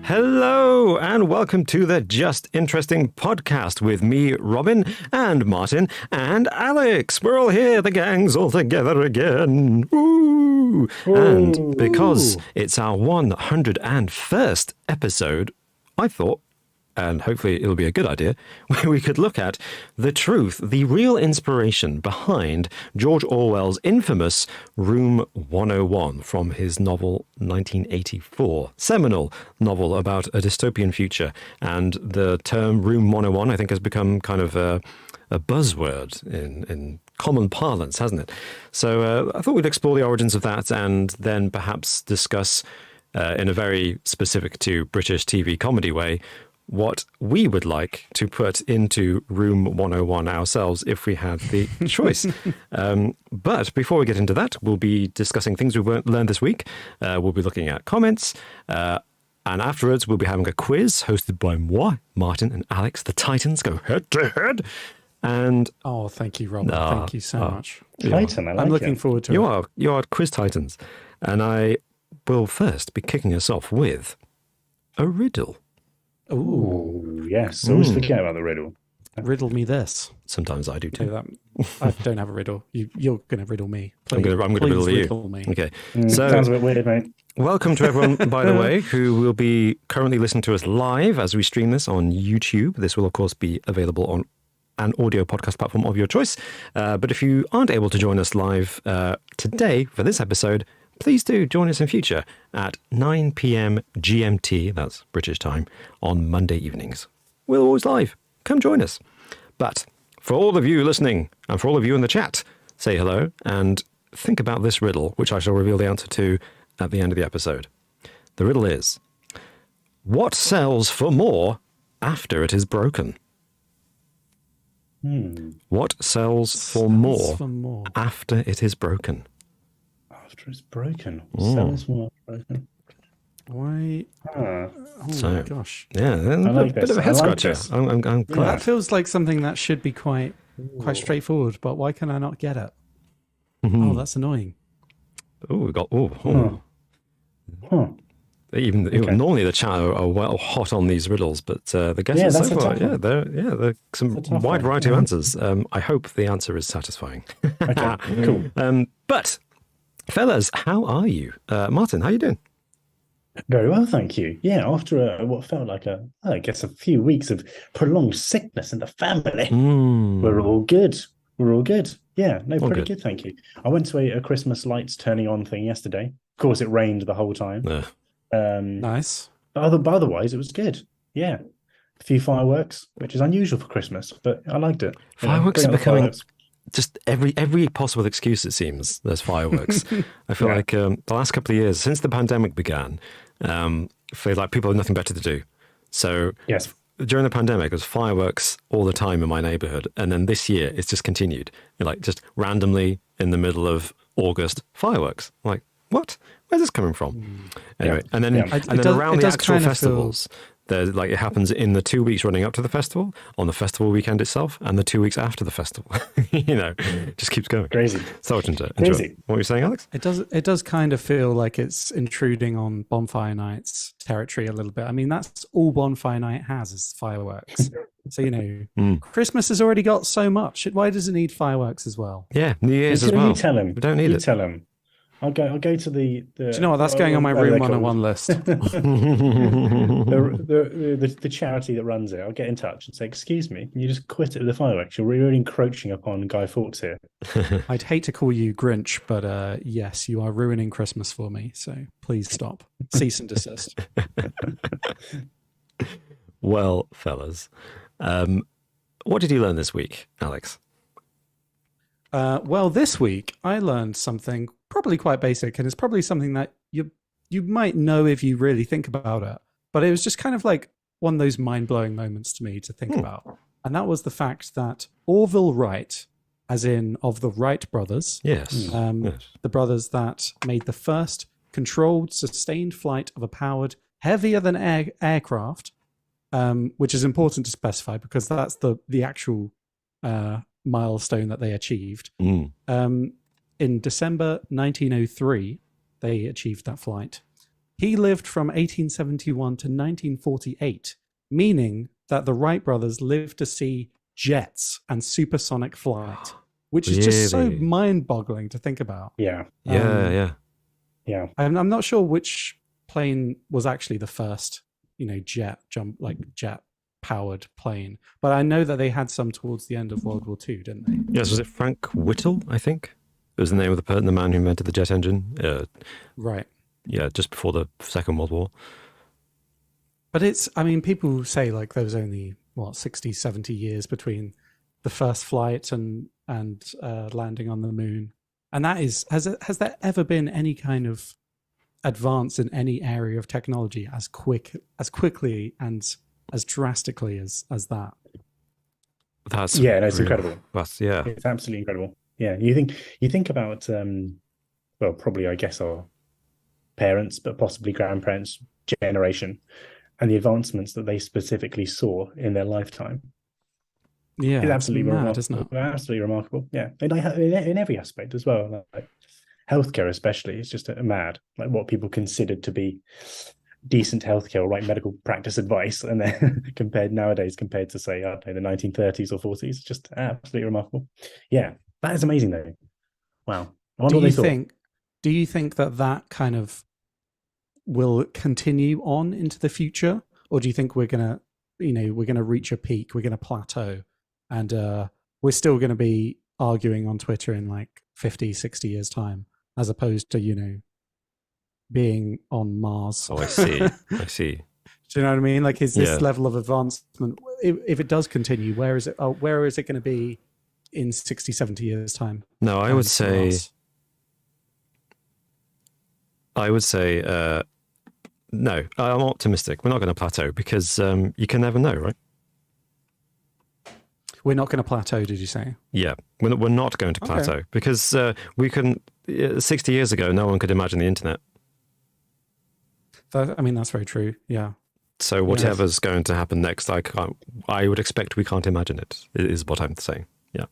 Hello and welcome to the Just Interesting podcast with me, Robin, and Martin, and Alex. We're all here, the gang's all together again. Woo! And because it's our 101st episode, I thought, and hopefully it'll be a good idea, we could look at the truth, the real inspiration behind George Orwell's infamous Room 101 from his novel 1984, seminal novel about a dystopian future. And the term Room 101, I think, has become kind of a buzzword in common parlance, hasn't it? So I thought we'd explore the origins of that and then perhaps discuss in a very specific to British TV comedy way what we would like to put into Room 101 ourselves if we had the choice. But before we get into that, we'll be discussing things we've learned this week. We'll be looking at comments. And afterwards, we'll be having a quiz hosted by moi, Martin and Alex. The Titans go head to head. And oh, thank you, Robin. Thank you so much. Titan, I'm looking forward to it. You are quiz titans. And I will first be kicking us off with a riddle. Ooh, yes. Always forget about the riddle. Riddle me this. Sometimes I do too. I don't have a riddle. You're going to riddle me. Please, I'm going to riddle me. Okay. So, sounds a bit weird, mate. Welcome to everyone, by the way, who will be currently listening to us live as we stream this on YouTube. This will, of course, be available on an audio podcast platform of your choice. But if you aren't able to join us live today for this episode, please do join us in future at 9 p.m. GMT, that's British time, on Monday evenings. We're always live. Come join us. But for all of you listening and for all of you in the chat, say hello and think about this riddle, which I shall reveal the answer to at the end of the episode. The riddle is, what sells for more after it is broken? What sells for more after it is broken? After it's broken. Sells more broken. Why? Oh my gosh. Yeah, a bit of a head scratcher. I'm glad. That feels like something that should be quite straightforward, but why can I not get it? Oh, that's annoying. Oh, we got Even normally the chat are well hot on these riddles, but the guesses so far, they're some wide variety of answers. I hope the answer is satisfying. Okay, cool. But fellas, how are you? Martin, how are you doing? Very well, thank you. Yeah, after what felt like a few weeks of prolonged sickness in the family, we're all good. Yeah, pretty good, thank you. I went to a Christmas lights turning on thing yesterday. Of course, it rained the whole time. Nice. But otherwise, it was good. Yeah, a few fireworks, which is unusual for Christmas, but I liked it. Fireworks are becoming just every possible excuse, it seems. There's fireworks. I feel like the last couple of years, since the pandemic began, I feel like people have nothing better to do. So yes, during the pandemic, there was fireworks all the time in my neighborhood. And then this year, it's just continued. Like just randomly in the middle of August, fireworks. Like, what? Where's this coming from? Anyway, and then around the actual festivals, there's like it happens in the 2 weeks running up to the festival, on the festival weekend itself, and the 2 weeks after the festival. It just keeps going. Crazy. So much into Crazy. What were you saying, Alex? It does kind of feel like it's intruding on Bonfire Night's territory a little bit. I mean, that's all Bonfire Night has is fireworks. So, Christmas has already got so much. Why does it need fireworks as well? Yeah, New Year's as well. You tell him. We don't need it. Tell him. I'll go to the. Do you know what? That's going on my Room 101 list. the charity that runs it. I'll get in touch and say, "Excuse me, can you just quit it with the fireworks? You're really encroaching upon Guy Fawkes here." I'd hate to call you Grinch, but yes, you are ruining Christmas for me. So please stop. Cease and desist. Well, fellas, what did you learn this week, Alex? Well, this week I learned something probably quite basic, and it's probably something that you might know if you really think about it. But it was just kind of like one of those mind-blowing moments to me to think about. And that was the fact that Orville Wright, as in of the Wright brothers, the brothers that made the first controlled, sustained flight of a powered, heavier than air aircraft, which is important to specify because that's the actual milestone that they achieved. In December 1903, they achieved that flight. he lived from 1871 to 1948, meaning that the Wright brothers lived to see jets and supersonic flight, which is just so Really? mind-boggling to think about. Yeah. Yeah. I'm not sure which plane was actually the first, jet powered plane, but I know that they had some towards the end of World War II, didn't they? Yes, was it Frank Whittle, I think? It was the name of the man who invented the jet engine. Right. Yeah, just before the Second World War. But people say like there was only 60, 70 years between the first flight and landing on the moon. And that is, has there ever been any kind of advance in any area of technology as quickly and as drastically as that? That's it's incredible. Yeah, it's absolutely incredible. Yeah, you think about probably I guess our parents, but possibly grandparents' generation, and the advancements that they specifically saw in their lifetime. Yeah, it's absolutely mad, remarkable. Isn't it? Absolutely remarkable. Yeah, and in every aspect as well. Like healthcare, especially, it's just mad. Like what people considered to be decent healthcare or right medical practice advice, and then compared to say, I don't know, the 1930s or 40s, it's just absolutely remarkable. Yeah, that is amazing, though. Wow. Do you think that kind of will continue on into the future, or do you think we're gonna reach a peak, we're gonna plateau, and we're still gonna be arguing on Twitter in like 50, 60 years time, as opposed to being on Mars? Oh, I see. I see. Do you know what I mean? Like, is this level of advancement, if it does continue, where is it going to be in 60, 70 years time? No, I would say no, I'm optimistic. We're not going to plateau because you can never know, right? We're not going to plateau, did you say? Yeah, we're not going to plateau because we couldn't. 60 years ago, no one could imagine the internet. That's very true. Yeah. So whatever's going to happen next, I would expect we can't imagine it. Is what I'm saying. Yeah.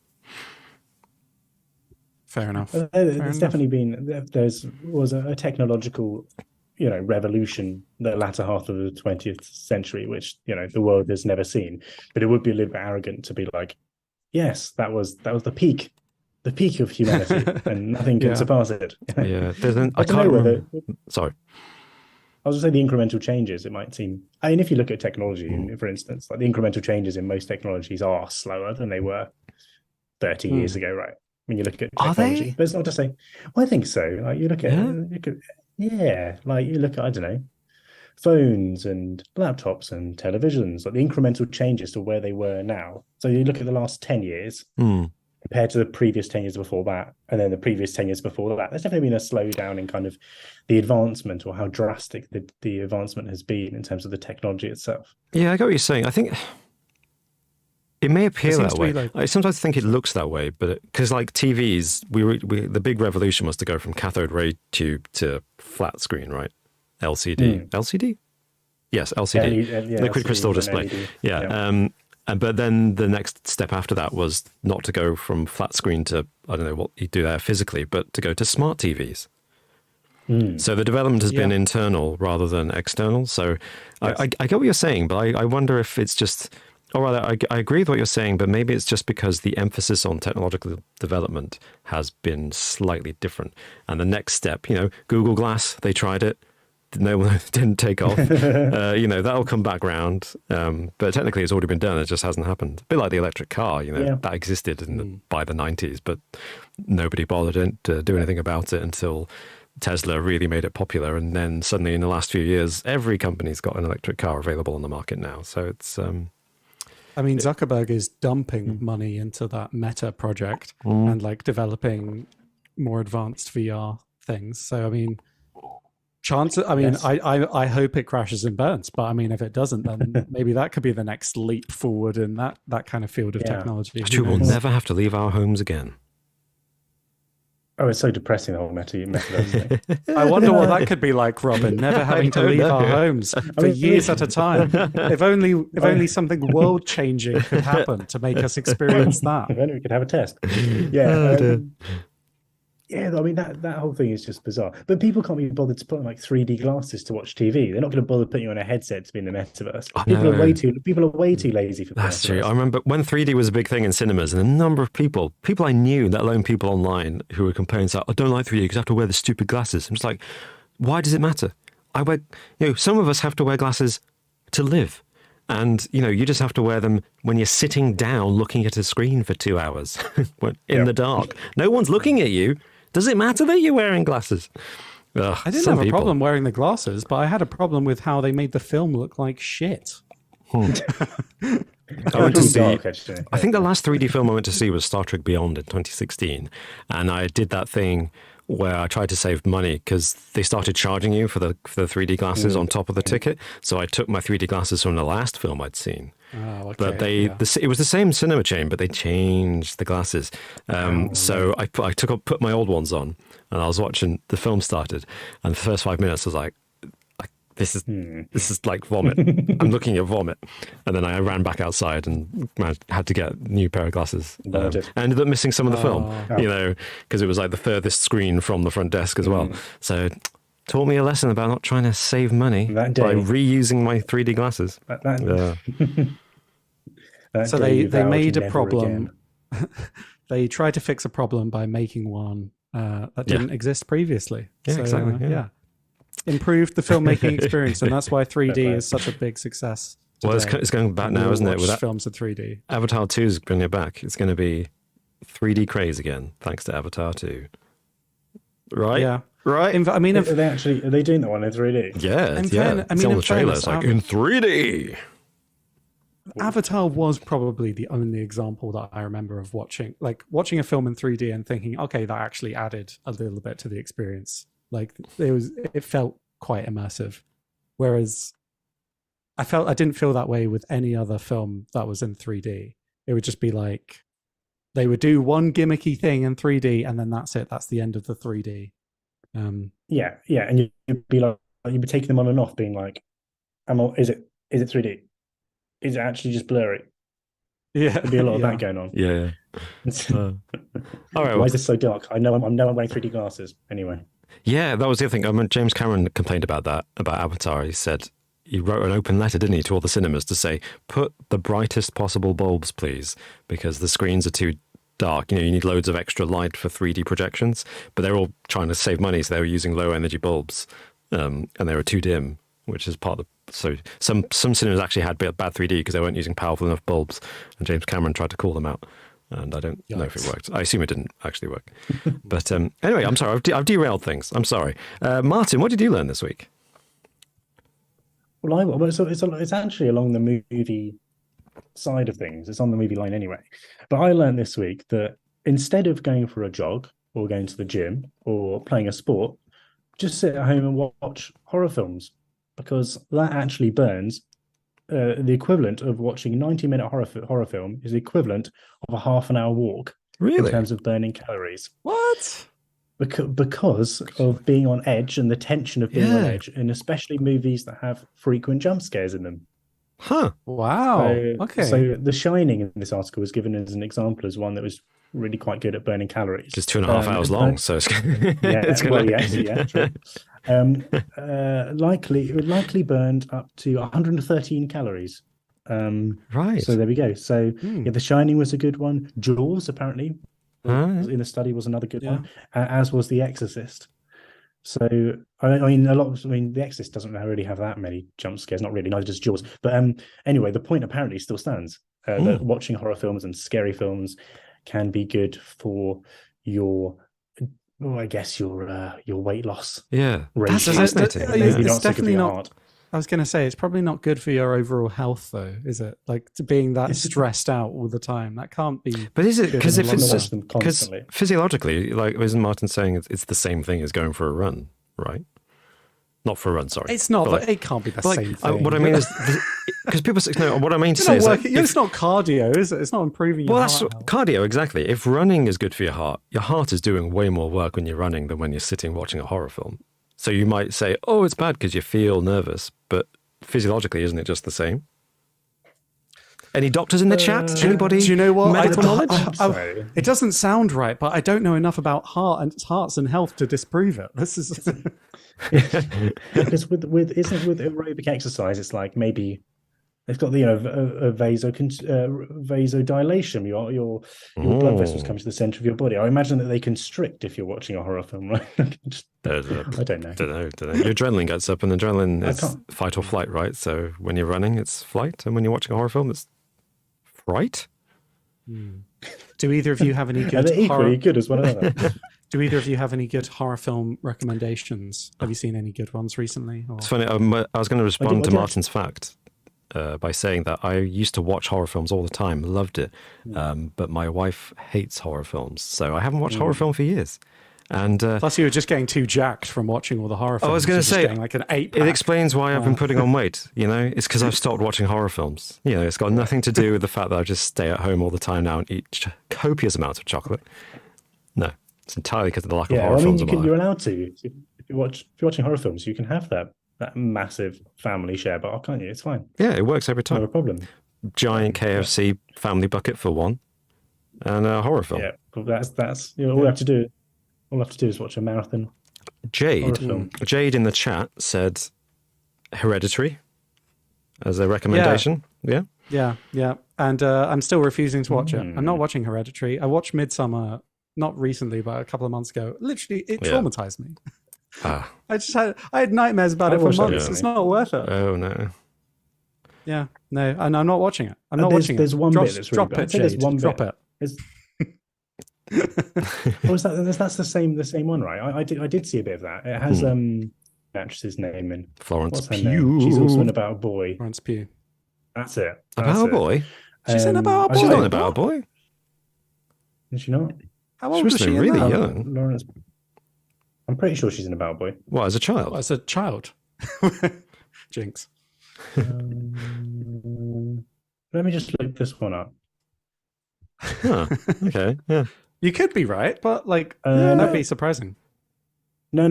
Fair enough. There's definitely been was a technological, revolution the latter half of the 20th century, which the world has never seen. But it would be a little bit arrogant to be like, yes, that was the peak of humanity, and nothing can surpass it. Yeah, I can't remember. Sorry. I was going to say the incremental changes, it might seem. I mean, if you look at technology, for instance, like the incremental changes in most technologies are slower than they were 30 years ago, right? When you look at technology. Are they? But it's not to say, well, I think so. Like you look at, like you look at, I don't know, phones and laptops and televisions, like the incremental changes to where they were now. So you look at the last 10 years, compared to the previous 10 years before that, and then the previous 10 years before that, there's definitely been a slowdown in kind of the advancement, or how drastic the advancement has been in terms of the technology itself. Yeah, I get what you're saying. I think it may appear that way. I sometimes think it looks that way, but because like TVs, the big revolution was to go from cathode ray tube to flat screen, right? LCD. LCD? Yes, LCD. Liquid crystal display. LED. Yeah. But then the next step after that was not to go from flat screen to, I don't know what you do there physically, but to go to smart TVs. So the development has been internal rather than external. So I get what you're saying, but I wonder if it's just, or rather, I agree with what you're saying, but maybe it's just because the emphasis on technological development has been slightly different. And the next step, Google Glass, they tried it. No one didn't take off. That'll come back round. But technically, it's already been done. It just hasn't happened. A bit like the electric car, that existed by the 90s, but nobody bothered to do anything about it until Tesla really made it popular. And then suddenly, in the last few years, every company's got an electric car available on the market now. So it's. Zuckerberg is dumping money into that Meta project and like developing more advanced VR things. So I hope it crashes and burns, but if it doesn't, then maybe that could be the next leap forward in that kind of field of technology. Actually, we'll never have to leave our homes again. Oh, it's so depressing, the whole metaverse thing. I wonder what that could be like, Robin, never having to leave our homes for years at a time. If only something world-changing could happen to make us experience that. If only we could have a test. Yeah. Yeah, I mean that whole thing is just bizarre. But people can't be bothered to put on like 3D glasses to watch TV. They're not going to bother putting you on a headset to be in the metaverse. I People are way know. too lazy for the That's true. metaverse. I remember when 3D was a big thing in cinemas, and a number of people I knew, let alone people online, who were complaining, like, I don't like 3D because I have to wear the stupid glasses. I'm just like, why does it matter? Some of us have to wear glasses to live. And, you just have to wear them when you're sitting down looking at a screen for 2 hours in the dark. No one's looking at you. Does it matter that you're wearing glasses? Ugh, I didn't have a problem wearing the glasses, but I had a problem with how they made the film look like shit. I went to see. Dark, actually. I think the last 3D film I went to see was Star Trek Beyond in 2016, and I did that thing where I tried to save money because they started charging you for the 3D glasses on top of the ticket. So I took my 3D glasses from the last film I'd seen. Oh, okay. But it was the same cinema chain, but they changed the glasses. So I put my old ones on, and I was watching. The film started, and the first 5 minutes I was like, this is like vomit. I'm looking at vomit. And then I ran back outside and had to get a new pair of glasses. I ended up missing some of the film, because it was like the furthest screen from the front desk as well. So taught me a lesson about not trying to save money by reusing my 3D glasses. So they made a problem. They tried to fix a problem by making one that didn't exist previously. Yeah, so, exactly. Yeah. Improved the filmmaking experience, and that's why 3D is such a big success. Well, it's going back now, isn't it? With films in 3D. Avatar 2 is bringing it back. It's going to be 3D craze again, thanks to Avatar 2. Right? Yeah. Right? are they doing that one in 3D? Yeah. It's on the trailer. It's like, in 3D. Avatar was probably the only example that I remember of watching a film in 3D and thinking, okay, that actually added a little bit to the experience. Like it felt quite immersive. Whereas I didn't feel that way with any other film that was in 3D. It would just be like they would do one gimmicky thing in 3D and then that's it. That's the end of the 3D. And you'd be taking them on and off, being like, is it 3D? Is it actually just blurry? Yeah, there'd be a lot of that going on. Yeah. All right. Why is this so dark? I know I'm wearing 3D glasses anyway. Yeah, that was the other thing. I mean, James Cameron complained about that, about Avatar. He said he wrote an open letter, didn't he, to all the cinemas to say, put the brightest possible bulbs, please, because the screens are too dark. You need loads of extra light for 3D projections, but they're all trying to save money, so they were using low energy bulbs, and they were too dim, which is part of so some cinemas actually had bad 3D because they weren't using powerful enough bulbs, and James Cameron tried to call them out. And I don't know if it worked. I assume it didn't actually work. But anyway, I'm sorry. I've derailed things. I'm sorry. Martin, what did you learn this week? Well, it's actually along the movie side of things. It's on the movie line anyway. But I learned this week that instead of going for a jog or going to the gym or playing a sport, just sit at home and watch horror films, because that actually burns. The equivalent of watching a 90-minute horror film is the equivalent of a half-an-hour walk. Really? In terms of burning calories. What? Because of being on edge and the tension of being on edge, and especially movies that have frequent jump scares in them. Huh. Wow. Okay. So The Shining in this article was given as an example as one that was really quite good at burning calories. It's 2.5 hours long, so it's true. It would likely burned up to 113 calories. Right. So there we go. So The Shining was a good one. Jaws apparently in the study was another good one, as was The Exorcist. So The Exorcist doesn't really have that many jump scares, not really. Neither does Jaws. But anyway, the point apparently still stands that watching horror films and scary films can be good for your weight loss. Yeah, that's fascinating. It's definitely not. I was going to say it's probably not good for your overall health, though, is it? Like to being that stressed out all the time, that can't be. But is it because if it's just because physiologically, like isn't Martin saying it's the same thing as going for a run, right? Not for a run, sorry. It's not. It can't be the same thing. What I mean is, because people say, no, what I mean to say is, it's not cardio, is it? It's not improving your heart health. Cardio, exactly. If running is good for your heart is doing way more work when you're running than when you're sitting watching a horror film. So you might say, oh, it's bad because you feel nervous, but physiologically, isn't it just the same? Any doctors in the chat? Anybody? Do you know what? Medical knowledge? It doesn't sound right, but I don't know enough about hearts and health to disprove it. This is because with aerobic exercise, it's like maybe it's got the a vasodilation. Your blood vessels come to the center of your body. I imagine that they constrict if you're watching a horror film, right? I don't know. Your adrenaline gets up, and adrenaline is fight or flight, right? So when you're running, it's flight, and when you're watching a horror film, it's fright. Do either of you have any good? They're equally good as one another. Do either of you have any good horror film recommendations? Have you seen any good ones recently? Or? It's funny. I was going to respond to Martin's fact by saying that I used to watch horror films all the time, loved it, but my wife hates horror films, so I haven't watched horror film for years. And plus, you were just getting too jacked from watching all the horror films. I was going to say, like an 8-pack. It explains why I've been putting on weight. It's because I've stopped watching horror films. It's got nothing to do with the fact that I just stay at home all the time now and eat copious amounts of chocolate. No, it's entirely because of the lack of horror films. You're allowed to. If you're watching horror films, you can have that massive family share bar, can't you? It's fine. Yeah, it works every time. No problem. Giant KFC family bucket for one, and a horror film. Yeah, well, that's all we have to do. All I have to do is watch a marathon. Jade in the chat said Hereditary as a recommendation. Yeah. And I'm still refusing to watch it. I'm not watching Hereditary. I watched Midsummer not recently, but a couple of months ago. Literally, it traumatized me. I had nightmares about it for months. It's not worth it. Oh no. Yeah, no, and I'm not watching it. I'm not watching it. There's one bit that's really bad. There's one bit. Drop it. That's the same one, right? I did see a bit of that. It has actress's name in Florence Pugh. Name? She's also in About a Boy. Florence Pugh. That's it. About a Boy. She's in About a Boy. She's not in About a Boy. Is she not? How old was she? Really young. Lawrence. I'm pretty sure she's in About a Boy. What, as a child? As a child. Jinx. Let me just look this one up. Huh, okay. Yeah. You could be right, but that'd be surprising. No. I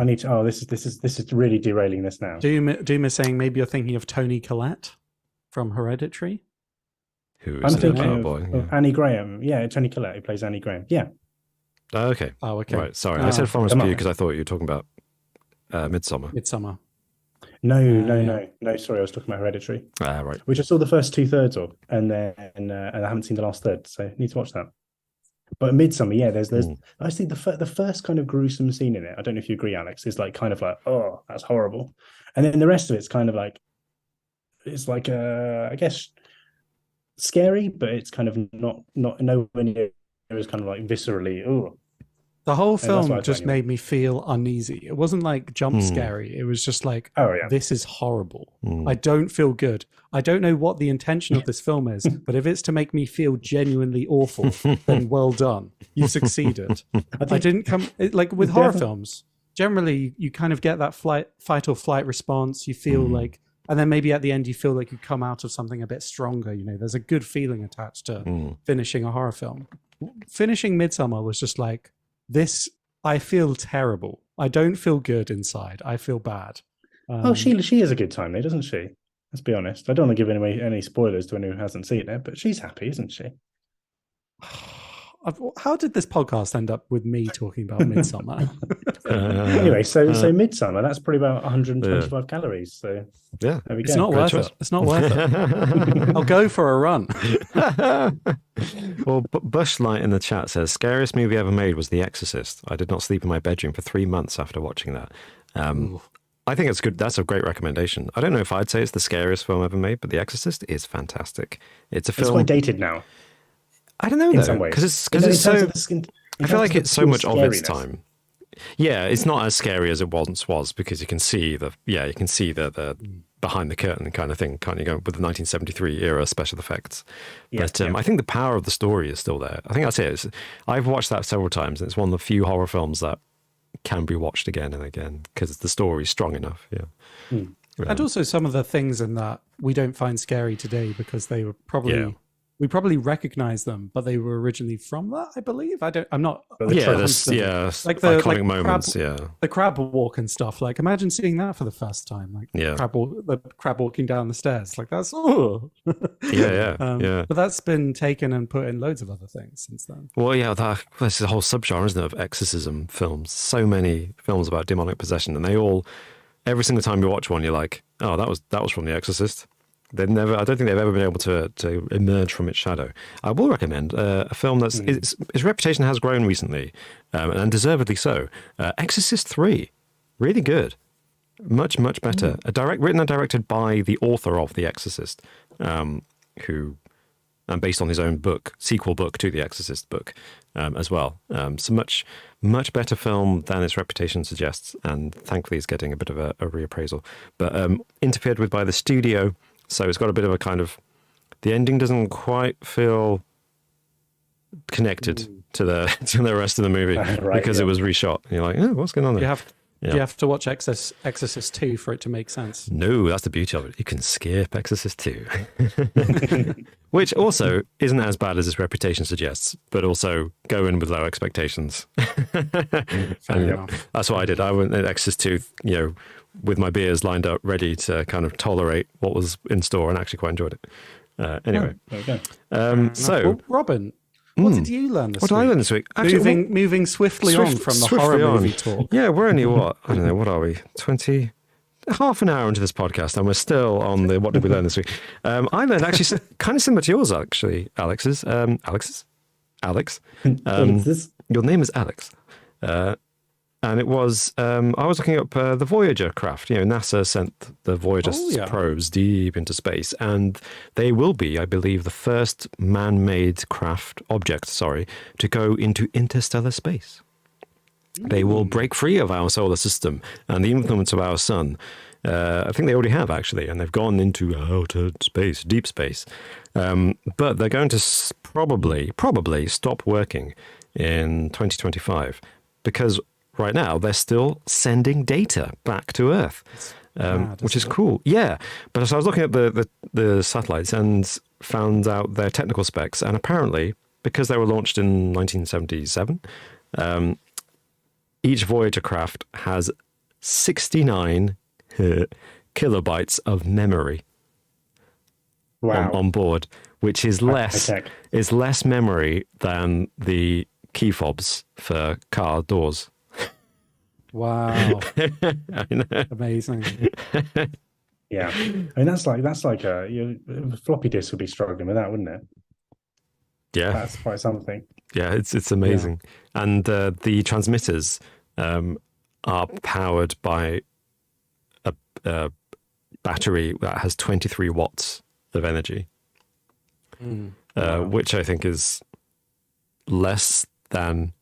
need to. Oh, this is really derailing this now. Doom is saying maybe you're thinking of Toni Collette from Hereditary. I'm thinking of Annie Graham. Yeah, Toni Collette, who plays Annie Graham. Yeah. Okay. Oh, okay. Right. Sorry, I said Florence Pugh because I thought you were talking about Midsummer. No. Sorry, I was talking about Hereditary. Right. Which I saw the first 2/3 of, and then I haven't seen the last third, so I need to watch that. But Midsummer, yeah, there's I think the first kind of gruesome scene in it. I don't know if you agree, Alex. Is like kind of like, oh, that's horrible, and then the rest of it's kind of like, it's like I guess scary, but it's kind of not nowhere near. It was kind of like viscerally, oh. The whole film just made me feel uneasy. It wasn't like jump scary. It was just like, this is horrible. I don't feel good. I don't know what the intention of this film is, but if it's to make me feel genuinely awful, then well done. You succeeded. I didn't come like with horror films. Generally, you kind of get that fight or flight response. You feel like, and then maybe at the end you feel like you come out of something a bit stronger. There's a good feeling attached to finishing a horror film. Finishing Midsummer was just like, this, I feel terrible. I don't feel good inside. I feel bad. She has a good time there, doesn't she? Let's be honest. I don't want to give any spoilers to anyone who hasn't seen it, but she's happy, isn't she? How did this podcast end up with me talking about Midsummer? Anyway, so Midsummer, that's probably about 125 calories. So yeah, there we go. It's not worth it. It's not worth it. I'll go for a run. Well, Bushlight in the chat says, scariest movie ever made was The Exorcist. I did not sleep in my bedroom for 3 months after watching that. I think it's good. That's a great recommendation. I don't know if I'd say it's the scariest film ever made, but The Exorcist is fantastic. It's a film. It's quite dated now. I don't know, though, because it's so. I feel like it's so much of its time. Yeah, it's not as scary as it once was because you can see the behind the curtain kind of thing, can't you? Go with the 1973 era special effects. But I think the power of the story is still there. I think that's it. I've watched that several times, and it's one of the few horror films that can be watched again and again because the story's strong enough. And also some of the things in that we don't find scary today because they were probably we probably recognize them, but they were originally from that, I believe. I'm not. Yeah, like the iconic moments. The crab walk and stuff. Like, imagine seeing that for the first time. Like, the crab walking down the stairs. Like, that's yeah. But that's been taken and put in loads of other things since then. Well, yeah, that's a whole subgenre, isn't it, of exorcism films? So many films about demonic possession, and they all, every single time you watch one, you're like, oh, that was from The Exorcist. I don't think they've ever been able to emerge from its shadow. I will recommend a film that's its reputation has grown recently, and deservedly so. Exorcist 3, really good, much better. Written and directed by the author of The Exorcist, who and based on his own sequel book to The Exorcist book as well. So much better film than its reputation suggests, and thankfully it's getting a bit of a reappraisal. But interfered with by the studio. So it's got a bit of a kind of, the ending doesn't quite feel connected to the rest of the movie because it was reshot. And you're like, oh, what's going on there? You have to watch Exorcist 2 for it to make sense. No, that's the beauty of it. You can skip Exorcist 2. Which also isn't as bad as its reputation suggests, but also go in with low expectations. That's what I did. I went at Exorcist 2, with my beers lined up, ready to kind of tolerate what was in store, and actually quite enjoyed it. Anyway. Well, Robin, what did you learn this week? What did I learn this week? Actually, moving swiftly on from the horror movie talk. Yeah, we're only, I don't know, what are we? Half an hour into this podcast, and we're still on the what did we learn this week? I learned actually kind of similar to yours, actually, Alex's. Alex. Your name is Alex. And it was, I was looking up the Voyager craft. NASA sent the Voyager probes deep into space, and they will be, I believe, the first man-made object, to go into interstellar space. They will break free of our solar system and the influence of our sun. I think they already have, actually, and they've gone into outer space, deep space. But they're going to probably stop working in 2025 because right now they're still sending data back to Earth, which is cool. Yeah, but so I was looking at the satellites and found out their technical specs, and apparently, because they were launched in 1977, each Voyager craft has 69 kilobytes of memory on board, which is less memory than the key fobs for car doors. Wow. Amazing. Yeah. I mean, that's like a floppy disk would be struggling with that, wouldn't it? Yeah. That's quite something. Yeah, it's amazing. Yeah. And the transmitters are powered by a battery that has 23 watts of energy, which I think is less than...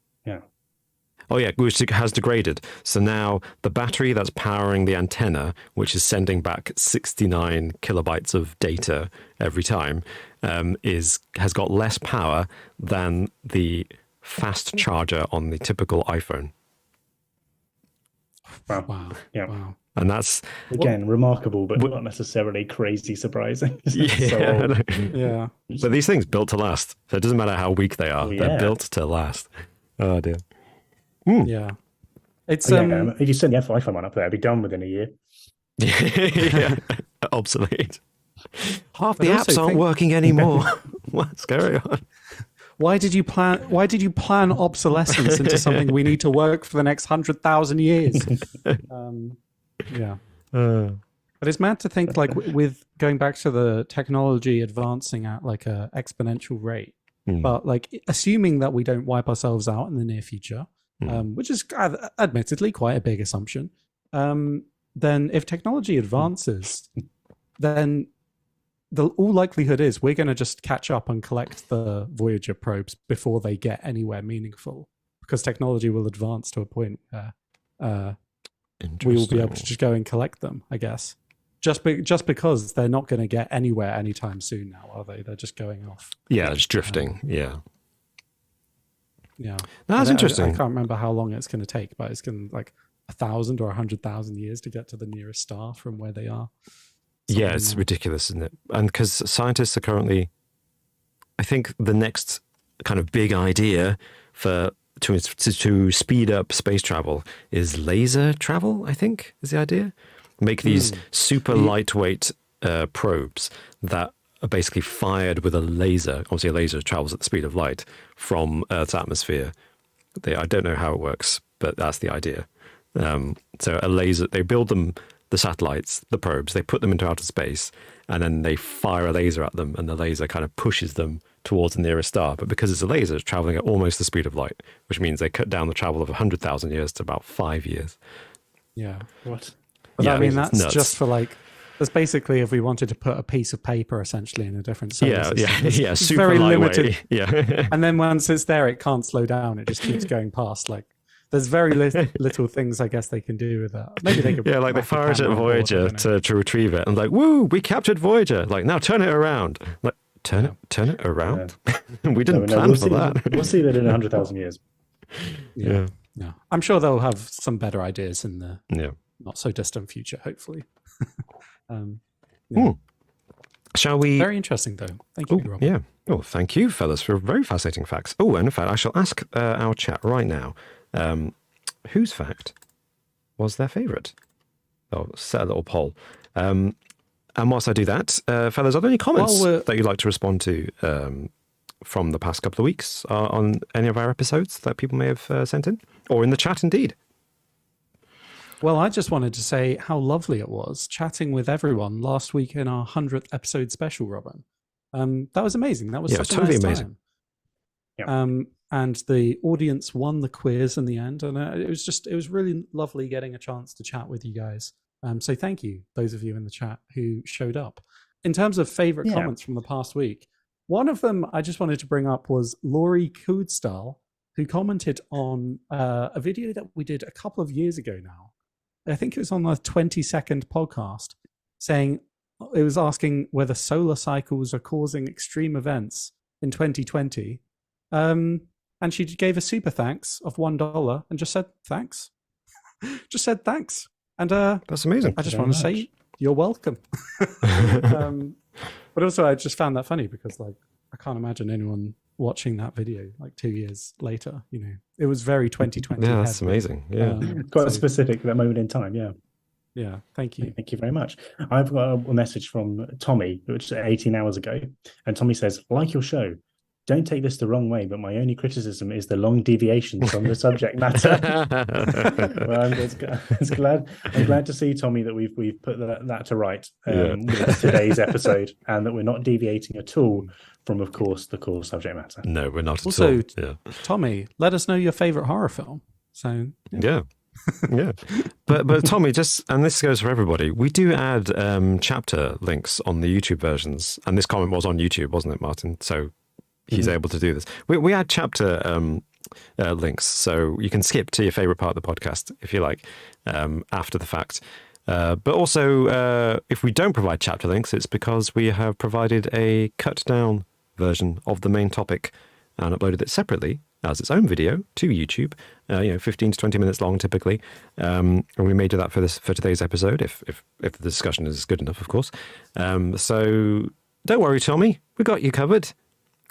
Oh, yeah, which has degraded. So now the battery that's powering the antenna, which is sending back 69 kilobytes of data every time, has got less power than the fast charger on the typical iPhone. Wow. Yeah. Wow. And that's... Again, remarkable, but not necessarily crazy surprising. Yeah. But these things built to last. So it doesn't matter how weak they are. They're built to last. Oh, dear. Yeah, it's if you send the iPhone one up there, it'd be done within a year. Yeah, obsolete. Half the apps aren't working anymore. What's going on? Why did you plan obsolescence into something we need to work for the next 100,000 years? But it's mad to think, like, with going back to the technology advancing at like a exponential rate, but like assuming that we don't wipe ourselves out in the near future. Which is admittedly quite a big assumption. Then if technology advances, then all likelihood is we're going to just catch up and collect the Voyager probes before they get anywhere meaningful, because technology will advance to a point where we will be able to just go and collect them, I guess. Just because they're not going to get anywhere anytime soon now, are they? They're just going off. Yeah, it's drifting. Yeah. Yeah, that's interesting. I can't remember how long it's going to take, but it's going to like 1,000 or 100,000 years to get to the nearest star from where they are. Yeah, it's ridiculous, isn't it? And because scientists are currently I think the next kind of big idea to speed up space travel is laser travel, I think, is the idea. Make these super lightweight probes that are basically fired with a laser. Obviously, a laser travels at the speed of light from Earth's atmosphere. I don't know how it works, but that's the idea. So a laser, they build them, the satellites, the probes, they put them into outer space, and then they fire a laser at them, and the laser kind of pushes them towards the nearest star. But because it's a laser, it's traveling at almost the speed of light, which means they cut down the travel of 100,000 years to about 5 years. Yeah. What? But Yeah, I mean, that's nuts. just for like, that's basically if we wanted to put a piece of paper essentially in a different solar system. Yeah, It's super very lightweight. limited. Yeah. And then once it's there, it can't slow down. It just keeps going past. Like, there's very little things I guess they can do with that. Maybe they could. Yeah, like they wrap a fire it camera at on board, I Voyager don't know. to retrieve it. And like, woo, we captured Voyager. Like, now turn it around. Like, turn it around? We didn't plan for that. We'll see that in 100,000 years. Yeah. Yeah. I'm sure they'll have some better ideas in the Yeah. not so distant future, hopefully. Shall we? Very interesting, though. Thank you, Rob. Yeah. Oh, thank you, fellas, for very fascinating facts. Oh, and in fact, I shall ask our chat right now, whose fact was their favourite? Oh, set a little poll. And whilst I do that, fellas, are there any comments that you'd like to respond to from the past couple of weeks on any of our episodes that people may have sent in? Or in the chat, indeed? Well, I just wanted to say how lovely it was chatting with everyone last week in our 100th episode special, Robin. That was amazing. That was such totally a nice amazing. time. And the audience won the quiz in the end. And it was really lovely getting a chance to chat with you guys. So thank you, those of you in the chat who showed up. In terms of favorite comments from the past week, one of them I just wanted to bring up was Laurie Koodstall, who commented on a video that we did a couple of years ago now. I think it was on the 22nd podcast, saying it was asking whether solar cycles are causing extreme events in 2020. And she gave a super thanks of $1 and just said thanks. Just said thanks. And that's amazing. I just want to say you're welcome. But also I just found that funny because like I can't imagine anyone watching that video like 2 years later. You know, it was very 2020. Yeah, that's amazing. Yeah, quite specific that moment in time. Yeah, thank you. Thank you very much. I've got a message from Tommy, which is 18 hours ago, and Tommy says, "Like your show. Don't take this the wrong way, but my only criticism is the long deviations from the subject matter." Well, I'm glad to see, Tommy, that we've put that to right with today's episode, and that we're not deviating at all from, of course, the core subject matter. No, we're not also, at all. Yeah. Tommy, let us know your favorite horror film. So yeah. But Tommy, and this goes for everybody, we do add chapter links on the YouTube versions, and this comment was on YouTube, wasn't it, Martin? So he's able to do this. We add chapter links, so you can skip to your favorite part of the podcast if you like after the fact. But also, if we don't provide chapter links, it's because we have provided a cut down version of the main topic and uploaded it separately as its own video to YouTube, 15 to 20 minutes long typically. And we may do that for today's episode if the discussion is good enough, of course. So don't worry, Tommy, we got you covered.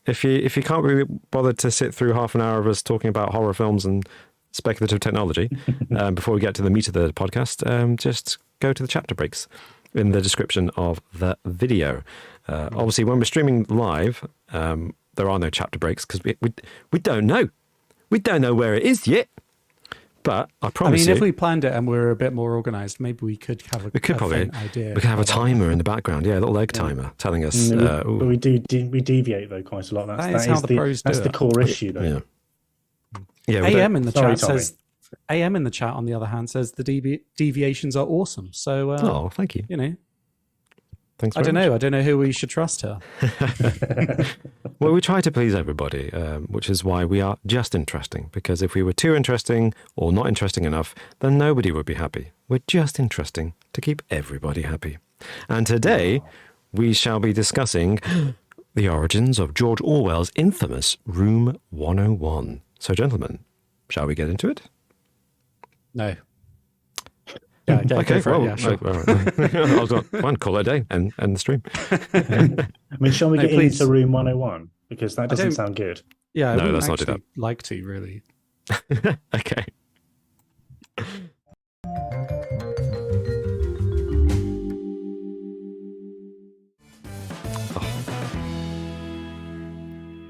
If you can't be bothered to sit through half an hour of us talking about horror films and speculative technology before we get to the meat of the podcast, just go to the chapter breaks in the description of the video. Obviously, when we're streaming live, there are no chapter breaks because we don't know. We don't know where it is yet. But I promise if we planned it and we were a bit more organized, maybe we could have probably idea. We could have a timer in the background, a little egg timer telling us. But we deviate though quite a lot. That's how the pros do That's the it. core issue though. Yeah. AM in the chat Tommy. says. AM in the chat, on the other hand, says the deviations are awesome. So, thank you. Thanks. I don't know who we should trust here. Well, we try to please everybody, which is why we are just interesting. Because if we were too interesting or not interesting enough, then nobody would be happy. We're just interesting to keep everybody happy. And today, we shall be discussing the origins of George Orwell's infamous Room 101. So, gentlemen, shall we get into it? No. Yeah, okay, for it. well, Yeah, sure. I was going, fine, call it a day and the stream. I mean, shall we get into Room 101? because that doesn't sound good. Yeah, I No, wouldn't let's not do actually like to, really. Okay.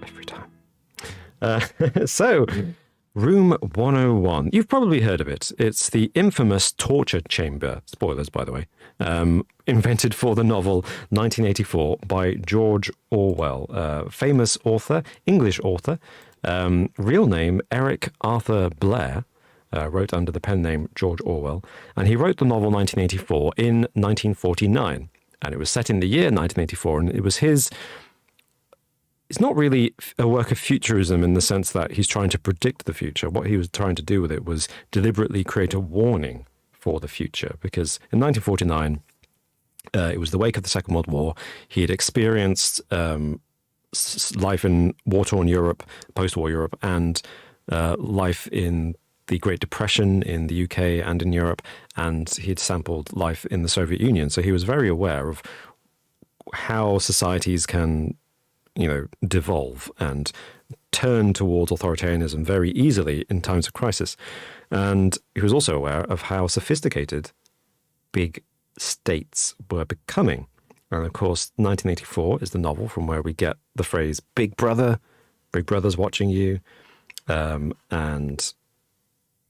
Every time. So, Room 101. You've probably heard of it. It's the infamous torture chamber, spoilers, by the way, invented for the novel 1984 by George Orwell, famous author, English author, real name Eric Arthur Blair, wrote under the pen name George Orwell, and he wrote the novel 1984 in 1949, and it was set in the year 1984, and it was his... It's not really a work of futurism in the sense that he's trying to predict the future. What he was trying to do with it was deliberately create a warning for the future, because in 1949, it was the wake of the Second World War. He had experienced life in war-torn Europe, post-war Europe, and life in the Great Depression in the UK and in Europe, and he had sampled life in the Soviet Union. So he was very aware of how societies can, devolve and turn towards authoritarianism very easily in times of crisis. And he was also aware of how sophisticated big states were becoming. And of course, 1984 is the novel from where we get the phrase Big Brother, Big Brother's watching you, and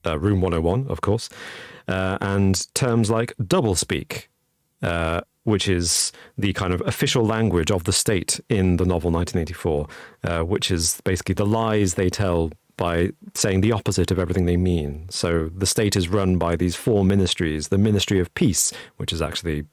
Room 101, of course, and terms like doublespeak, which is the kind of official language of the state in the novel 1984, which is basically the lies they tell by saying the opposite of everything they mean. So the state is run by these four ministries: the Ministry of Peace, which is actually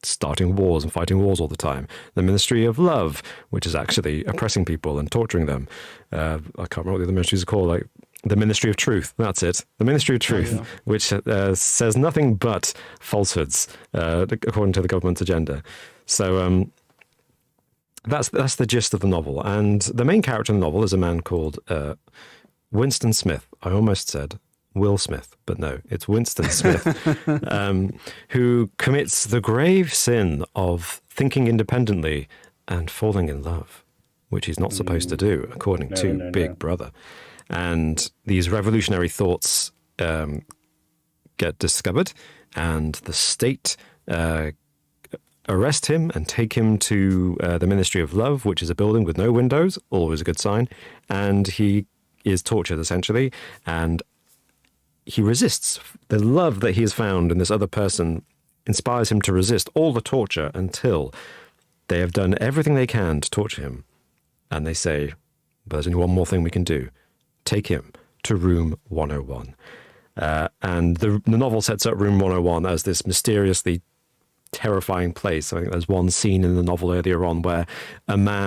starting wars and fighting wars all the time; the Ministry of Love, which is actually oppressing people and torturing them. I can't remember what the other ministries are called, like the Ministry of Truth. That's it. The Ministry of Truth, which says nothing but falsehoods, according to the government's agenda. So that's the gist of the novel. And the main character in the novel is a man called Winston Smith. I almost said Will Smith, but no, it's Winston Smith, who commits the grave sin of thinking independently and falling in love, which he's not supposed to do, according to Big Brother. And these revolutionary thoughts get discovered, and the state arrest him and take him to the Ministry of Love, which is a building with no windows, always a good sign. And he is tortured, essentially, and he resists. The love that he has found in this other person inspires him to resist all the torture until they have done everything they can to torture him. And they say, but there's only one more thing we can do. Take him to Room 101. And the novel sets up Room 101 as this mysteriously terrifying place. I think there's one scene in the novel earlier on where another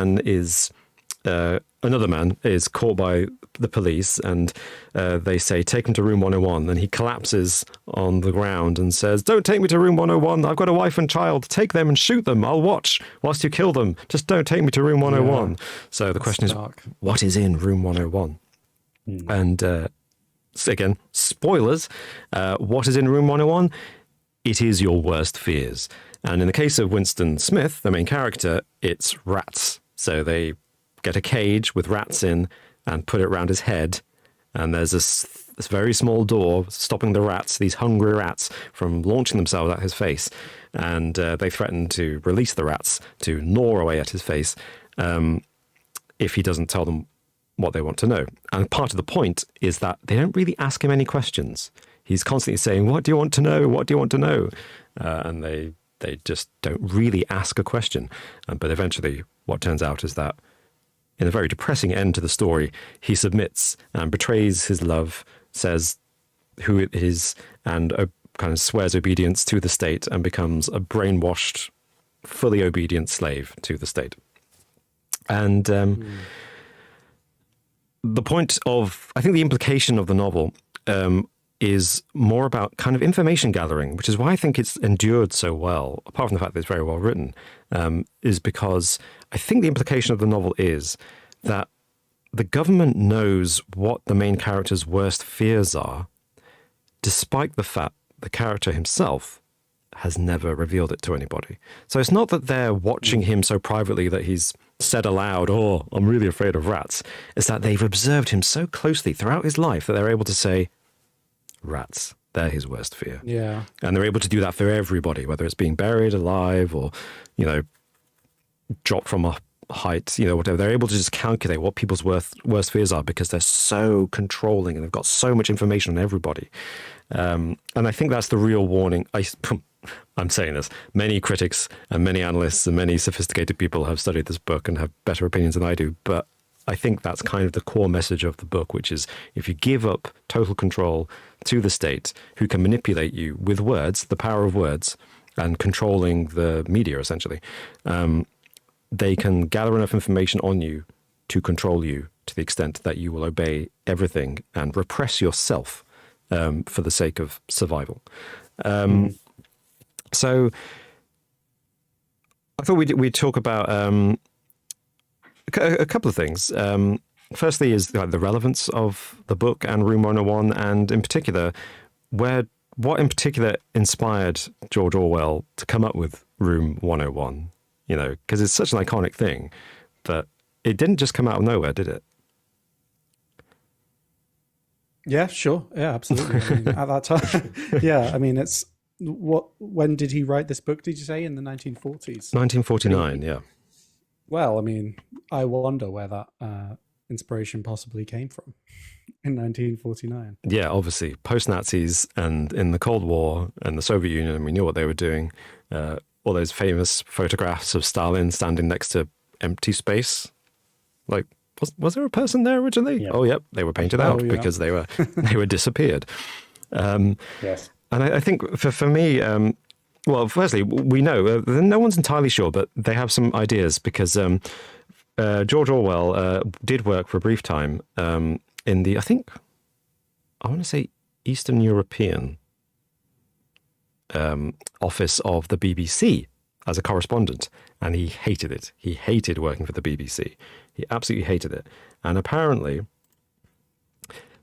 man is caught by the police, and they say, take him to Room 101. And he collapses on the ground and says, don't take me to Room 101. I've got a wife and child. Take them and shoot them. I'll watch whilst you kill them. Just don't take me to Room 101. Yeah, so the question is, what is in Room 101? And again, spoilers, what is in Room 101? It is your worst fears. And in the case of Winston Smith, the main character, it's rats. So they get a cage with rats in and put it around his head. And there's this very small door stopping the rats, these hungry rats, from launching themselves at his face. And they threaten to release the rats to gnaw away at his face if he doesn't tell them what they want to know. And part of the point is that they don't really ask him any questions. He's constantly saying, what do you want to know? What do you want to know? And they just don't really ask a question. But eventually what turns out is that in a very depressing end to the story, he submits and betrays his love, says who it is, and kind of swears obedience to the state and becomes a brainwashed, fully obedient slave to the state. And the point of, I think the implication of the novel is more about kind of information gathering, which is why I think it's endured so well, apart from the fact that it's very well written, is because I think the implication of the novel is that the government knows what the main character's worst fears are, despite the fact the character himself has never revealed it to anybody. So it's not that they're watching him so privately that he's said aloud, "Oh, I'm really afraid of rats," is that they've observed him so closely throughout his life that they're able to say, "Rats, they're his worst fear." Yeah. And they're able to do that for everybody, whether it's being buried alive or, dropped from a height, whatever. They're able to just calculate what people's worst fears are because they're so controlling and they've got so much information on everybody. And I think that's the real warning. I'm saying this. Many critics and many analysts and many sophisticated people have studied this book and have better opinions than I do. But I think that's kind of the core message of the book, which is if you give up total control to the state, who can manipulate you with words, the power of words, and controlling the media, essentially, they can gather enough information on you to control you to the extent that you will obey everything and repress yourself for the sake of survival. So I thought we'd talk about a couple of things. Firstly is the relevance of the book and Room 101, and in particular, what in particular inspired George Orwell to come up with Room 101? Because it's such an iconic thing, but it didn't just come out of nowhere, did it? Yeah, sure. Yeah, absolutely. I mean, at that time, yeah. I mean, when did he write this book? Did you say in the 1940s? 1949. Yeah. Well, I mean, I wonder where that inspiration possibly came from in 1949. Yeah, obviously, post-Nazis and in the Cold War and the Soviet Union, we knew what they were doing. All those famous photographs of Stalin standing next to empty space. Like, was there a person there originally? Yeah. Oh, yep, they were painted out because they were disappeared. Yes. And I think for me, well, firstly, we know no one's entirely sure, but they have some ideas because George Orwell did work for a brief time in the, I want to say Eastern European office of the BBC as a correspondent, and he hated it. He hated working for the BBC. He absolutely hated it. And apparently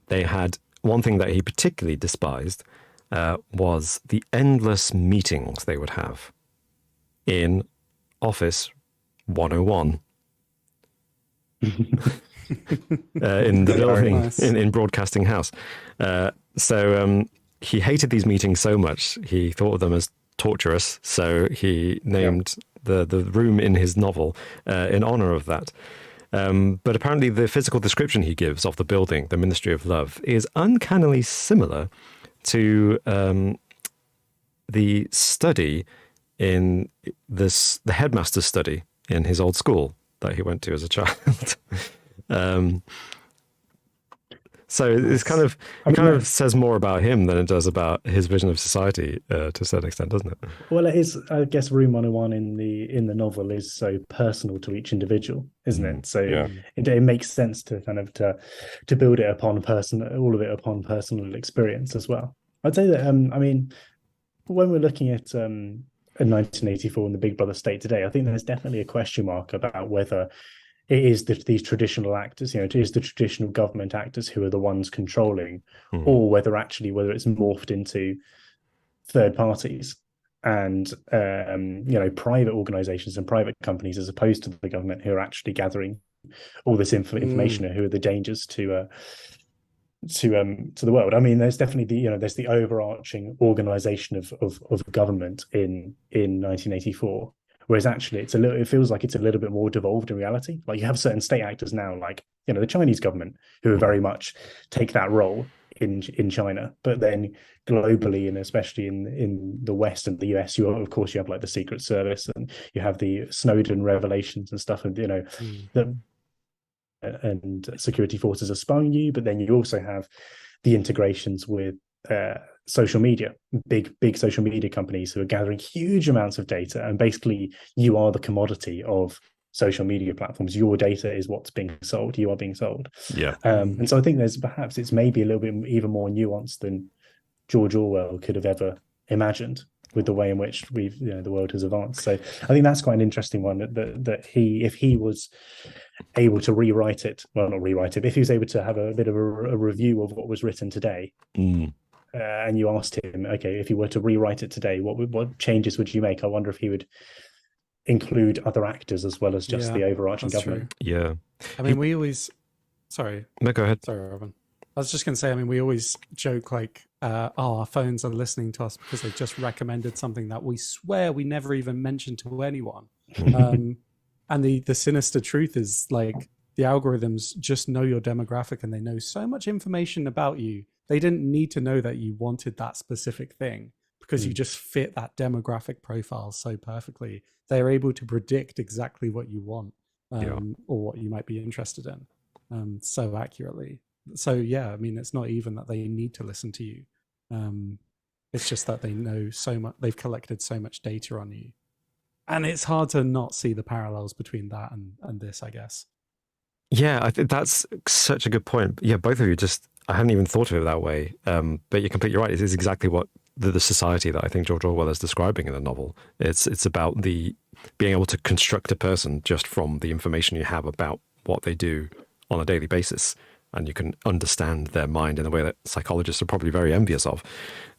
they had one thing that he particularly despised was the endless meetings they would have in Office 101 in the building, nice. in Broadcasting House. So he hated these meetings so much, he thought of them as torturous, so he named the room in his novel in honor of that. But apparently the physical description he gives of the building, the Ministry of Love, is uncannily similar to the study in the headmaster's study in his old school that he went to as a child. So it's kind of says more about him than it does about his vision of society to a certain extent, doesn't it? Well, it is. I guess Room 101 in the novel is so personal to each individual, isn't it? So it makes sense to kind of to build it upon all of it upon personal experience as well. I'd say that I mean, when we're looking at 1984 and the Big Brother state today, I think there's definitely a question mark about whether it is these traditional actors, it is the traditional government actors who are the ones controlling, or whether it's morphed into third parties and private organizations and private companies as opposed to the government who are actually gathering all this information and who are the dangers to the world. I mean, there's definitely there's the overarching organization of government in 1984. Whereas actually, it feels like it's a little bit more devolved in reality. Like you have certain state actors now, like the Chinese government, who very much take that role in China. But then globally, and especially in the West and the US, you have like the Secret Service, and you have the Snowden revelations and stuff, and and security forces are spying you. But then you also have the integrations with social media, big social media companies who are gathering huge amounts of data, and basically you are the commodity of social media platforms. Your data is what's being sold. You are being sold. And so I think it's maybe a little bit even more nuanced than George Orwell could have ever imagined with the way in which the world has advanced. So I think that's quite an interesting one, that if he was able to rewrite it, well, not rewrite it, but if he was able to have a bit of a review of what was written today, and you asked him, okay, if you were to rewrite it today, what changes would you make? I wonder if he would include other actors as well as just Yeah, the overarching that's government. Yeah. I mean, we always. Sorry, No, go ahead. sorry, Robin. I was just going to say, I mean, we always joke like, oh, our phones are listening to us because they've just recommended something that we swear we never even mentioned to anyone. And the sinister truth is like the algorithms just know your demographic and they know so much information about you. They didn't need to know that you wanted that specific thing because you just fit that demographic profile so perfectly. They're able to predict exactly what you want or what you might be interested in so accurately. So yeah, I mean, it's not even that they need to listen to you. It's just that they know so much. They've collected so much data on you, and it's hard to not see the parallels between that and this, I guess. Yeah, I think that's such a good point. Yeah, both of you I hadn't even thought of it that way. But you're completely right. It is exactly what the society that I think George Orwell is describing in the novel. It's about being able to construct a person just from the information you have about what they do on a daily basis. And you can understand their mind in a way that psychologists are probably very envious of.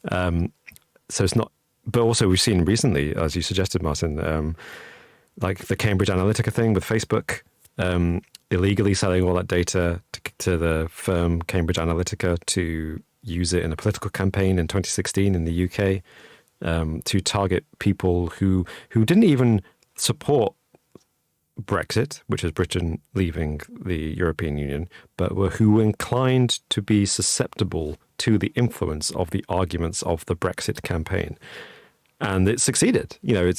So it's not, but also we've seen recently, as you suggested, Martin, like the Cambridge Analytica thing with Facebook, illegally selling all that data to the firm Cambridge Analytica to use it in a political campaign in 2016 in the UK, to target people who didn't even support Brexit, which is Britain leaving the European Union, but who were inclined to be susceptible to the influence of the arguments of the Brexit campaign. And it succeeded. You know,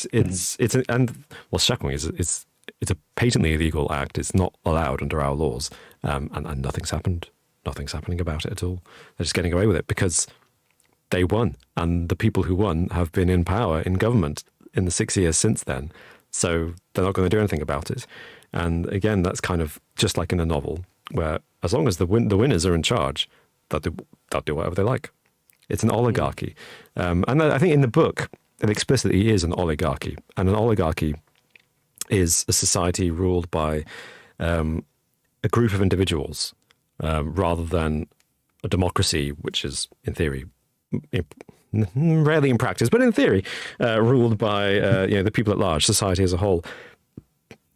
and what's shocking is it's a patently illegal act. It's not allowed under our laws. And nothing's happened. Nothing's happening about it at all. They're just getting away with it because they won. And the people who won have been in power in government in the 6 years since then. So they're not going to do anything about it. And again, that's kind of just like in a novel, where as long as the winners are in charge, they'll do whatever they like. It's an oligarchy. And I think in the book, it explicitly is an oligarchy. And an oligarchy is a society ruled by a group of individuals rather than a democracy, which is, in theory, rarely in practice, but in theory, ruled by the people at large, society as a whole.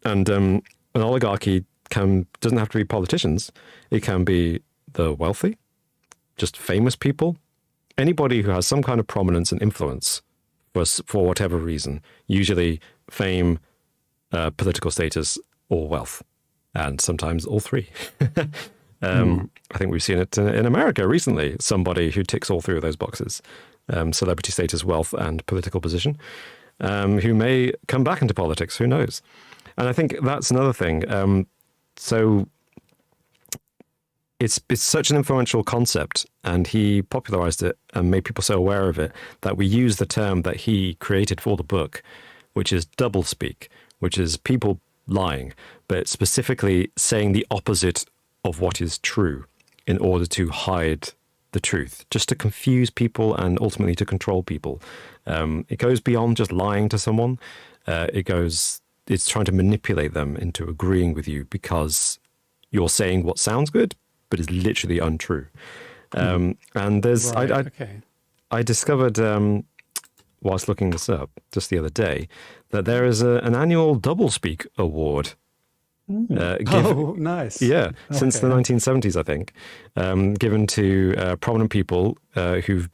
And an oligarchy doesn't have to be politicians. It can be the wealthy, just famous people, anybody who has some kind of prominence and influence for whatever reason, usually fame, political status, or wealth, and sometimes all three. I think we've seen it in America recently, somebody who ticks all three of those boxes. Celebrity status, wealth, and political position, who may come back into politics. Who knows? And I think that's another thing. So it's such an influential concept, and he popularized it and made people so aware of it that we use the term that he created for the book, which is doublespeak, which is people lying, but specifically saying the opposite of what is true in order to hide the truth, just to confuse people and ultimately to control people. It goes beyond just lying to someone. It's trying to manipulate them into agreeing with you because you're saying what sounds good, but is literally untrue. And there's, I discovered, whilst looking this up just the other day, that there is an annual doublespeak award. Nice. Yeah, since the 1970s, I think, given to prominent people who've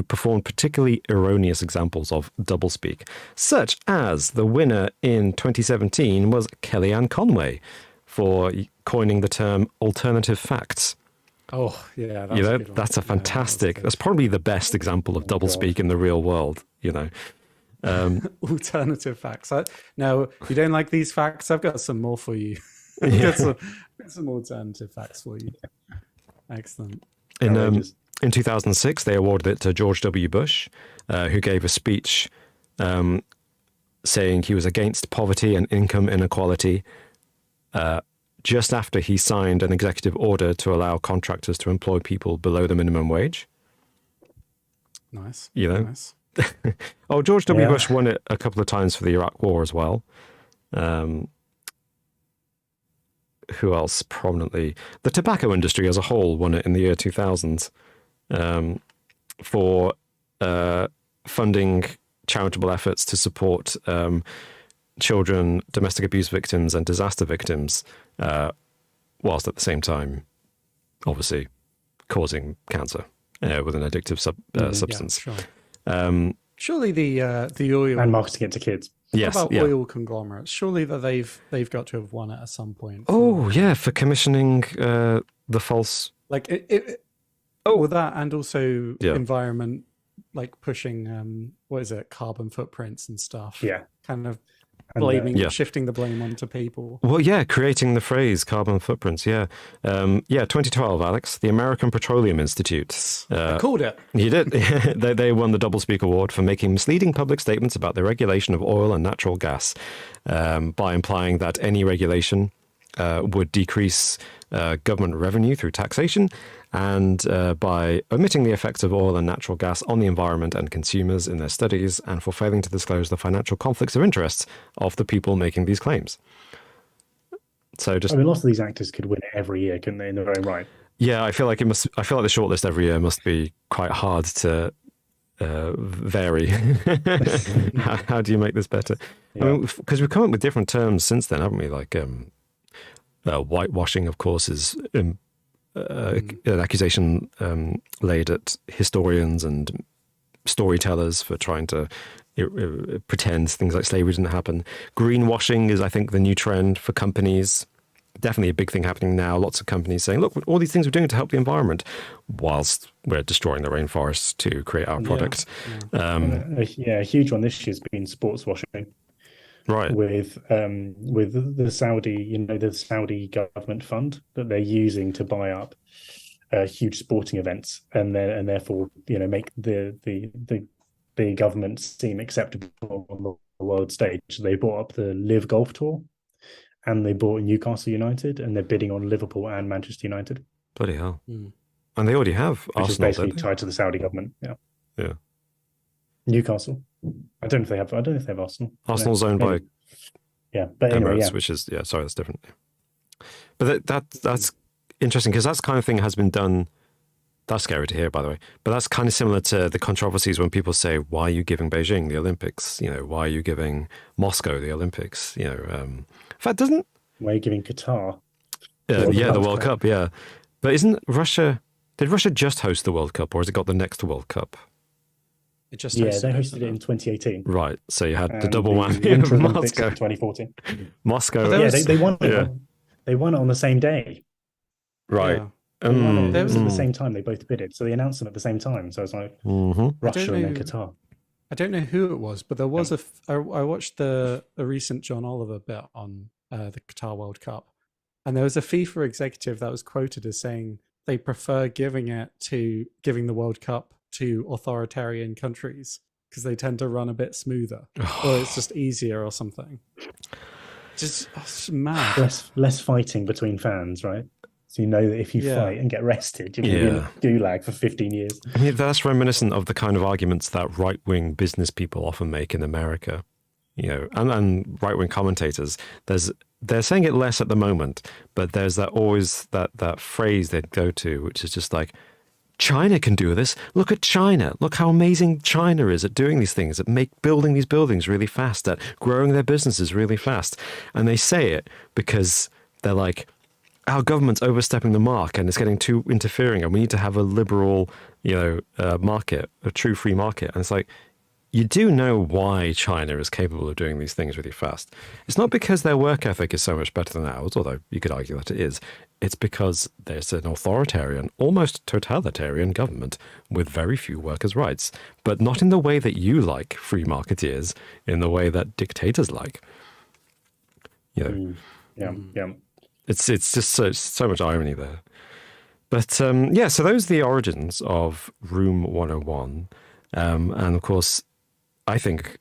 performed particularly erroneous examples of doublespeak, such as the winner in 2017 was Kellyanne Conway for coining the term alternative facts. Oh, yeah. That's a fantastic, that's probably the best example of doublespeak in the real world, Alternative facts. Now, you don't like these facts? I've got some more for you. I've got some alternative facts for you. Excellent. In 2006, they awarded it to George W. Bush, who gave a speech saying he was against poverty and income inequality just after he signed an executive order to allow contractors to employ people below the minimum wage. Nice. Nice. George W. Bush won it a couple of times for the Iraq War as well. Who else prominently? The tobacco industry as a whole won it in the year 2000 for funding charitable efforts to support children, domestic abuse victims, and disaster victims, whilst at the same time, obviously, causing cancer with an addictive substance. Yeah, sure. Surely the oil and marketing it to kids. Yes, what about oil conglomerates? Surely that they've got to have won it at some point. Oh yeah, for commissioning the false. Like well, that and also environment, like pushing what is it, carbon footprints and stuff. Yeah, kind of and, shifting the blame onto people. Well, yeah, creating the phrase carbon footprints. Yeah, 2012, Alex, the American Petroleum Institute. I called it. You did. They won the Double Speak Award for making misleading public statements about the regulation of oil and natural gas, by implying that any regulation would decrease government revenue through taxation, and by omitting the effects of oil and natural gas on the environment and consumers in their studies, and for failing to disclose the financial conflicts of interest of the people making these claims. So lots of these actors could win it every year, couldn't they, in their own right? Yeah, I feel like the shortlist every year must be quite hard to vary. How do you make this better? Yeah. I mean, because we've come up with different terms since then, haven't we? Like whitewashing, of course, is an accusation laid at historians and storytellers for trying to pretend things like slavery didn't happen. Greenwashing is, I think, the new trend for companies. Definitely a big thing happening now. Lots of companies saying, look, all these things we're doing to help the environment whilst we're destroying the rainforests to create our product. A huge one this year has been sports washing. Right. With the Saudi, the Saudi government fund that they're using to buy up huge sporting events, and therefore make the government seem acceptable on the world stage. They bought up the Live Golf Tour, and they bought Newcastle United, and they're bidding on Liverpool and Manchester United. Bloody hell! And they already have which Arsenal, is basically tied to the Saudi government. Yeah. Newcastle. I don't know if they have Arsenal. Arsenal's owned by but anyway, Emirates, which is sorry, that's different. But that's interesting, because that's kind of thing has been done. That's scary to hear, by the way. But that's kind of similar to the controversies when people say, "Why are you giving Beijing the Olympics? Why are you giving Moscow the Olympics?" In fact, doesn't why are you giving Qatar? The World Cup, yeah. But isn't Russia? Did Russia just host the World Cup, or has it got the next World Cup? It just they hosted it in 2018. Right, so you had the double whammy of Moscow. 2014. Moscow. They won it. Yeah. They won it on the same day. Right. Yeah. It was at the same time. They both bidded, so they announced them at the same time. So it's like Russia and then Qatar. I don't know who it was, but there was I watched a recent John Oliver bit on the Qatar World Cup, and there was a FIFA executive that was quoted as saying they prefer giving the World Cup to authoritarian countries because they tend to run a bit smoother, or it's just easier or something. Just mad. Less fighting between fans, right? So that if you fight and get arrested, you're going to be in gulag for 15 years. I mean, that's reminiscent of the kind of arguments that right-wing business people often make in America, and right-wing commentators. They're saying it less at the moment, but there's always that phrase they'd go to, which is just like, China can do this. Look at China. Look how amazing China is at doing these things, at building these buildings really fast, at growing their businesses really fast. And they say it because they're like, our government's overstepping the mark and it's getting too interfering, and we need to have a liberal, market, a true free market. And it's like, you do know why China is capable of doing these things really fast. It's not because their work ethic is so much better than ours, although you could argue that it is. It's because there's an authoritarian, almost totalitarian government with very few workers' rights, but not in the way that you like, free marketeers, in the way that dictators like. It's just so much irony there. But so those are the origins of Room 101. And of course, I think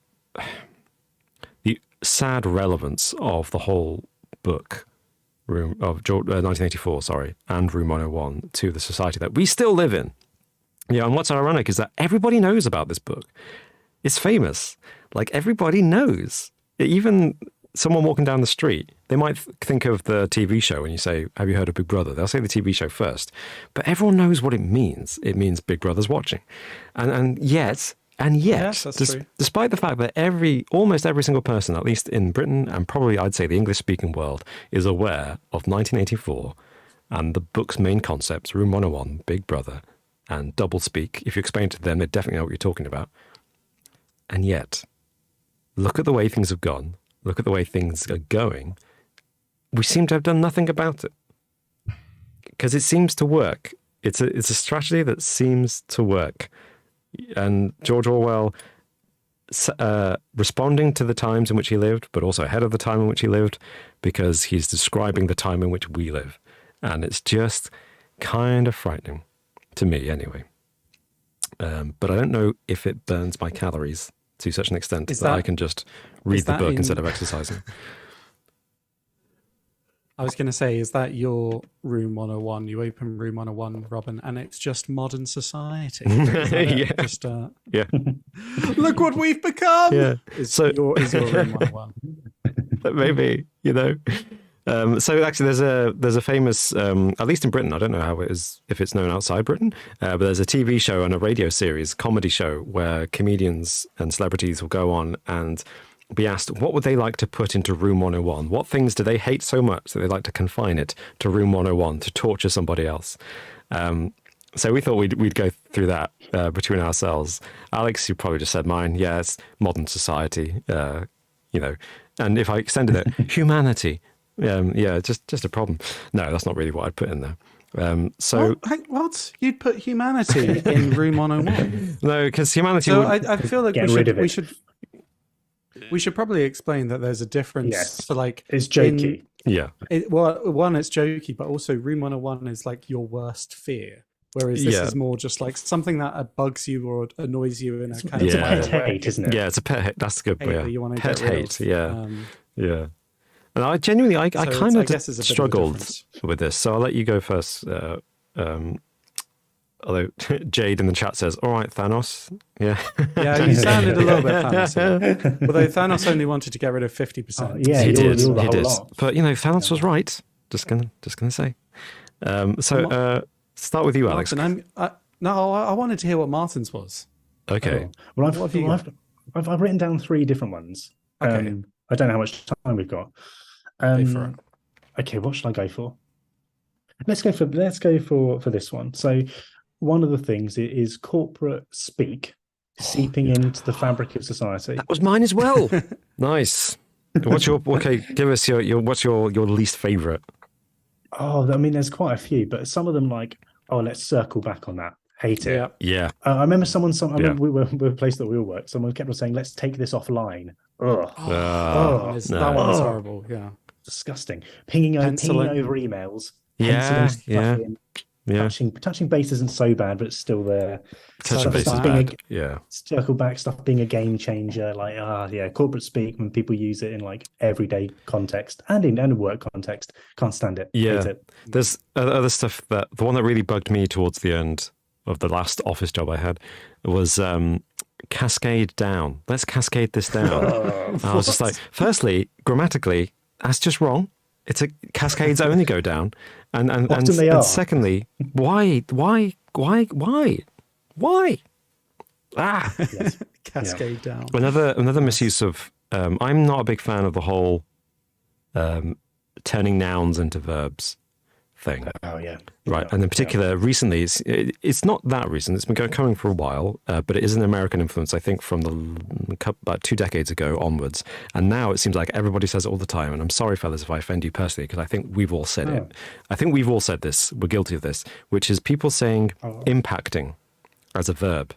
the sad relevance of the whole book, Room of 1984, and Room 101 to the society that we still live in. And what's ironic is that everybody knows about this book. It's famous. Like, everybody knows. Even someone walking down the street, they might think of the TV show when you say, have you heard of Big Brother? They'll say the TV show first. But everyone knows what it means. It means Big Brother's watching. And yet, And yet, Yes, that's true. despite the fact that almost every single person, at least in Britain and probably I'd say the English-speaking world, is aware of 1984 and the book's main concepts, Room 101, Big Brother, and Doublespeak. If you explain it to them, they definitely know what you're talking about. And yet, look at the way things have gone. Look at the way things are going. We seem to have done nothing about it. Because it seems to work. It's a strategy that seems to work. And George Orwell, responding to the times in which he lived, but also ahead of the time in which he lived, because he's describing the time in which we live. And it's just kind of frightening, to me anyway. But I don't know if it burns my calories to such an extent that I can just read the book instead of exercising. I was going to say, is that your Room 101? You open Room 101, Robin, and it's just modern society. Yeah. Just, Yeah. look what we've become. Yeah. Is your Room 101? Maybe, so actually there's a famous, at least in Britain, I don't know how it is, if it's known outside Britain, but there's a TV show and a radio series, comedy show, where comedians and celebrities will go on and be asked what would they like to put into Room 101? What things do they hate so much that they like to confine it to Room 101 to torture somebody else? So we thought we'd go through that between ourselves. Alex, you probably just said mine. Yeah, it's modern society, and if I extended it, humanity. Just a problem. No, that's not really what I'd put in there. What? You'd put humanity in Room 101? No, because humanity. So I feel like we should probably explain that there's a difference. Yes. So like It's jokey. One, it's jokey, but also Room 101 is like your worst fear. Whereas this is more just like something that bugs you or annoys you in a kind It's of a pet hate, isn't it? Yeah, it's a pet hate. That's good. that you want to pet get rid hate. of. Yeah. And I genuinely, I kind of guess there's a bit of a struggled difference. with this. So I'll let you go first. Although Jade in the chat says, "All right, Thanos." Yeah. Yeah, you sounded a little bit Thanos. Although Thanos only wanted to get rid of 50%. Yeah, he did. you're the He whole did. lot. But Thanos was right. Just gonna say. Start with you, Alex. Martin, I wanted to hear what Martin's was. Okay. Well, What have you got? I've written down 3 different ones. Okay. I don't know how much time we've got. Go for it. Okay, what should I go for? Let's go for this one. So one of the things is corporate speak seeping into the fabric of society. That was mine as well. Nice. What's your give us what's your least favorite? Oh, I mean, there's quite a few, but some of them like, let's circle back on that. Hate it. Yeah. Yeah. I remember we were a place that we all worked. Someone kept on saying, let's take this offline. Ugh. That one was horrible. Yeah. Disgusting. Pinging over emails. Yeah. Stuff in, touching base isn't so bad, but it's still there. Touching base is bad. Circle back stuff being a game changer. Like corporate speak when people use it in like everyday context and in work context. Can't stand it. Yeah. Hate it. There's other stuff the one that really bugged me towards the end of the last office job I had was cascade down. Let's cascade this down. I was just like, firstly, grammatically, that's just wrong. It's cascades only go down, and secondly, why? Yes. Cascade down. Another misuse of. I'm not a big fan of the whole turning nouns into verbs thing. Oh yeah, right. And in particular, recently, it's not that recent. It's been coming for a while, but it is an American influence, I think, from about 2 decades ago onwards. And now it seems like everybody says it all the time. And I'm sorry, fellas, if I offend you personally, because I think we've all said it. I think we've all said this. We're guilty of this, which is people saying impacting as a verb.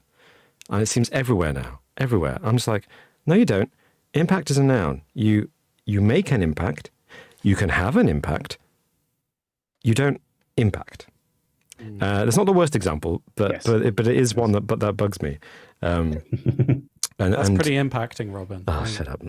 And it seems everywhere now. Everywhere. I'm just like, no, you don't. Impact is a noun. You make an impact. You can have an impact. You don't impact. That's not the worst example, but it is one that bugs me. That's pretty impacting, Robin. Oh, shut up!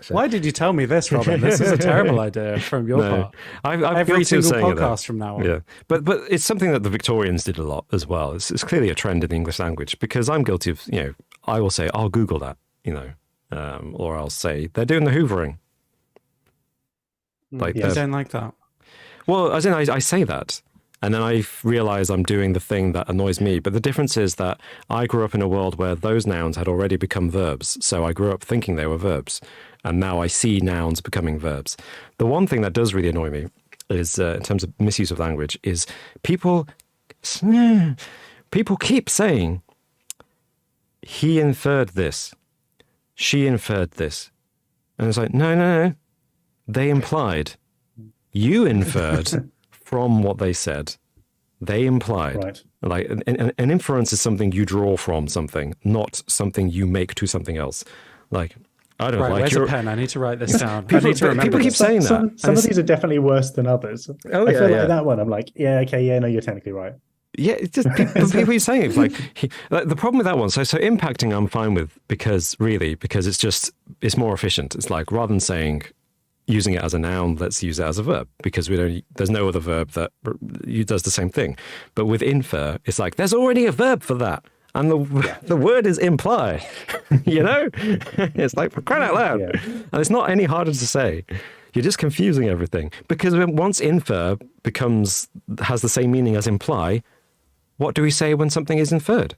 Why did you tell me this, Robin? This is a terrible idea from your part. Every single podcast from now on. Yeah, but it's something that the Victorians did a lot as well. It's clearly a trend in the English language because I'm guilty of. I will say I'll Google that, or I'll say they're doing the hoovering. I don't like that. Well, as in, I say that, And then I realize I'm doing the thing that annoys me. But the difference is that I grew up in a world where those nouns had already become verbs. So I grew up thinking they were verbs. And now I see nouns becoming verbs. The one thing that does really annoy me is, in terms of misuse of language, is people keep saying, he inferred this, she inferred this. And it's like, no. They implied. You inferred from what they said. They implied. Right. Like an inference is something you draw from something, not something you make to something else. Like, I don't like where's your a pen? I need to write this down. People- I need to remember people keep this. saying that. Some of these are definitely worse than others. Oh, I yeah, feel yeah. like that one, I'm like, yeah, okay, yeah, no, you're technically right. Yeah, it's just people keep saying it. It's like the problem with that one. So impacting, I'm fine with because it's more efficient. It's like rather than saying using it as a noun, let's use it as a verb because there's no other verb that does the same thing. But with infer, it's like there's already a verb for that, and the word is imply. You know, it's like for crying out loud, and it's not any harder to say. You're just confusing everything because once infer has the same meaning as imply. What do we say when something is inferred?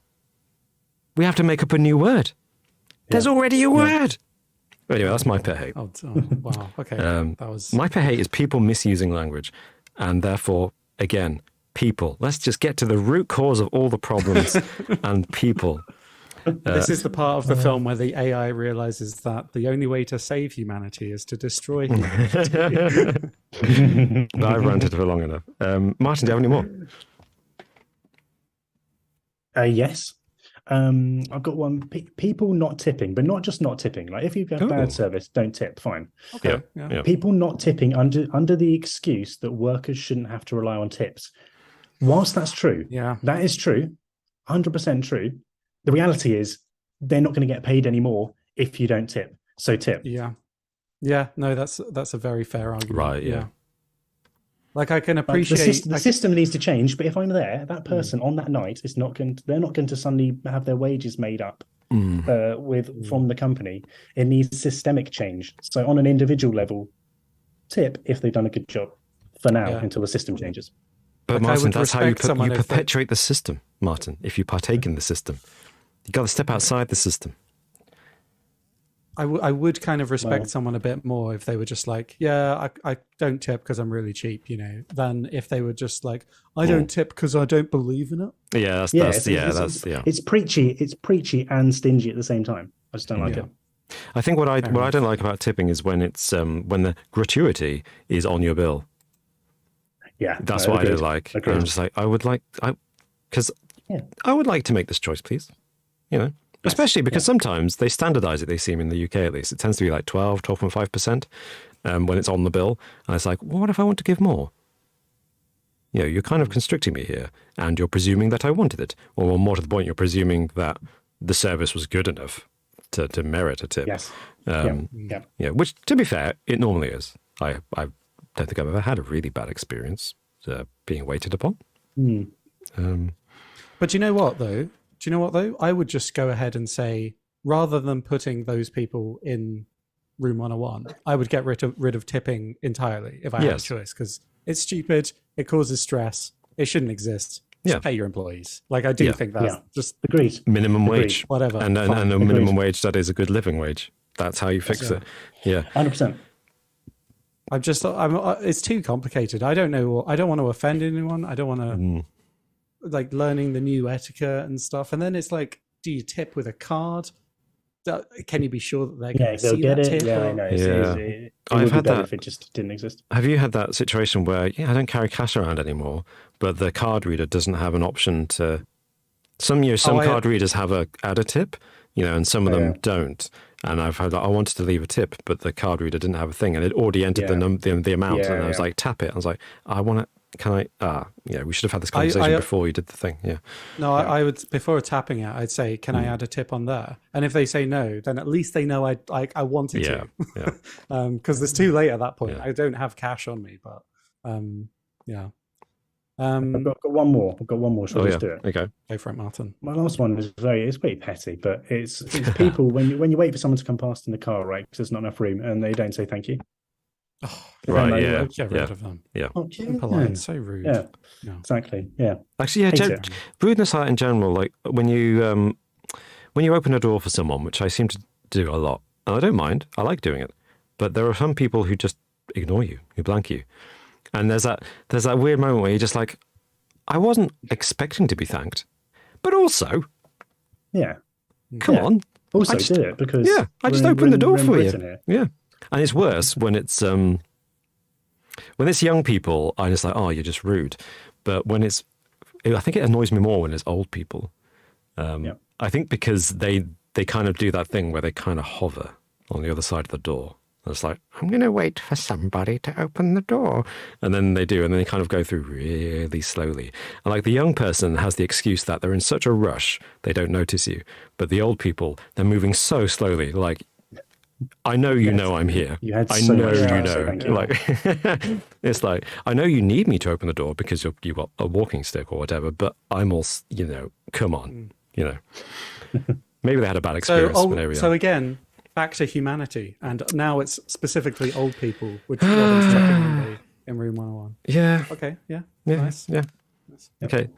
We have to make up a new word. There's already a word. Anyway, that's my pet hate. Oh, wow. Okay. That was My pet hate is people misusing language. And therefore, again, people. Let's just get to the root cause of all the problems and people. This is the part of the film where the AI realizes that the only way to save humanity is to destroy humanity. I've ranted for long enough. Martin, do you have any more? Yes. I've got one. People not tipping, but not just not tipping. Like if you get bad service, don't tip. Fine. Okay. Yeah. People not tipping under the excuse that workers shouldn't have to rely on tips. Whilst that's true, that is true, 100% true. The reality is they're not going to get paid anymore if you don't tip. So tip. Yeah. No, that's a very fair argument. Right. Yeah. Like I can appreciate the system needs to change, but if I'm there, that person on that night is they're not going to suddenly have their wages made up from the company. It needs systemic change. So on an individual level, tip if they've done a good job for now until the system changes. But Like, Martin, that's how you someone if they- perpetuate the system, Martin. If you partake in the system, you got to step outside the system. I would kind of respect someone a bit more if they were just like, I don't tip because I'm really cheap, you know, than if they were just like, I don't tip because I don't believe in it. Yeah, It's preachy and stingy at the same time. I just don't like it. I think what I don't like about tipping is when it's when the gratuity is on your bill. Yeah, that's what I don't like. I'm just like I would like to make this choice, please. You know. Especially because sometimes they standardize it, they seem in the UK at least. It tends to be like 12.5% when it's on the bill. And it's like, well, what if I want to give more? You know, you're kind of constricting me here and you're presuming that I wanted it. Or more to the point, you're presuming that the service was good enough to merit a tip. Yes. Yeah, which, to be fair, it normally is. I don't think I've ever had a really bad experience being waited upon. But you know what, though? Do you know what, though? I would just go ahead and say, rather than putting those people in room 101, I would get rid of tipping entirely if I had a choice, because it's stupid, it causes stress, it shouldn't exist. Just pay your employees. Like, I do think that's just... Agreed. Minimum wage. Whatever. And a minimum wage that is a good living wage. That's how you fix it. Yeah. 100%. It's too complicated. I don't know. I don't want to offend anyone. I don't want to... like learning the new etiquette and stuff, and then it's like, do you tip with a card? Can you be sure that they're going to see that tip? I know. It I've had that if it just didn't exist. Have you had that situation where I don't carry cash around anymore, but the card reader doesn't have an option to? Some card readers have add a tip, and some of them don't. And I've had I wanted to leave a tip, but the card reader didn't have a thing, and it already entered the amount, and I was like, tap it. I was like, I want to. Can I? We should have had this conversation before you did the thing. Yeah. No, I would, before tapping it, I'd say, can I add a tip on there? And if they say no, then at least they know I wanted to. Yeah. Because it's too late at that point. I don't have cash on me, but yeah. I've got one more. So let's do it. Okay. Go for it, Martin. My last one is it's pretty petty, but it's people when you wait for someone to come past in the car, right? Because there's not enough room, and they don't say thank you. Oh, Right, Like, yeah. get rid of them. Yeah. oh, Impolite, so rude. Yeah, No. exactly. Yeah. Actually, yeah, Hate it. rudeness in general, like when you open a door for someone, which I seem to do a lot, and I don't mind, I like doing it, but there are some people who just ignore you, who blank you. And there's that weird moment where you're just like, I wasn't expecting to be thanked, but also, Yeah. come Yeah. on. Also, I just- do it because I just we're in- opened the door we're in for Britain you. here. Yeah. And it's worse when it's young people, I'm just like, oh, you're just rude. But when I think it annoys me more when it's old people. I think because they kind of do that thing where they kind of hover on the other side of the door. And it's like, I'm going to wait for somebody to open the door. And then they do, and then they kind of go through really slowly. And like the young person has the excuse that they're in such a rush, they don't notice you. But the old people, they're moving so slowly, like, I know you know I'm here. You had I so know much you time, know. so thank you. Like, it's like, I know you need me to open the door because you got a walking stick or whatever, but I'm also, come on, Maybe they had a bad experience when they were young. So again, back to humanity, and now it's specifically old people, which Robin's checking on me in room 101. Yeah. Okay, yeah, Yeah. nice. Yeah. Okay.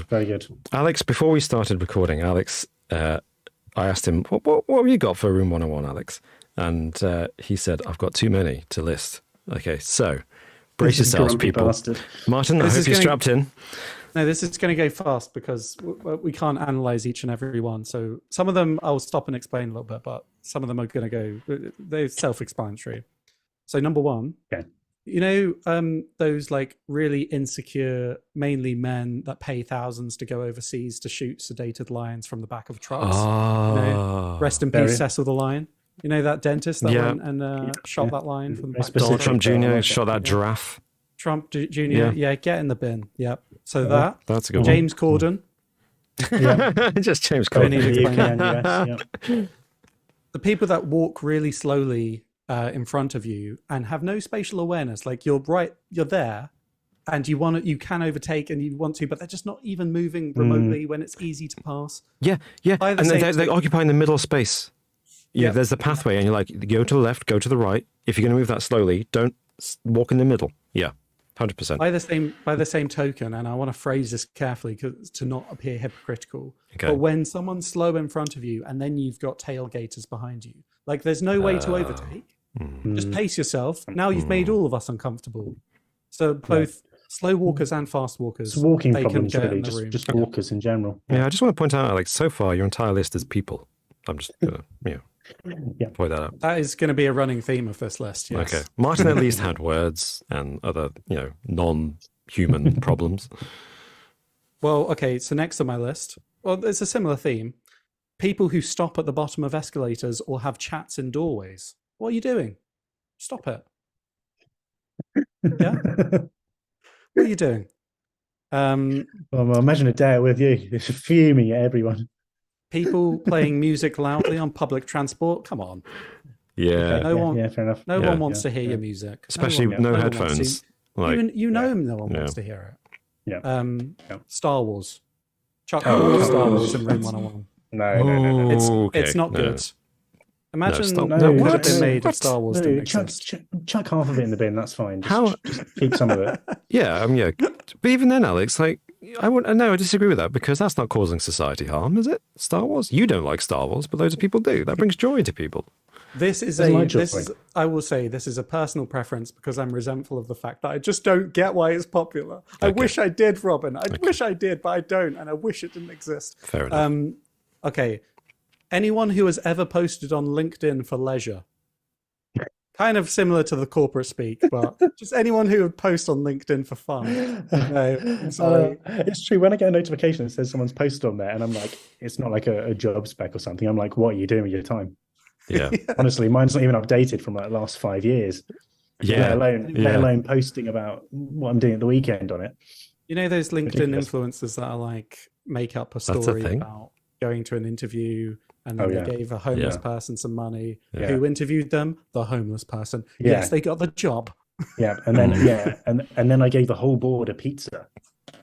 Very good. Alex, before we started recording, I asked him, what have you got for room 101, Alex? And he said, I've got too many to list. Okay, so brace yourselves, Grumpy people. bastard. Martin, I This hope is you're gonna- strapped in. No, this is going to go fast because we can't analyze each and every one. So some of them I'll stop and explain a little bit, but some of them are going to go, they're self-explanatory. So number one, Okay. you know, those like really insecure, mainly men that pay thousands to go overseas to shoot sedated lions from the back of trucks. Oh. Rest in Very- peace, Cecil the lion. You know that dentist that Yeah. went and shot that lion from the back. Specific, Donald Trump Jr. like shot that Yeah. giraffe. Trump Jr. Yeah. Yeah, get in the bin. Yep. So that That's a good James Corden. one. Just James Don't need Corden. to The explain UK that. and US, yeah. The people that walk really slowly in front of you and have no spatial awareness, like you're there, and you can overtake and you want to, but they're just not even moving remotely when it's easy to pass. Yeah, yeah. By the And same they're occupying the middle space. Yeah, Yep. there's the pathway, and you're like, go to the left, go to the right. If you're going to move that slowly, don't walk in the middle. Yeah, 100%. By the same token, and I want to phrase this carefully to not appear hypocritical. Okay. But when someone's slow in front of you, and then you've got tailgaters behind you, like there's no way to overtake. Just pace yourself. Now you've made all of us uncomfortable. So both slow walkers and fast walkers, It's walking they can problems, get really. in the room. Just walkers in general. Yeah, I just want to point out, Alex, so far your entire list is people. I'm just going to, point that out. That is going to be a running theme of this list. Yes. Okay. Martin at least had words and other, non-human problems. Well, okay. So next on my list, well, there's a similar theme. People who stop at the bottom of escalators or have chats in doorways. What are you doing? Stop it. Yeah. What are you doing? Well, imagine a day with you. It's fuming at everyone. People playing music loudly on public transport. Come on. Yeah. No one- Yeah, fair enough. No Yeah. one wants to Yeah, hear yeah. your music. Especially one- no one wants headphones. to. Like, No one Yeah. wants to hear it. Yeah. Yeah. Yeah. Star Wars. Chuck Oh. Norris Star Wars in room 101. No. It's not no. good. Imagine stop. what No, could have what? been made What? if Star Wars No, didn't chuck, exist. chuck half of it in the bin. That's fine. Just, How- just keep some of it. Yeah, yeah. But even then, Alex, like, I disagree with that because that's not causing society harm, is it? Star Wars? You don't like Star Wars, but loads of people do. That brings joy to people. This is That's my joy. I will say this is a personal preference because I'm resentful of the fact that I just don't get why it's popular. I Okay. wish I did, Robin. I wish I did, but I don't, and I wish it didn't exist. Fair enough. Okay. Anyone who has ever posted on LinkedIn for leisure. Kind of similar to the corporate speak, but just anyone who would post on LinkedIn for fun. No, I'm sorry. It's true. When I get a notification that says someone's posted on there, and I'm like, it's not like a job spec or something. I'm like, what are you doing with your time? Yeah. Honestly, mine's not even updated from like the last 5 years. Yeah. Let alone posting about what I'm doing at the weekend on it. You know those LinkedIn Ridiculous. influencers that are like make up a a story thing? about going to an interview and then Oh, they yeah. gave a homeless Yeah. person some money. Yeah. Who interviewed them? The homeless person. Yeah. Yes, they got the job. Yeah, and then and then I gave the whole board a pizza.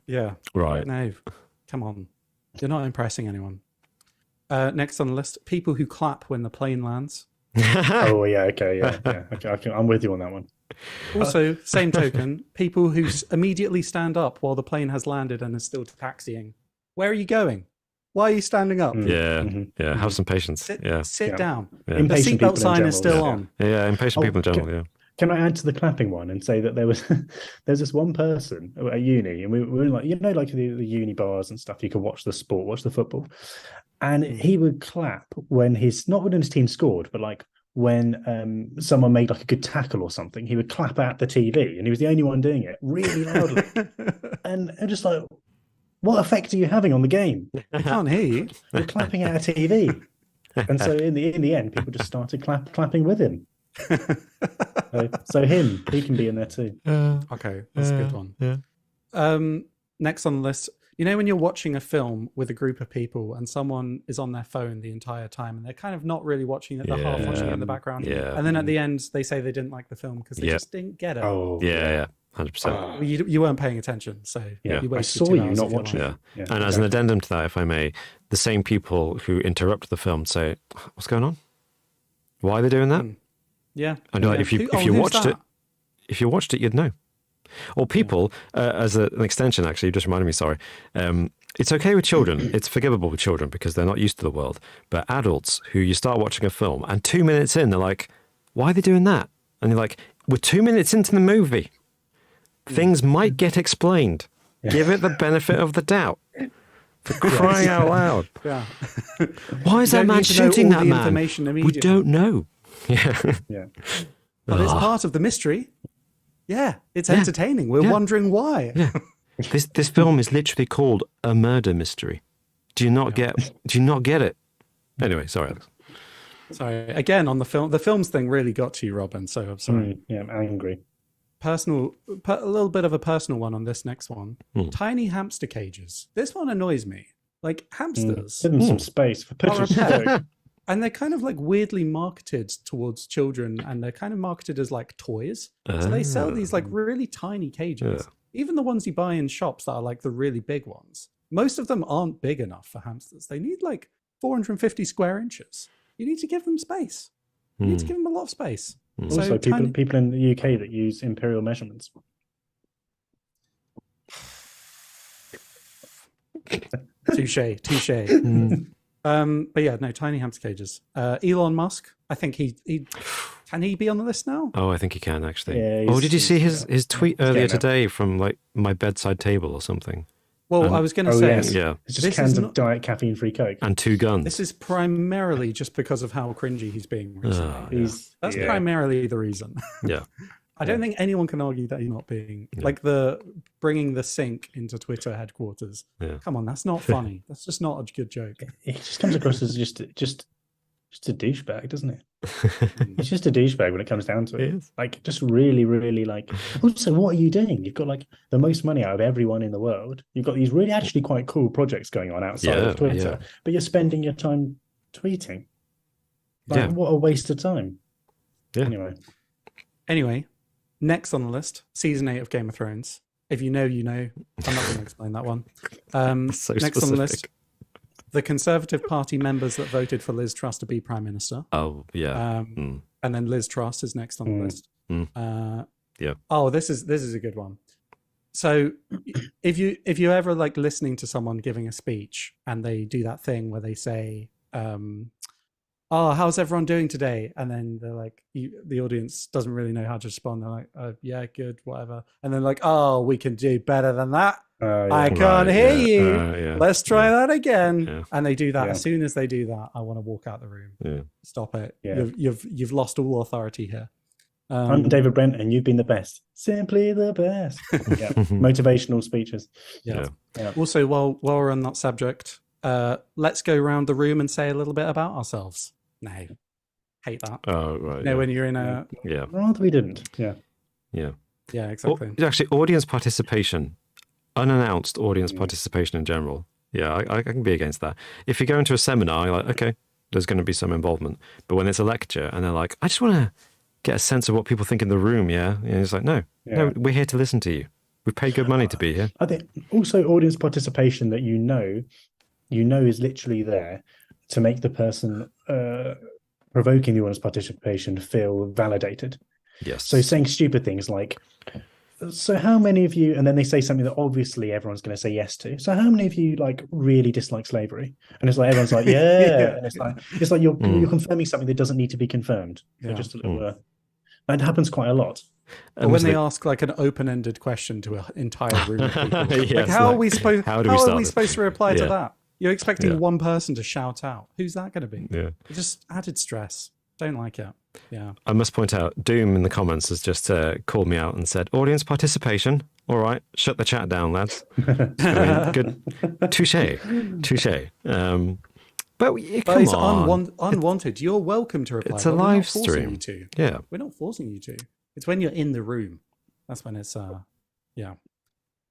Yeah. Right. No, come on. You're not impressing anyone. Next on the list, people who clap when the plane lands. Oh yeah, okay, okay. I'm with you on that one. Also, same token, people who immediately stand up while the plane has landed and is still taxiing. Where are you going? Why are you standing up? Yeah. Have some patience. Sit down. Yeah. The Impatient seatbelt people in sign is general, still on. Yeah, impatient people in general. Yeah. Can I add to the clapping one and say that there's this one person at uni, and we were in, like, like the uni bars and stuff, you could watch the sport, watch the football, and he would clap when not when his team scored, but like when someone made like a good tackle or something. He would clap at the TV, and he was the only one doing it really loudly. and I'm just like, what effect are you having on the game? I can't hear you. You're clapping at a TV. And so in the end, people just started clapping with him. So he can be in there too. Okay, that's a good one. Yeah. Next on the list, when you're watching a film with a group of people and someone is on their phone the entire time and they're kind of not really watching it, they're half watching it in the background. Yeah. And then at the end, they say they didn't like the film because they just didn't get it. Oh, Yeah. 100%. You weren't paying attention, so Yeah. you I wasted saw 2 you hours not of your watching life. it. And as an addendum to that, if I may, the same people who interrupt the film say, "What's going on? Why are they doing that?" Yeah. And if you watched it, you'd know. Or people, as an extension, actually, you just reminded me. Sorry, it's okay with children. It's forgivable with children because they're not used to the world. But adults who you start watching a film and 2 minutes in, they're like, "Why are they doing that?" And you're like, "We're 2 minutes into the movie. Things might get explained. Give it the benefit of the doubt." For crying out loud. Yeah. Why is that man shooting that man? We don't know. Yeah. But it's part of the mystery. Yeah, it's entertaining. We're wondering why. Yeah. This film is literally called A Murder Mystery. Do you not get it? Anyway, sorry, Alex. Sorry. Again, on the films thing really got to you, Robin, so I'm sorry. Yeah, I'm angry. A little bit of a personal one on this next one. Tiny hamster cages. This one annoys me. Like hamsters. Give them some space for pictures. And they're kind of like weirdly marketed towards children, and they're kind of marketed as like toys. So they sell these like really tiny cages. Yeah. Even the ones you buy in shops that are like the really big ones. Most of them aren't big enough for hamsters. They need like 450 square inches. You need to give them space. You need to give them a lot of space. Also, So people in the UK that use imperial measurements. Touche. But yeah, no, tiny hamster cages. Elon Musk, I think he can he be on the list now? Oh, I think he can actually. Yeah, did you see his tweet earlier today from like my bedside table or something? Well, I was going to say, yes. Yeah, it's just cans of diet caffeine-free Coke and 2 guns. This is primarily just because of how cringy he's being recently. That's primarily the reason. Yeah. I don't think anyone can argue that he's not being like bringing the sink into Twitter headquarters. Yeah. Come on, that's not funny. That's just not a good joke. It just comes across as just a douchebag, doesn't it? It's just a douchebag when it comes down to it. Like, just really, really like. Also, what are you doing? You've got like the most money out of everyone in the world. You've got these really actually quite cool projects going on outside of Twitter, but you're spending your time tweeting. Like, what a waste of time. Yeah. Anyway, next on the list, season 8 of Game of Thrones. If you know, you know. I'm not going to explain that one. Next specific. on the list, the Conservative Party members that voted for Liz Truss to be Prime Minister. Oh, yeah. And then Liz Truss is next on the list. Yeah. Oh, this is a good one. So if you ever like listening to someone giving a speech and they do that thing where they say, "Oh, how's everyone doing today?" And then they're like, the audience doesn't really know how to respond. They're like, "Yeah, good, whatever." And then like, "Oh, we can do better than that. I can't hear you. Let's try that again." Yeah. And they do that. As soon as they do that, I want to walk out the room. Yeah. Stop it. Yeah. You've lost all authority here. I'm David Brent, and you've been the best. Simply the best. Motivational speeches. Yeah. Also, while we're on that subject, let's go around the room and say a little bit about ourselves. No, hate that. Oh, right. No, when you're in a rather we didn't. Yeah, exactly. Actually, audience participation, unannounced audience participation in general. Yeah, I can be against that. If you go into a seminar, you're like, okay, there's going to be some involvement. But when it's a lecture and they're like, I just want to get a sense of what people think in the room, it's like, no, we're here to listen to you. We pay good money to be here. I think also audience participation that you know is literally there to make the person provoking the audience participation feel validated. Yes. So saying stupid things like, so how many of you, and then they say something that obviously everyone's going to say yes to. So how many of you like really dislike slavery? And it's like everyone's like, yeah, and it's like you're confirming something that doesn't need to be confirmed. So just a little. That happens quite a lot. But when they ask like an open-ended question to an entire room of people, like how are we supposed to reply to that? You're expecting one person to shout out. Who's that going to be? Yeah, it just added stress. Don't like it. Yeah. I must point out, Doom in the comments has just called me out and said, audience participation. All right, shut the chat down, lads. I mean, good. Touche. But it's unwanted. You're welcome to reply. It's a live stream. Yeah. We're not forcing you to. It's when you're in the room. That's when it's, yeah.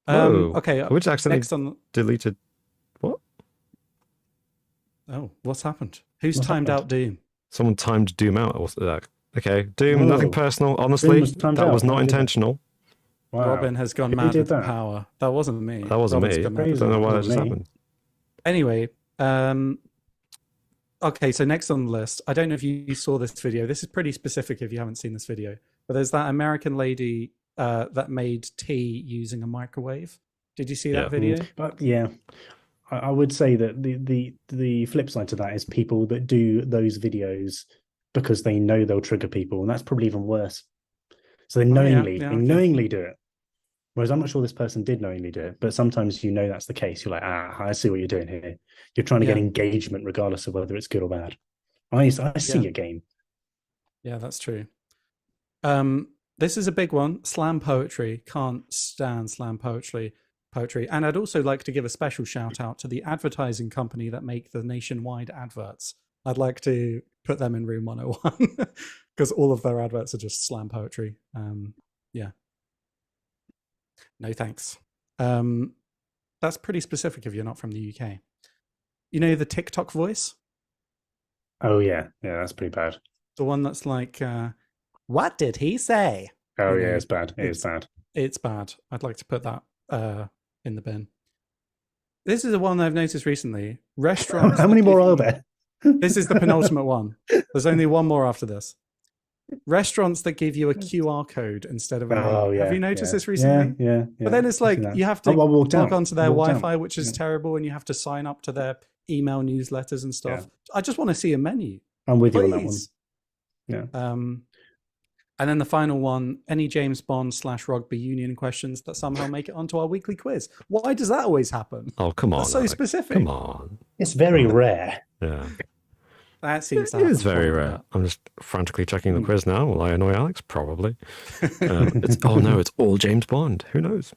Okay. Which accidentally deleted. What? Oh, what's happened? Who's timed out Doom? Someone timed Doom out. Okay, Doom, nothing personal. Honestly, that was not intentional. Wow. Robin has gone mad with the power. That wasn't me. That wasn't me. I don't know why that just happened. Anyway, okay, so next on the list, I don't know if you saw this video. This is pretty specific if you haven't seen this video. But there's that American lady that made tea using a microwave. Did you see that video? But yeah. I would say that the flip side to that is people that do those videos because they know they'll trigger people, and that's probably even worse. So they knowingly do it. Whereas I'm not sure this person did knowingly do it, but sometimes that's the case. You're like, I see what you're doing here. You're trying to get engagement regardless of whether it's good or bad. I see your game. Yeah, that's true. This is a big one. Slam poetry. Can't stand slam poetry. And I'd also like to give a special shout out to the advertising company that make the nationwide adverts. I'd like to put them in room 101 because all of their adverts are just slam poetry. Yeah. No thanks. That's pretty specific if you're not from the UK. You know the TikTok voice? Oh yeah, that's pretty bad. The one that's like, what did he say? Oh yeah, it's bad. It's bad. It's bad. I'd like to put that in the bin. This is the one I've noticed recently. Restaurants. How many more are there? This is the penultimate one. There's only one more after this. Restaurants that give you a QR code instead of a name. Have you noticed this recently? Yeah. But then it's like you have to log onto their Wi-Fi, which is terrible, and you have to sign up to their email newsletters and stuff. Yeah. I just want to see a menu. I'm with you on that one. Yeah. And then the final one, any James Bond / rugby union questions that somehow make it onto our weekly quiz. Why does that always happen? Oh, come on. That's so specific. Come on. It's very rare. Yeah. That seems it is very rare. I'm just frantically checking the quiz now. Will I annoy Alex? Probably. It's all James Bond. Who knows?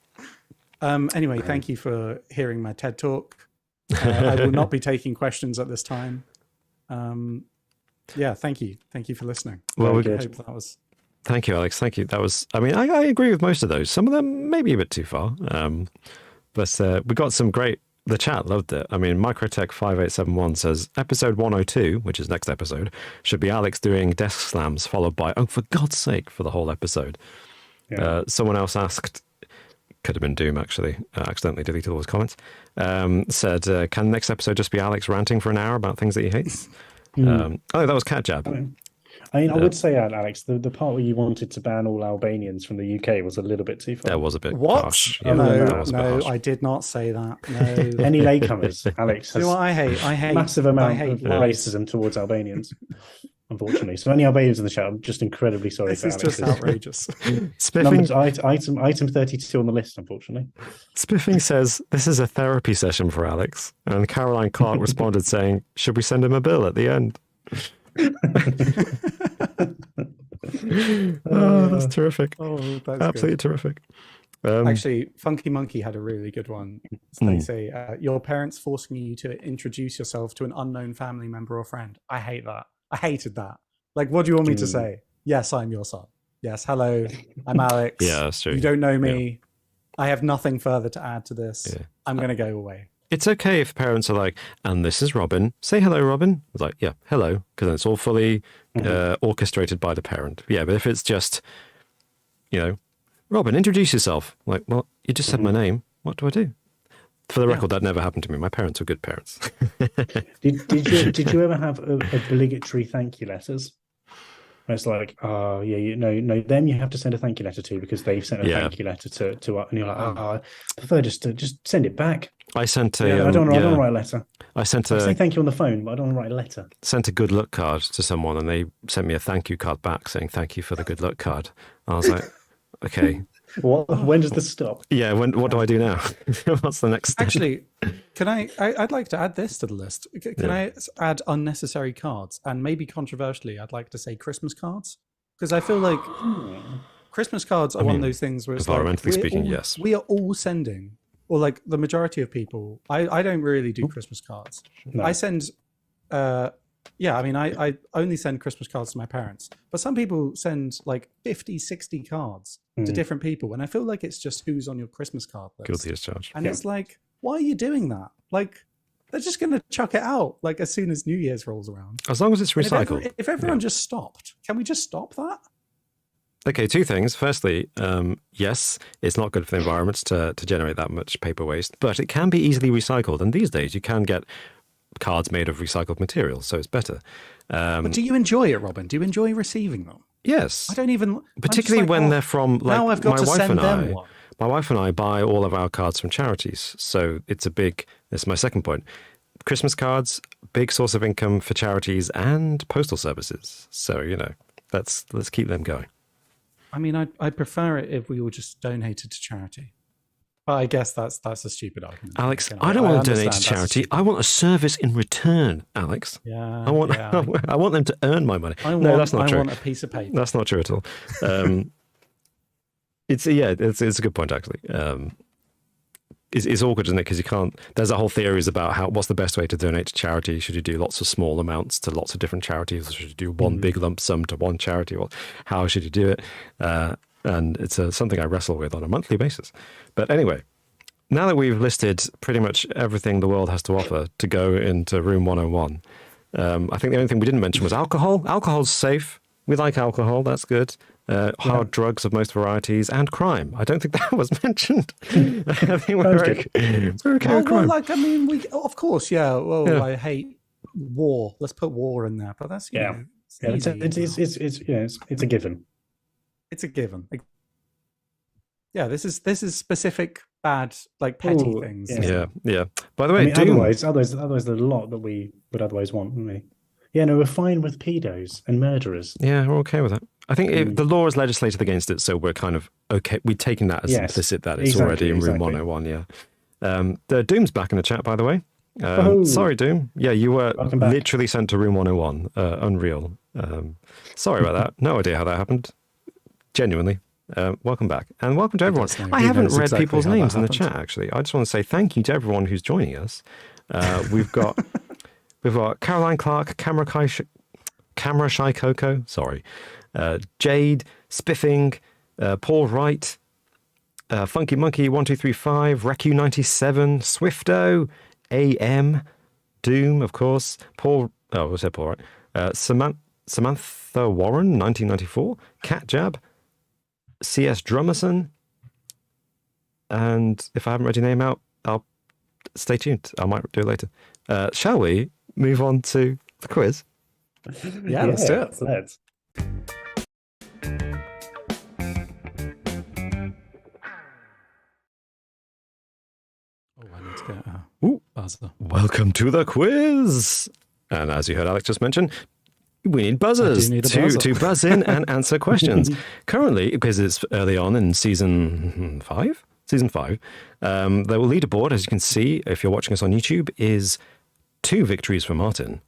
Anyway, thank you for hearing my TED Talk. I will not be taking questions at this time. Yeah, thank you. Thank you for listening. Well, I hope that was... Thank you, Alex. Thank you. That was, I mean, I agree with most of those. Some of them maybe a bit too far. But we got some great, the chat loved it. I mean, Microtech5871 says, episode 102, which is next episode, should be Alex doing desk slams followed by, oh, for God's sake, for the whole episode. Yeah. Someone else asked, could have been Doom actually, accidentally deleted all his comments, said, can next episode just be Alex ranting for an hour about things that he hates? That was Cat Jab. I mean, I would say, Alex, the part where you wanted to ban all Albanians from the UK was a little bit too far. That was a bit harsh. Yeah, no, I did not say that. No. Any latecomers, Alex. You know what I hate? Massive amount of racism towards Albanians, unfortunately. So any Albanians in the chat, I'm just incredibly sorry for Alex. This is just outrageous. Item 32 on the list, unfortunately. Spiffing says, this is a therapy session for Alex. And Caroline Clark responded saying, should we send him a bill at the end? That's terrific. That's absolutely good. Terrific. Actually, Funky Monkey had a really good one. They say, your parents forcing you to introduce yourself to an unknown family member or friend. I hate that. I hated that. Like, what do you want me to say? Yes, I'm your son. Yes, hello, I'm Alex. Yeah, that's true. You don't know me. Yeah. I have nothing further to add to this. Yeah. I'm going to go away. It's okay if parents are like, and this is Robin. Say hello, Robin. It's like, yeah, hello, because it's all fully orchestrated by the parent. Yeah, but if it's just, Robin, introduce yourself. Like, well, you just said my name. What do I do? For the record, that never happened to me. My parents were good parents. Did you ever have obligatory thank you letters? It's like, oh yeah, no, them you have to send a thank you letter to because they've sent a thank you letter to us, and you're like, I prefer just to send it back. I sent a. I don't want to write a letter. I say thank you on the phone, but I don't want to write a letter. Sent a good luck card to someone, and they sent me a thank you card back saying thank you for the good luck card. I was like, okay. When does this stop? Yeah, what do I do now? What's the next step? Actually, I'd like to add this to the list. Can I add unnecessary cards? And maybe controversially, I'd like to say Christmas cards. Because I feel like Christmas cards are one of those things where it's environmentally speaking, yes. We are all sending, or like the majority of people, I don't really do Christmas cards. No. I send, I only send Christmas cards to my parents. But some people send like 50, 60 cards to different people. And I feel like it's just who's on your Christmas card list. Guilty as charged. And it's like, why are you doing that? Like, they're just going to chuck it out like as soon as New Year's rolls around. As long as it's recycled. If everyone just stopped, can we just stop that? Okay, two things. Firstly, yes, it's not good for the environment to generate that much paper waste, but it can be easily recycled. And these days you can get cards made of recycled materials, so it's better. But do you enjoy it, Robin? Do you enjoy receiving them? Yes. I don't even... Particularly when they're from... Like, now I've got to send them one. My wife and I buy all of our cards from charities. So it's a big... This is my second point. Christmas cards, big source of income for charities and postal services. So, let's keep them going. I mean, I'd prefer it if we all just donated to charity. But I guess that's a stupid argument. Alex, I don't want to donate to charity. I want a service in return, Alex. Yeah. I want them to earn my money. No, that's not true. I want a piece of paper. That's not true at all. It's a good point, actually. It's awkward, isn't it? Because you can't... There's a whole theories about what's the best way to donate to charity. Should you do lots of small amounts to lots of different charities? Or should you do one big lump sum to one charity? Or how should you do it? And it's something I wrestle with on a monthly basis. But anyway, now that we've listed pretty much everything the world has to offer to go into room 101, I think the only thing we didn't mention was alcohol. Alcohol's safe. We like alcohol. That's good. Hard drugs of most varieties and crime. I don't think that was mentioned. I think we're okay with crime. Of course, yeah. Well, yeah. I hate war. Let's put war in there. But that's it's a given. It's a given. Yeah, this is specific bad, like petty things. Yeah. By the way, otherwise, there's a lot that we would otherwise want, wouldn't we? Yeah, no, we're fine with pedos and murderers. Yeah, we're okay with that. I think the law is legislated against it, so we're kind of okay. We've taken that as implicit that it's already in room 101. Yeah. The Doom's back in the chat, by the way. Sorry, Doom. Yeah, you were literally sent to room 101. Unreal. Sorry about that. No idea how that happened. Genuinely. Welcome back. And welcome to everyone. I haven't read people's names in the chat, actually. I just want to say thank you to everyone who's joining us. We've got Caroline Clark, Camera Shy Coco, sorry, Jade, Spiffing, Paul Wright, Funky Monkey 1235, Recu97, Swifto, AM, Doom, of course, Paul Wright, Samantha Warren 1994, Cat Jab, CS Drummerson, and if I haven't read your name out, I'll stay tuned. I might do it later. Shall we move on to the quiz? Yeah, let's do it. Let's. I need to get a buzzer. Welcome to the quiz. And as you heard Alex just mention, we need buzzers to buzz in and answer questions. Currently, because it's early on in season 5, the leaderboard, as you can see, if you're watching us on YouTube, is 2 victories for Martin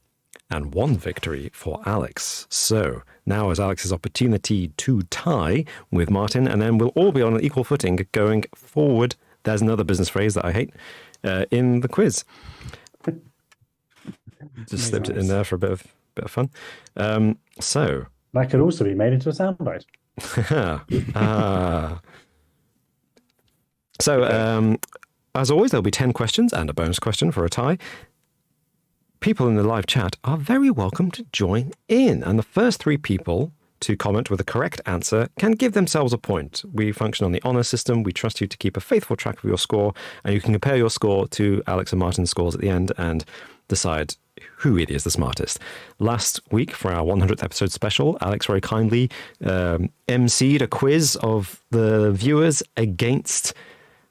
and 1 victory for Alex. So now is Alex's opportunity to tie with Martin, and then we'll all be on an equal footing going forward. There's another business phrase that I hate in the quiz. Just slipped it in there for a bit of fun. So that could also be made into a soundbite. So as always, there'll be 10 questions and a bonus question for a tie. People in the live chat are very welcome to join in, and the first 3 people to comment with a correct answer can give themselves a point. We function on the honour system. We trust you to keep a faithful track of your score, and you can compare your score to Alex and Martin's scores at the end and decide who really is the smartest. Last week, for our 100th episode special, Alex very kindly emceed a quiz of the viewers against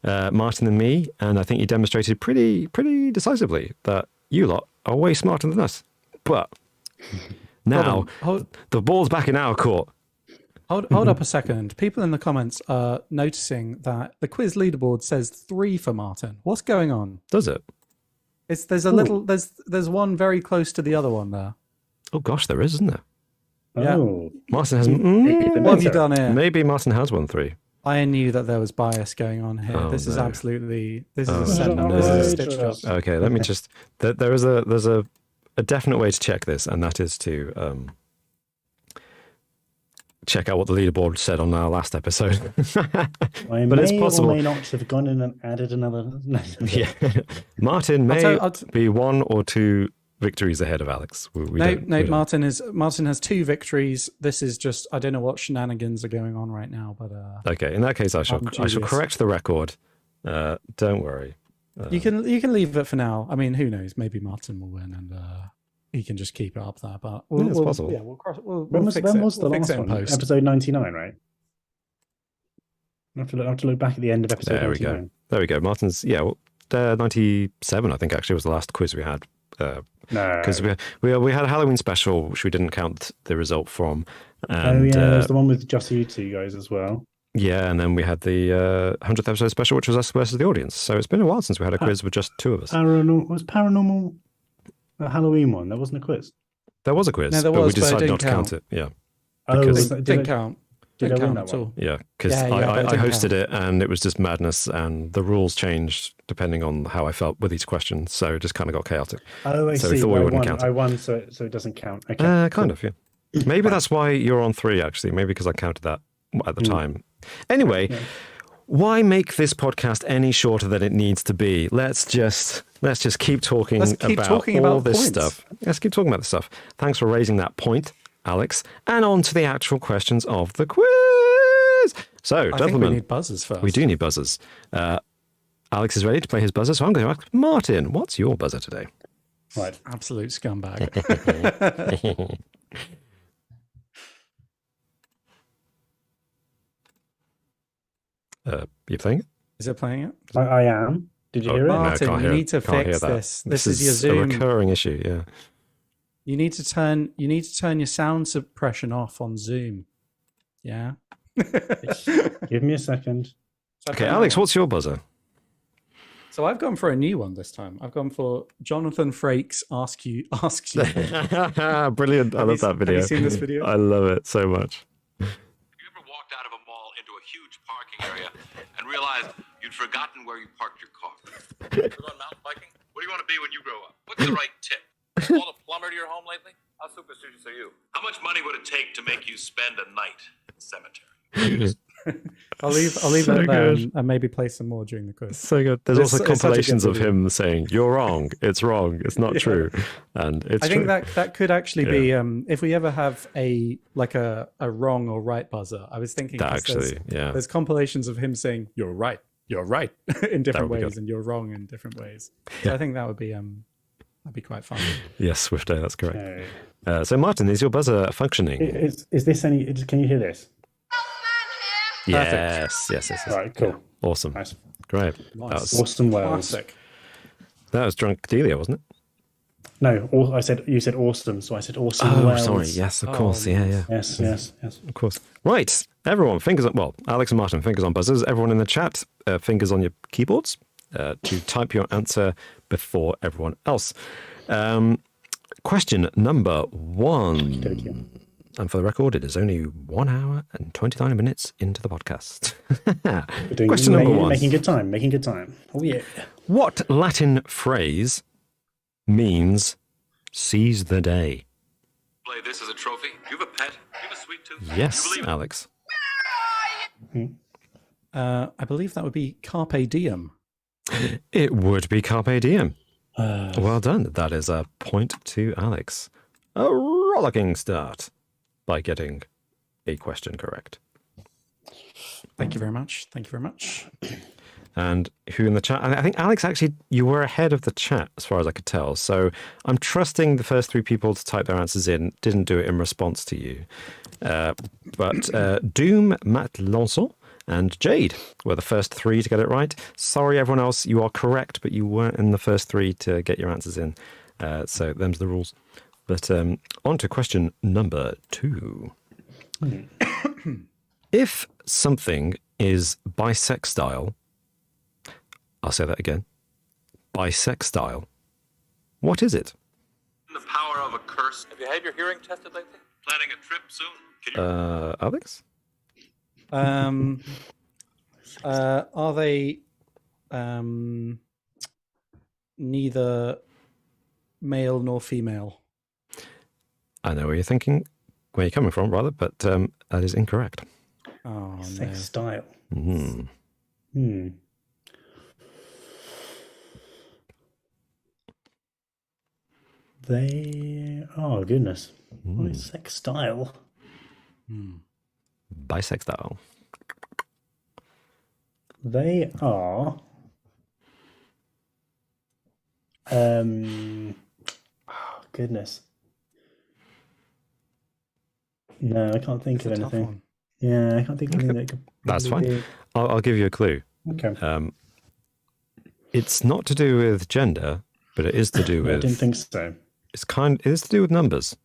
Martin and me, and I think he demonstrated pretty decisively that you lot are way smarter than us. But now, the ball's back in our court. Hold up a second. People in the comments are noticing that the quiz leaderboard says 3 for Martin. What's going on? Does it? There's a little there's one very close to the other one there. Oh gosh, there is, isn't there? Yeah. Oh. Martin has. What have you done here? Maybe Martin has won 3. I knew that there was bias going on here. Oh, this is no. absolutely this Oh, is a no. this is a stitch job. Okay, let me just. There's a definite way to check this, and that is to check out what the leaderboard said on our last episode. I But may it's possible. or may not have gone in and added another. Yeah, Martin may I'll be 1 or 2 victories ahead of Alex. We don't- Martin has 2 victories. This is just I don't know what shenanigans are going on right now, but Okay, in that case, I shall dubious. correct the record. Don't worry. you can leave it for now. I mean, who knows? Maybe Martin will win and he can just keep it up there. But It's possible. Yeah, we'll When was fix the it. We'll fix last it in one? post. Episode 99, right? I have to look back at the end of episode There we 99. go. There we go. Martin's 97. I think actually was the last quiz we had. No. Because we had a Halloween special which we didn't count the result from. And, Oh, yeah, there's the one with just you two guys as well. yeah, and then we had the 100th episode special, which was us versus the audience. So it's been a while since we had a quiz with just 2 of us. Was Paranormal a Halloween one? That wasn't a quiz. There was a quiz, No, there but we was, but it decided didn't not to count it. Yeah, Because- Didn't count. Did I Didn't win count that at one? all. yeah, because Yeah, but it I didn't hosted count. it and it was just madness, and the rules changed depending on how I felt with each question. So it just kind of got chaotic. Oh, I So we see. thought we Well, wouldn't I won, count it. I won, so it doesn't count. Okay. Kind of, yeah. Maybe that's why you're on 3, actually. Maybe because I counted that at the time. Anyway, why make this podcast any shorter than it needs to be? Let's just keep talking about all this points. stuff. Let's keep talking about this stuff. Thanks for raising that point, Alex. And on to the actual questions of the quiz. So, I think gentlemen, we need buzzers first. we do need buzzers. Alex is ready to play his buzzer, so I'm going to ask Martin, what's your buzzer today? Right. Absolute scumbag. You playing it? Is it playing it? I am. Did you hear it? No, I Martin, can't you hear need to can't hear fix that. this. This is your a Zoom. recurring issue, yeah. You need to turn your sound suppression off on Zoom. Yeah. Give me a second. Okay, Alex, what's your buzzer? So I've gone for a new one this time. I've gone for Jonathan Frakes asks you. Brilliant. I love that video. Have you seen this video? I love it so much. Have you ever walked out of a mall into a huge parking area and realized you'd forgotten where you parked your car? Ever gone mountain biking? What do you want to be when you grow up? What's the right tip? Called a plumber to your home lately? How superstitious are you? How much money would it take to make you spend a night in the cemetery? I'll leave So it there good. and maybe play some more during the quiz. So good. There's It's- also it's such a good compilations of video. him saying, "You're wrong. It's wrong. It's not true," and it's I true. think that could actually be if we ever have a wrong or right buzzer. I was thinking That 'cause actually, yeah. there's compilations of him saying you're right in different would be ways good. and you're wrong in different ways. So I think that would be that'd be quite fun. Yes, Swifto, that's correct. Okay. So, Martin, is your buzzer functioning? Is this any? Can you hear this? Yes. Right. Cool. Awesome. Nice. Great. Nice. Awesome Wells. Classic. That was Drunk Delia, wasn't it? No, you said awesome, so I said awesome. Oh, Wells. sorry. Yes, of Oh, course. Yeah. Yes. Of course. Right. Everyone, Alex and Martin, fingers on buzzers. Everyone in the chat, fingers on your keyboards to type your answer before everyone else. Question number 1. Okey-dokey. And for the record, it is only 1 hour and 29 minutes into the podcast. We're doing- Question number 1. Making good time. Making good time. Oh yeah. What Latin phrase means seize the day? Play this as a trophy. You have a pet. You have a sweet tooth. Yes, You believe Alex. I believe that would be carpe diem. It would be carpe diem. Well done. That is a point to Alex. A rollicking start by getting a question correct. Thank you very much. Thank you very much. and who in the chat. And I think, Alex, actually, you were ahead of the chat as far as I could tell. So I'm trusting the first 3 people to type their answers in didn't do it in response to you. But Doom, Matt Lanson, and Jade were the first 3 to get it right. Sorry, everyone else, you are correct, but you weren't in the first 3 to get your answers in. So them's the rules. But on to question number 2. If something is bisextile, I'll say that again, bisextile, what is it? The power of a curse. Have you had your hearing tested lately? Planning a trip soon? Can you... Alex? Are they neither male nor female? I know where you're thinking, where you're coming from, rather, but that is incorrect. Oh, Sex style. They... Oh, goodness. Sex style. Bisextile. They are... Oh, goodness. No, I can't think of anything. Yeah, I can't think of anything that could... That's fine. I'll give you a clue. Okay. It's not to do with gender, but it is to do with... I didn't think so. It is to do with numbers.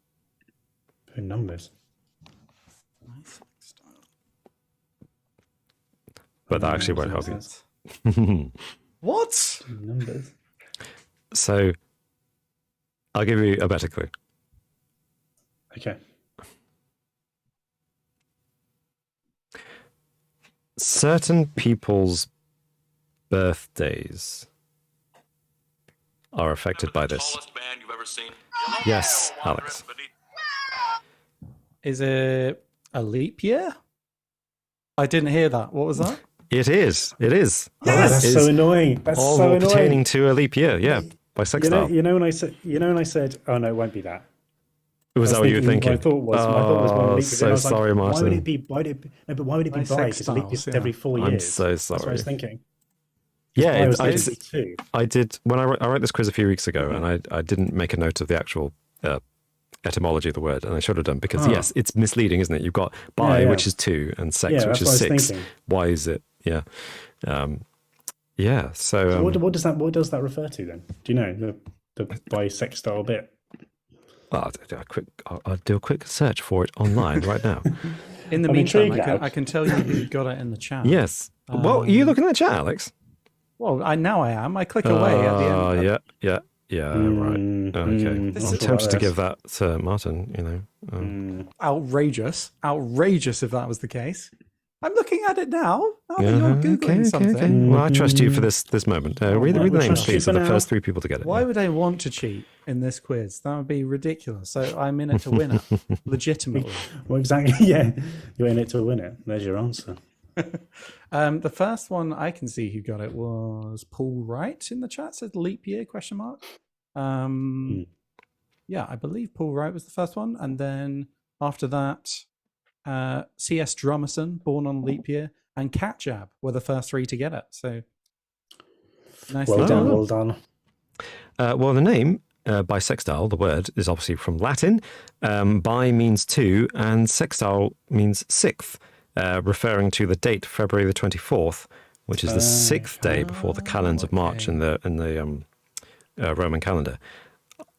With numbers. But that actually won't help you. What? Numbers. So, I'll give you a better clue. Okay. Certain people's birthdays are affected by this. Tallest man you've ever seen. Yes, Alex. Is it a leap year? I didn't hear that. What was that? It is. It is. Oh, that's so annoying. That's all so pertaining annoying. to a leap year. Yeah, bisextile. You know when I said, oh no, it won't be that. Was that what you were thinking? What I thought was, my thought was one leap. So sorry, Martin. Why would it be? Why would it be bi? Because leap is every 4 years. I'm so sorry. That's what I was thinking. Yeah, Too. I did when I wrote this quiz a few weeks ago, and I didn't make a note of the actual etymology of the word, and I should have done because yes, it's misleading, isn't it? You've got bi, which is 2, and sex, which is 6. Why is it? Yeah, yeah. So what does that refer to then? Do you know the bisextile bit? I'll do a quick search for it online right now. In the meantime, I can tell you who got it in the chat. Yes. Well, are you looking at the chat, Alex? Well, I am. I click away at the end. Yeah, right. Okay. I'm tempted to give that to Martin, you know. Outrageous if that was the case. I'm looking at it now. You're Googling something. Okay. Well, I trust you for this moment. Read the names, please, for the first 3 people to get it. Why would I want to cheat in this quiz? That would be ridiculous. So I'm in it to win it, legitimately. Well, exactly. Yeah, you're in it to win it. There's your answer. The first one I can see who got it was Paul Wright in the chat. Said leap year ? Yeah, I believe Paul Wright was the first one, and then after that, C.S. Drummerson, born on leap year, and Cat Jab were the first 3 to get it. So nice. Well done. Well, the name bisextile, the word, is obviously from Latin. Bi means 2, and sextile means 6th. Referring to the date February the 24th, which is the 6th day before the calends of March in the Roman calendar.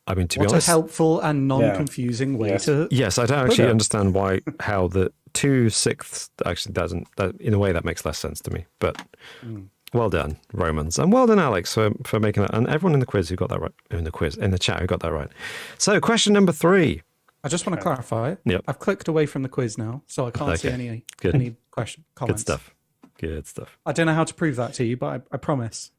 I mean, to be honest, a helpful and non-confusing way to. Yes, I don't actually understand how the 2/6 actually doesn't. In a way, that makes less sense to me. But well done, Romans, and well done, Alex, for making that, and everyone in the quiz who got that right, in the chat who got that right. So, question number 3. I just want to clarify. Yep. I've clicked away from the quiz now, so I can't see any comments. Good stuff. I don't know how to prove that to you, but I promise.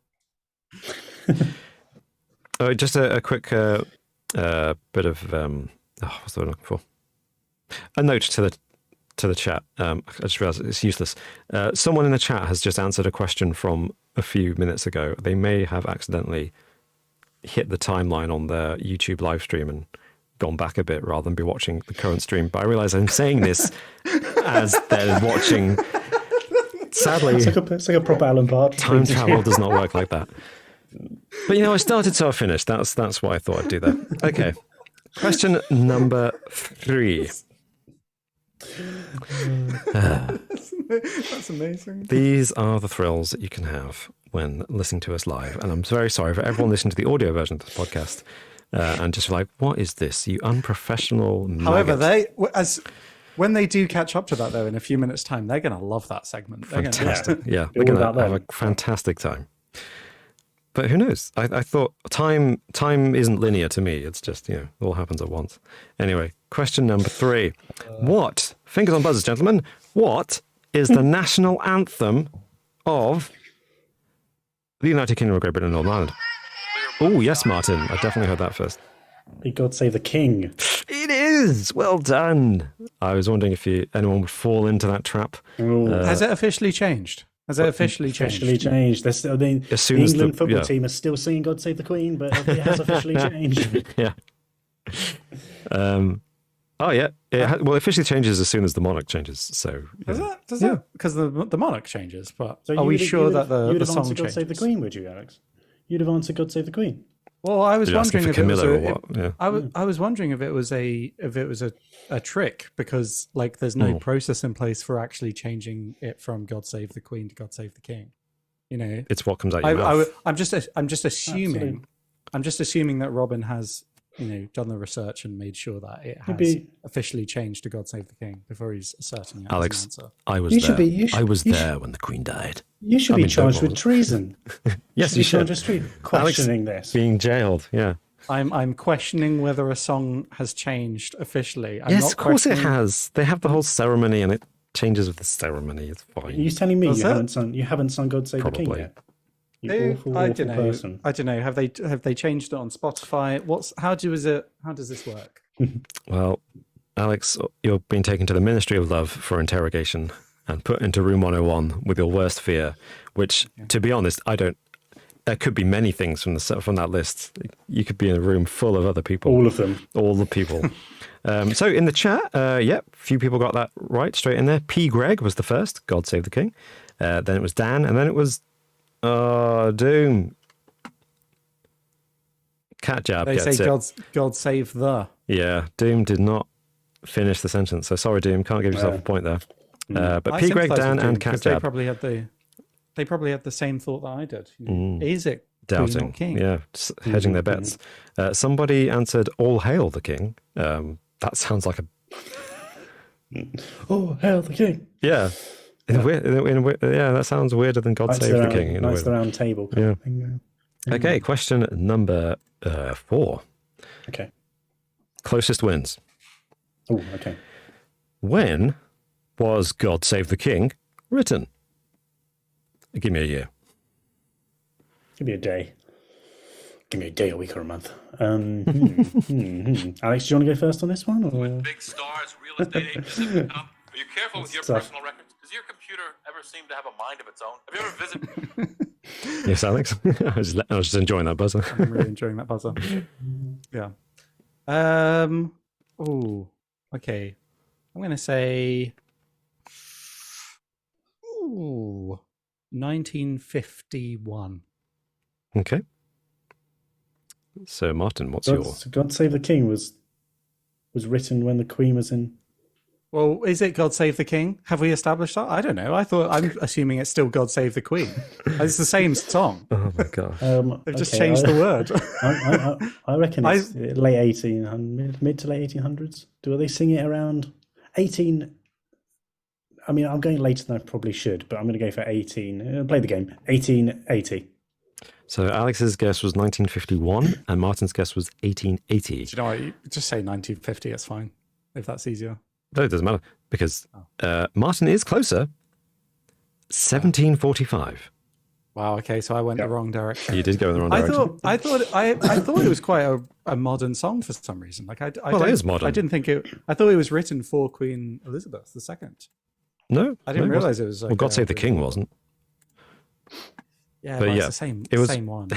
Just a quick bit of what's the word I'm looking for? A note to the chat. I just realised it's useless. Someone in the chat has just answered a question from a few minutes ago. They may have accidentally hit the timeline on their YouTube live stream and gone back a bit rather than be watching the current stream. But I realise I'm saying this as they're watching Sadly, it's like a proper Alan Partridge. time travel does not work like that. But I started, so I finished. That's why I thought I'd do that. Okay. Question number 3. That's amazing. These are the thrills that you can have when listening to us live. And I'm very sorry for everyone listening to the audio version of this podcast and just like, what is this, you unprofessional However, maggot? when they do catch up to that, though, in a few minutes' time, they're going to love that segment. They're Fantastic. Yeah, All they're going about to have them. a fantastic time. But who knows? I thought time isn't linear to me. It's just, it all happens at once. Anyway, question number 3. What, fingers on buzzers, gentlemen, what is the national anthem of the United Kingdom of Great Britain and Northern Ireland? Oh, yes, Martin. I definitely heard that first. May God save the king. It is! Well done. I was wondering if anyone would fall into that trap. Has it officially changed? Has it officially changed? They're still, the As soon as England football team is still singing "God Save the Queen," but it has officially changed. Yeah. Oh, yeah. Well, it officially changes as soon as the monarch changes. So Does it? Because the monarch changes, but So are we you'd- sure you'd that have- the you'd have song answered "God changes? Save the Queen"? Would you, Alex? You'd have answered "God Save the Queen." Well, I was You're asking wondering for if it was Camilla a, or what? Yeah. I was wondering if it was a trick because there's no process in place for actually changing it from "God Save the Queen" to "God Save the King." It's what comes out your mouth. I'm just assuming. Absolutely. I'm just assuming that Robin has done the research and made sure that it has Maybe- officially changed to "God Save the King" before he's asserting it Alex, as an answer. I was You there. should be- you should- I was you there when the Queen died. You should be charged with treason. Yes, you should. Be charged with questioning this. Being jailed, yeah. I'm questioning whether a song has changed officially. I'm Yes, not of course it questioning- has. They have the whole ceremony and it changes with the ceremony. It's Are fine. you telling me Does you it? haven't sung "God Save the King" Probably. yet? You awful, I awful don't know. person. I don't know. Have they changed it on Spotify? How does this work? Well, Alex, you're being taken to the Ministry of Love for interrogation and put into room 101 with your worst fear, which, to be honest, there could be many things from that list. You could be in a room full of other people. All of them. All the people. So in the chat, few people got that right straight in there. P. Greg was the first, God Save the King. Then it was Dan, and then it was Doom. Cat jab They gets say it. God save the. Yeah, Doom did not finish the sentence. So sorry, Doom, can't give yourself a point there. But I P. Greg, sympathise Dan, with Doom and Cat because they jab. probably had the same thought that I did. Is it Doubting. Queen, not King? Yeah, just hedging their bets. Somebody answered "All Hail the King." That sounds like a Oh, hail the king! yeah. That sounds weirder than "God Save the King." In a That's way. the round table. Yeah. Okay, question number 4. Okay. Closest wins. Oh, okay. When was "God Save the King" written? Give me a year. Give me a day. Give me a day, a week, or a month. Alex, do you want to go first on this one? Or? Big stars, real estate agents have become. Are you careful with your Stuff. personal records? Does your computer ever seem to have a mind of its own? Have you ever visited? Yes, Alex. I was just enjoying that buzzer. I'm really enjoying that buzzer. Yeah. Oh. Okay. I'm gonna say. Ooh. 1951. Okay. So, Martin, what's your? God Save the King was written when the Queen was in. Well, is it God Save the King? Have we established that? I don't know. I'm assuming it's still God Save the Queen. It's the same song. Oh my gosh. They've just changed the word. I reckon it's late 1800s, mid to late 1800s. Do they sing it around 18? I mean, I'm going later than I probably should, but I'm going to go for 18. Play the game. 1880. So Alex's guess was 1951 and Martin's guess was 1880. Do you know what? You just say 1950. It's fine if that's easier. No, it doesn't matter because Martin is closer. 1745. Wow. Okay, so I went the wrong direction. You did go in the wrong direction. I thought it was quite a modern song for some reason. Like it is modern. I didn't think it. I thought it was written for Queen Elizabeth II. No, I didn't no, realize it was. Like well, God Save the King wasn't. Yeah, but but yeah, it's the same. it was- Same one.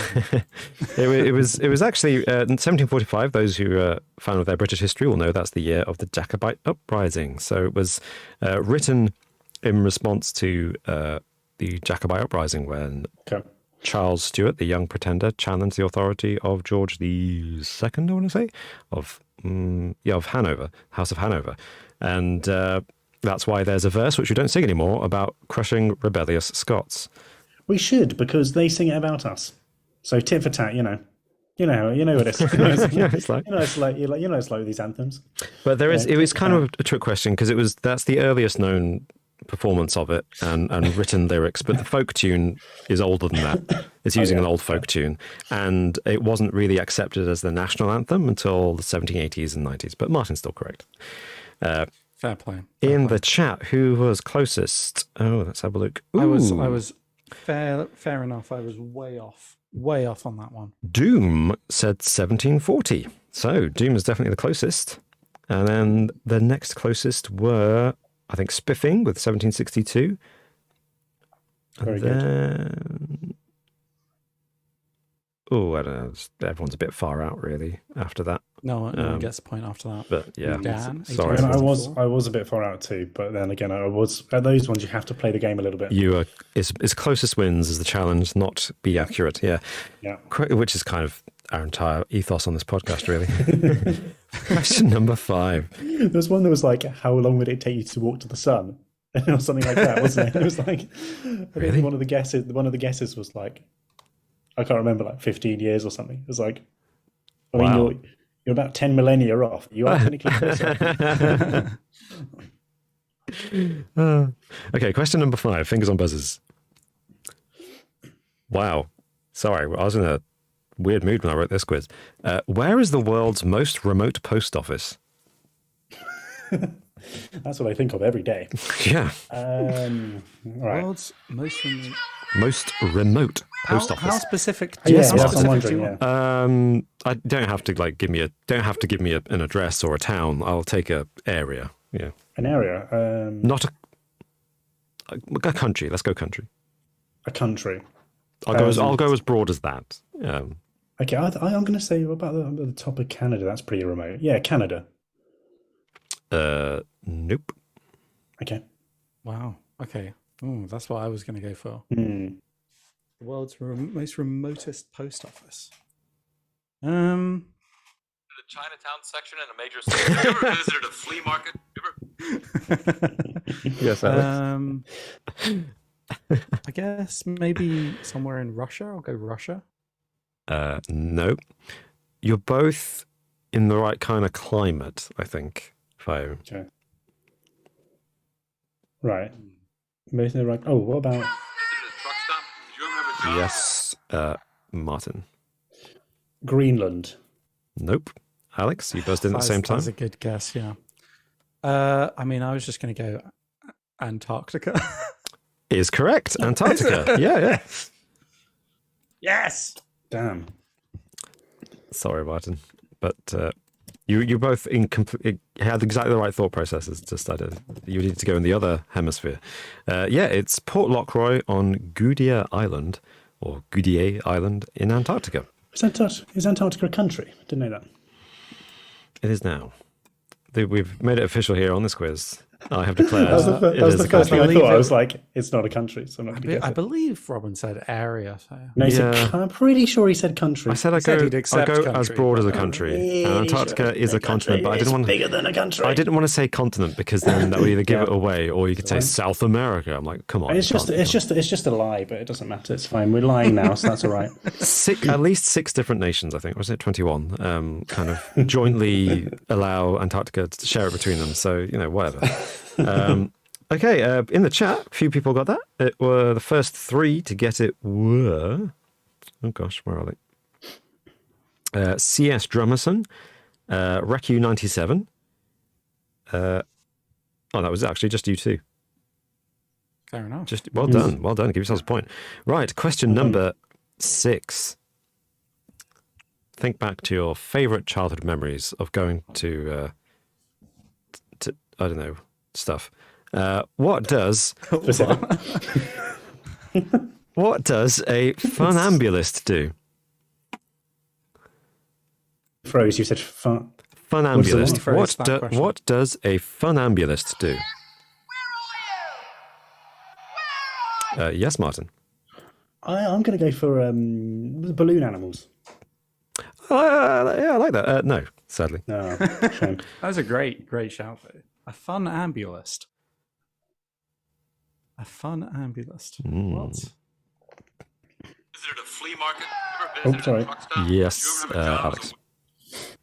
It was actually in 1745. Those who are fan of their British history will know that's the year of the Jacobite uprising. So it was written in response to the Jacobite uprising when Okay. Charles Stuart, the young pretender, challenged the authority of George II, I want to say, of Hanover, House of Hanover. And that's why there's a verse, which we don't sing anymore, about crushing rebellious Scots. We should, because they sing it about us. So tit for tat, you know what it's like. It's like, it's like these anthems. but it was kind of a trick question because that's the earliest known performance of it and written lyrics, but the folk tune is older than that. It's using an old folk tune, and it wasn't really accepted as the national anthem until the 1780s and 90s. But Martin's still correct. Fair play. In the chat, who was closest? Oh, let's have a look. Ooh. I was fair enough. I was way off on that one. Doom said 1740. So Doom is definitely the closest. And then the next closest were, I think, Spiffing with 1762. Very good. Oh, I don't know. Everyone's a bit far out, really, after that. No one gets a point after that. But yeah, Dan, sorry. And I was a bit far out too, but then again, I was at those ones. You have to play the game a little bit. You are as closest wins as the challenge, not be accurate. Yeah, which is kind of our entire ethos on this podcast, really. Question number 5. There was one that was like, "How long would it take you to walk to the sun?" or something like that, wasn't it? It was like, I think one of the guesses was like, I can't remember, like 15 years or something. It was like, I mean, you're about 10 millennia off. You are technically closer. Okay, question number 5. Fingers on buzzers. Wow. Sorry, I was in a weird mood when I wrote this quiz. Where is the world's most remote post office? That's what I think of every day. Yeah. Right. World's Most remote post office. How specific? Yes, how I'm specific wondering. do you want? Yeah. I don't have to give me an address or a town. I'll take a area. Yeah. An area. Not a country. Let's go country. A country. I'll go as broad as that. Okay, I'm going to say about the top of Canada. That's pretty remote. Yeah, Canada. Nope. Okay. Wow. Okay. Ooh, that's what I was going to go for. Hmm. The world's most remotest post office. The Chinatown section in a major city. Have you ever visited a flea market? Yes, Alex. I guess maybe somewhere in Russia. I'll go Russia. Nope. You're both in the right kind of climate, I think. Okay. Right. Both in the right. Oh, what about? Visited a truck stop? Did you ever have a job? Yes, Martin. Greenland. Nope. Alex, you buzzed in at the same time. That's a good guess, yeah. I mean, I was just going to go Antarctica. Is correct. Antarctica. Yeah. Yes! Damn. Sorry, Martin. But you both had exactly the right thought processes. Just you need to go in the other hemisphere. It's Port Lockroy on Goudier Island, or Goudier Island in Antarctica. Is Antarctica a country? Didn't know that. It is now. We've made it official here on this quiz. I have declared. That was the first thing I thought. I was like, it's not a country, so I'm not going to guess I it. believe Robin said area. So. No, he said, I'm pretty sure he said country. I said I go as broad as a country. And Antarctica is a continent, but I didn't want bigger than a country. I didn't want to say continent because then that would either give it away or you could say South America. I'm like, come on. It's just a lie, but it doesn't matter. It's fine. We're lying now, so that's all right. At least 6 different nations, I think. Was it 21? Kind of jointly allow Antarctica to share it between them. So, whatever. Okay, in the chat, a few people got that. It were the first 3 to get it were... Oh gosh, where are they? C.S. Drummerson, Recu97. That was actually just you two. Fair enough. Well done. Give yourselves a point. Right, question number 6. Think back to your favourite childhood memories of going to I don't know, stuff. What does a funambulist do? Froze, you said fun. Funambulist. What does a funambulist do? Yes, Martin. I'm going to go for balloon animals. Yeah, I like that. No, sadly. No, shame. That was a great shout, though. A fun ambulist. A fun ambulist. What? Visited a flea market? Ever Oh, visited sorry. a truck stop? Yes, You ever have a job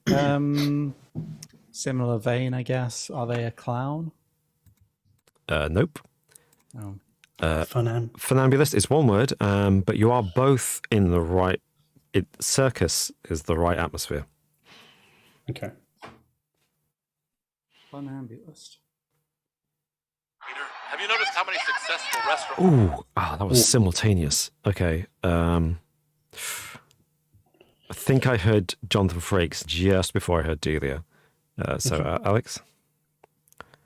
Alex. Similar vein, I guess. Are they a clown? Nope. Oh. Funambulist is one word, but you are both in the right. Circus is the right atmosphere. Okay. Fun ambulist. Peter, have you noticed how many successful restaurants? Ooh, that was simultaneous. Okay. I think I heard Jonathan Frakes just before I heard Delia. Alex?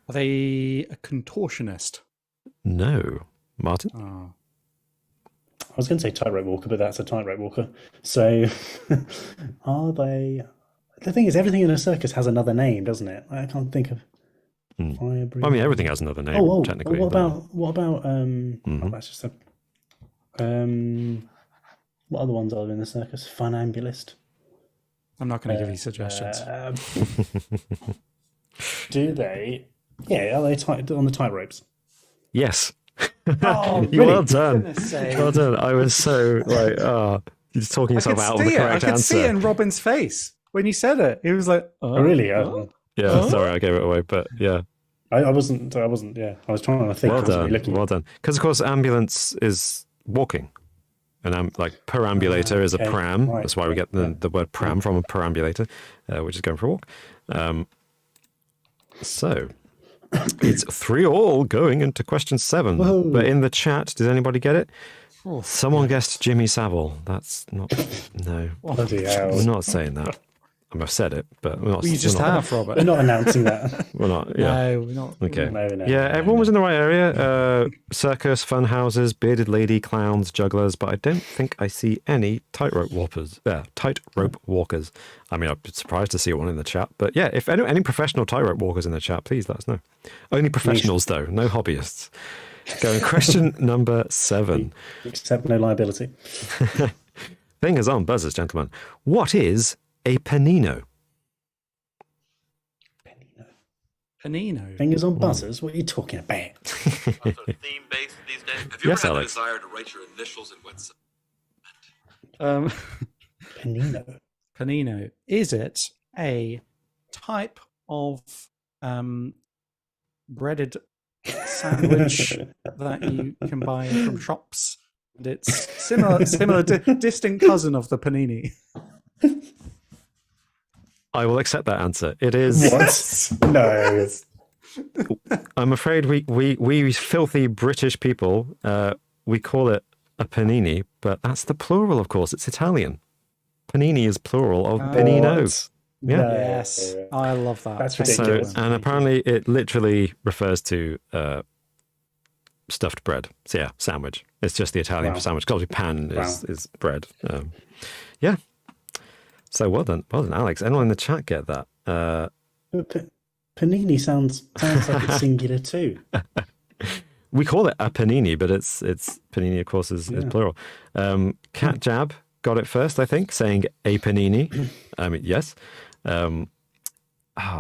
Are they a contortionist? No. Martin? Oh. I was going to say tightrope walker, but that's a tightrope walker. So, are they? The thing is, everything in a circus has another name, doesn't it? I can't think of. I mean, everything has another name, technically. What about? That's just a. What other ones are in the circus? Funambulist. I'm not going to give you suggestions. Do they? Yeah, are they on the tightropes? Yes. Oh, Well done. Goodness sake. Well done. I was so like, you're just talking yourself out of the correct I could see it answer. in Robin's face when you said it. He was like, Oh, really? Yeah, sorry, I gave it away, but yeah. I wasn't. Yeah, I was trying to think. Well I wasn't done. looking. Well done. Because of course, ambulance is walking, and like perambulator is a okay. pram. Right. That's why we get the word pram from a perambulator, which is going for a walk. So it's 3-3 going into question 7. Whoa. But in the chat, did anybody get it? Someone guessed Jimmy Savile. That's not. No, Bloody hell. we're not saying that. I mean, I've said it, but we're not. well, you just we're not, have, Robert. We're not announcing that. We're not. Yeah. No, we're not. Okay. No, Yeah, everyone was in the right area. Circus, fun houses, bearded lady, clowns, jugglers, but I don't think I see any tightrope walkers. Tightrope walkers. I mean, I'd be surprised to see one in the chat. But yeah, if any professional tightrope walkers in the chat, please let us know. Only professionals, though, no hobbyists. Going question number 7. Accept no liability. Fingers on buzzers, gentlemen. What is a panino? Panino. Fingers on buzzers? What are you talking about? Theme based these days. Have you Yes, ever had Alex. the desire to write your initials in wet cement? Panino. Panino. Is it a type of breaded sandwich that you can buy from shops? And it's similar, distant cousin of the panini. I will accept that answer. It is. What? No. I'm afraid we filthy British people, we call it a panini, but that's the plural, of course. It's Italian. Panini is plural of panino. What? Yeah. No. Yes, I love that. That's Thank So, ridiculous. you. and apparently it literally refers to stuffed bread. So yeah, sandwich. It's just the Italian Wow. for sandwich. Obviously, pan Wow. is bread. Yeah. So well done, Alex. Anyone in the chat get that? But panini sounds like it's singular too. We call it a panini, but it's panini, of course, is plural. Cat Jab got it first, I think, saying a panini. I mean, yes.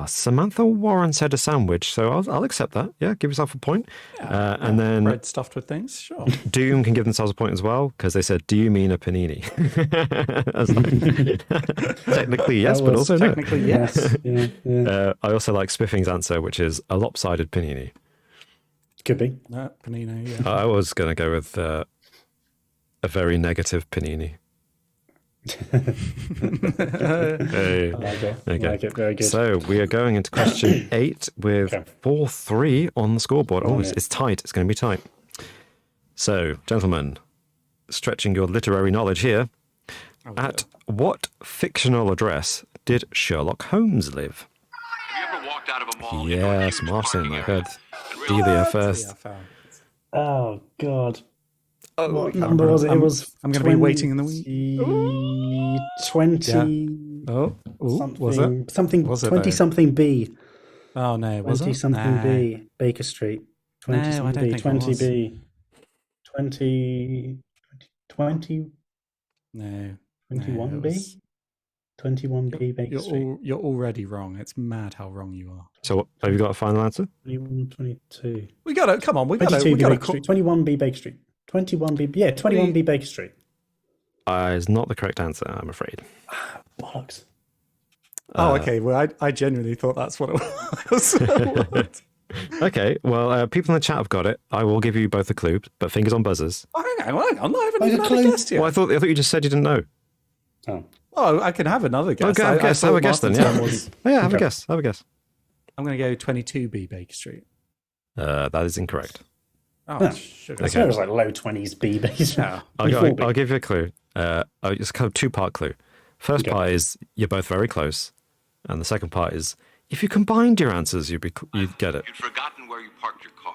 Samantha Warren said a sandwich, so I'll accept that. Yeah, give yourself a point. And then Bread stuffed with things, sure. Doom can give themselves a point as well because they said, "Do you mean a panini?" I was like, technically yes, That but was also no. Technically, yes. Yeah. I also like Spiffing's answer, which is a lopsided panini. Could be. No, panino, yeah. I was going to go with a very negative panini. Hey. I like it. Okay. I like it. Very good. So we are going into question 8 with Okay. 4-3 on the scoreboard. Oh, yeah. it's tight. It's going to be tight. So, gentlemen, stretching your literary knowledge here, at what fictional address did Sherlock Holmes live? Have you ever walked out of a mall into a Yes, huge Martin, parking I area heard and realized Delia first. Yeah, I found. Oh God. Oh, What number was it? It was. I'm gonna be waiting in the wing. 20. Oh, ooh, Something. was it? Something. Was it 20 though? something B. Oh no, was 20 it? something Nah. B. Baker Street. 20 No, I something don't B. think it 20 was. B. 20, 20, No. 21B? 21B Baker You're, Street. you're already wrong. It's mad how wrong you are. So have you got a final answer? 21, 22. We got to come on. We got 22B to. Baker Street. 21B Baker Street. 21B. Yeah, 21B Baker Street. Is not the correct answer, I'm afraid. Bollocks. Oh, okay. Well, I genuinely thought that's what it was. Okay, well, people in the chat have got it. I will give you both a clue, but fingers on buzzers. Oh, hang on. I'm not even Like a had a clue? guess yet. Well, I thought you just said you didn't know. Oh. Oh, I can have another guess. Okay, have a guess. Have a guess then. Martin's Yeah, one was- yeah. Have a Okay. guess. Have a guess. I'm going to go 22B Baker Street. That is incorrect. Oh, Huh. sugar. I swear it was like low 20s B Baker Street. No. I'll give you a clue. It's kind of two-part clue. First Okay. part is you're both very close, and the second part is if you combined your answers, you'd get it. You'd forgotten where you parked your car.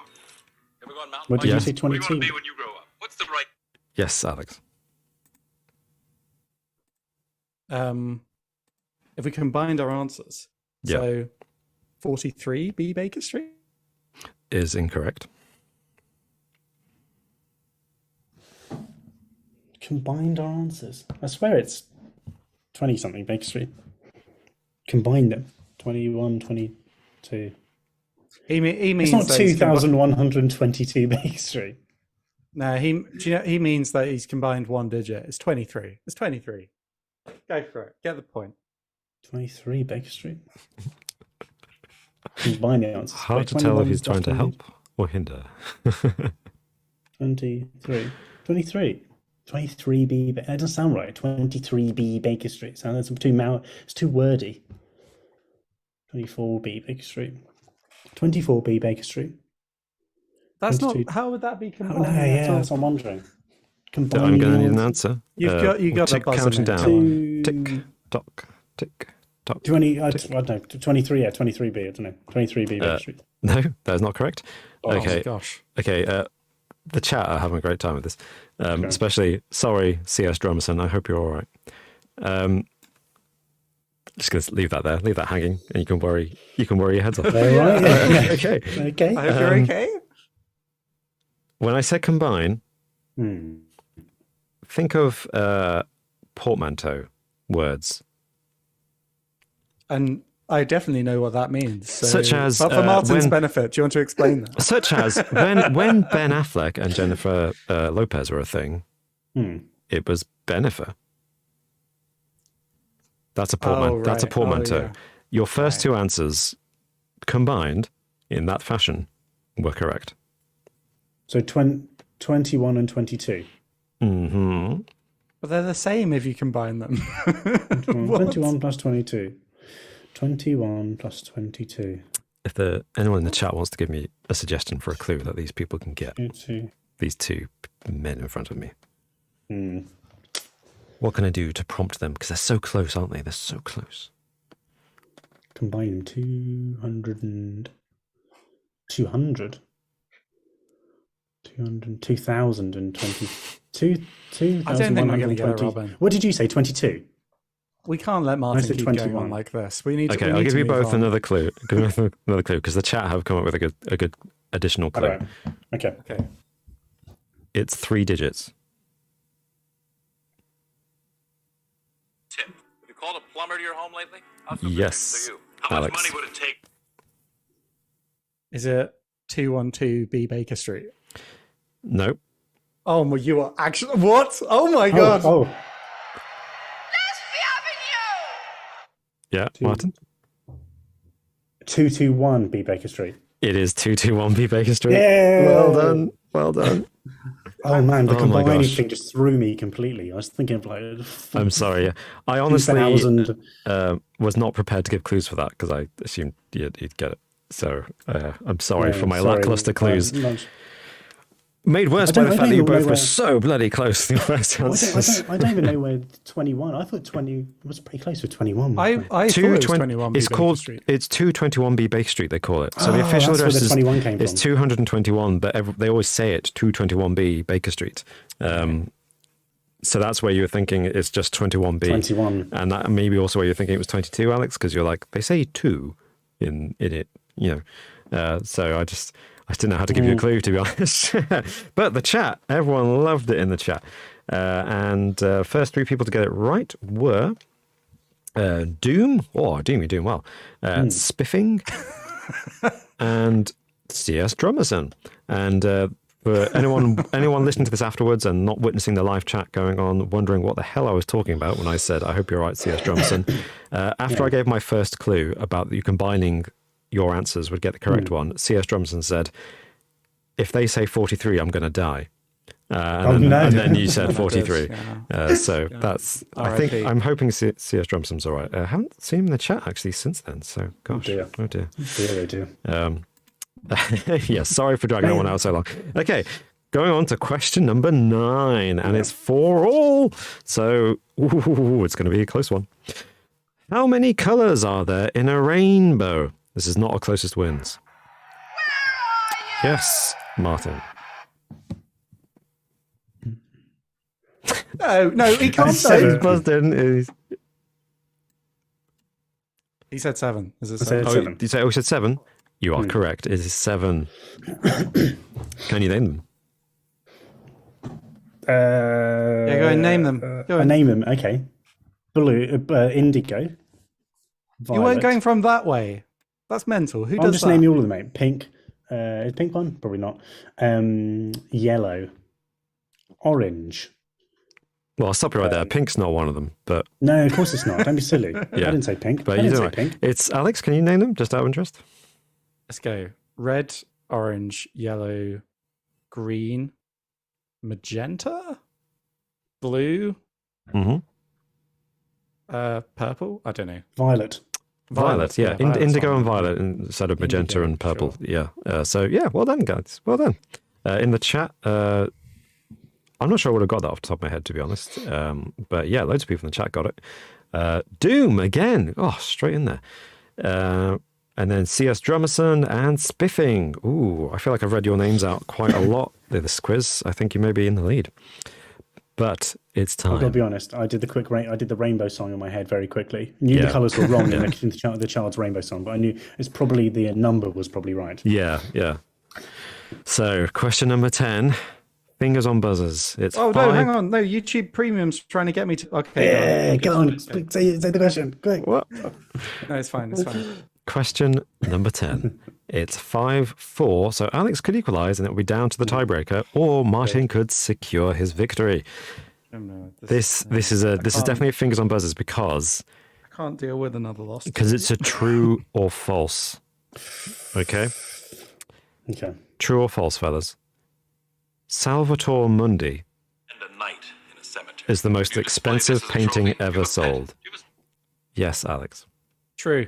Ever gone mountain What did biking? you say, What do you want to 22? be when you grow up? What's the right? Yes, Alex. If we combined our answers, Yeah. so 43B Baker Street. Is incorrect. Combined our answers. I swear it's 20 something Baker Street. Combine them. 21, 22. He means It's not that he's 2,122 Baker Street. No, he means that he's combined one digit. It's 23. It's 23. Go for it. Get the point. 23 Baker Street. Combine the answers. Hard to Wait, tell if 21 he's trying to plus help or hinder. 23. 23. 23B. That doesn't sound right. 23B Baker Street. Sounds it's too wordy. 24B Baker Street. 24B Baker Street. That's 22. not. How would that be Oh, combined? no, at yeah, all? that's what I'm wondering. I'm Combine going to need an the answer. You've got we'll a tick buzzer, counting mate. down. Two- Tick tock, tick tock. 20, I don't know, 23, yeah, 23B, I don't know. 23B Baker Street. No, that is not correct. Oh Okay, my gosh. okay. The chat are having a great time with this. Especially, sorry, C.S. Drummerson. I hope you're all right. Just going to leave that there, leave that hanging, and you can worry your heads off. All right, yeah. Okay. Okay. I hope you're okay. When I said combine, think of portmanteau words. And I definitely know what that means. So, Such as, but for Martin's when- benefit, do you want to explain that? Such as when Ben Affleck and Jennifer Lopez were a thing, it was Benifer. That's a That's a right. portmanteau. Oh, yeah. Your first two answers combined in that fashion were correct. So 21 and 22. Mm-hmm. But they're the same if you combine them. 21 plus 22. 21 plus 22. If anyone in the chat wants to give me a suggestion for a clue that these people can get, 22. these two men in front of me, Hmm. what can I do to prompt them? Because they're so close, aren't they? They're so close. Combine them. 200 and... 200? 200, 2020. I don't think we're gonna get it, Robin. What did you say? 22? We can't let Martin said keep going 21. on like this. We need. Okay, we I'll need give to you move both on. another clue. Give me another clue because the chat have come up with a good additional clue. All right. Okay. Okay. It's 3 digits. Tip. Have you called a plumber to your home lately? How's the Yes, business for you? How much Alex. money would it take? Is it 212B Baker Street? Nope. Oh my! You are actually what? Oh my god! Oh, Yeah, Martin? 221 B Baker Street. It is 221B Baker Street. Yeah. Well done. Well done. Oh man, the Oh my combining gosh. thing just threw me completely. I was thinking of like I'm sorry. I honestly 2000. was not prepared to give clues for that because I assumed you'd get it. So I'm sorry Yeah, for my sorry. lackluster clues. No, Made worse I by don't- the I fact that don't you even know both were where- so bloody close to your first I answers. don't even know where 21. I thought 20 was pretty close to 21. I thought it was 21B It's Baker called. Street. It's 221B Baker Street. They call it. So the Oh, official that's where address the 21 came is from. 221, but they always say it 221B Baker Street. So that's where you were thinking it's just 21B. 21. And that maybe also where you're thinking it was 22, Alex, because you're like they say 2 in it. So I didn't know how to give you a clue, to be honest. But the chat, everyone loved it in the chat. And first 3 people to get it right were Doom. Oh, Doom, you're doing well. Spiffing and C.S. Drummerson. And for anyone listening to this afterwards and not witnessing the live chat going on, wondering what the hell I was talking about when I said, I hope you're right, C.S. Drummerson. After I gave my first clue about you combining your answers would get the correct one, C.S. Drummerson said, if they say 43, I'm going to die. And then you said 43. So that's, I'm hoping C.S. Drumson's all right. I haven't seen him in the chat actually since then. So, gosh. Oh dear. They do. Yeah, sorry for dragging that one out so long. Okay, going on to question number 9, and it's 4-all. So, it's going to be a close one. How many colours are there in a rainbow? This is not our closest wins. Yes, Martin. No, he can't say. He's buzzed in. He said 7. Is it I said 7? 7. You said 7? You are correct. It is 7. Can you name them? Yeah, go and name them. Go I on. name them. Okay. Blue, indigo. Violet. You weren't going from that way. That's mental. Who I'm does just that? naming all of them, mate. Pink. Is pink one? Probably not. Yellow. Orange. Well, I'll stop you right there. Pink's not one of them, but No, of course it's not. Don't be silly. I didn't say pink. but I you didn't don't say know. pink. It's Alex. Can you name them just out of interest? Let's go. Red, orange, yellow, green, magenta, blue, Mm-hmm. purple. I don't know. Violet. Violet, yeah. Violet's Indigo on. and violet instead of magenta Indigo, and purple. sure. Yeah. So, yeah, well done, guys. Well done. In the chat, I'm not sure I would have got that off the top of my head, to be honest. But yeah, loads of people in the chat got it. Doom, again. Oh, straight in there. And then C.S. Drummerson and Spiffing. Ooh, I feel like I've read your names out quite a lot in this quiz. I think you may be in the lead. But it's time. I've got to be honest. I did the rainbow song in my head very quickly. Knew the colours were wrong in the child's rainbow song, but I knew it's probably the number was probably right. Yeah. So, question number 10. Fingers on buzzers. It's Oh, 5. no, hang on. No, YouTube Premium's trying to get me to... Okay. Yeah, go on. Say the question. Quick. What? No, it's fine. It's fine. Question number 10. It's 5-4. So Alex could equalise and it would be down to the tiebreaker, or Martin could secure his victory. No, This is definitely fingers on buzzers because I can't deal with another loss. it's a true or false. Okay? Okay. True or false, fellas? Salvatore Mundi And a night in a cemetery. is the most You display this expensive as a painting trophy. ever Give a pet. sold. Give us- Yes, Alex. True.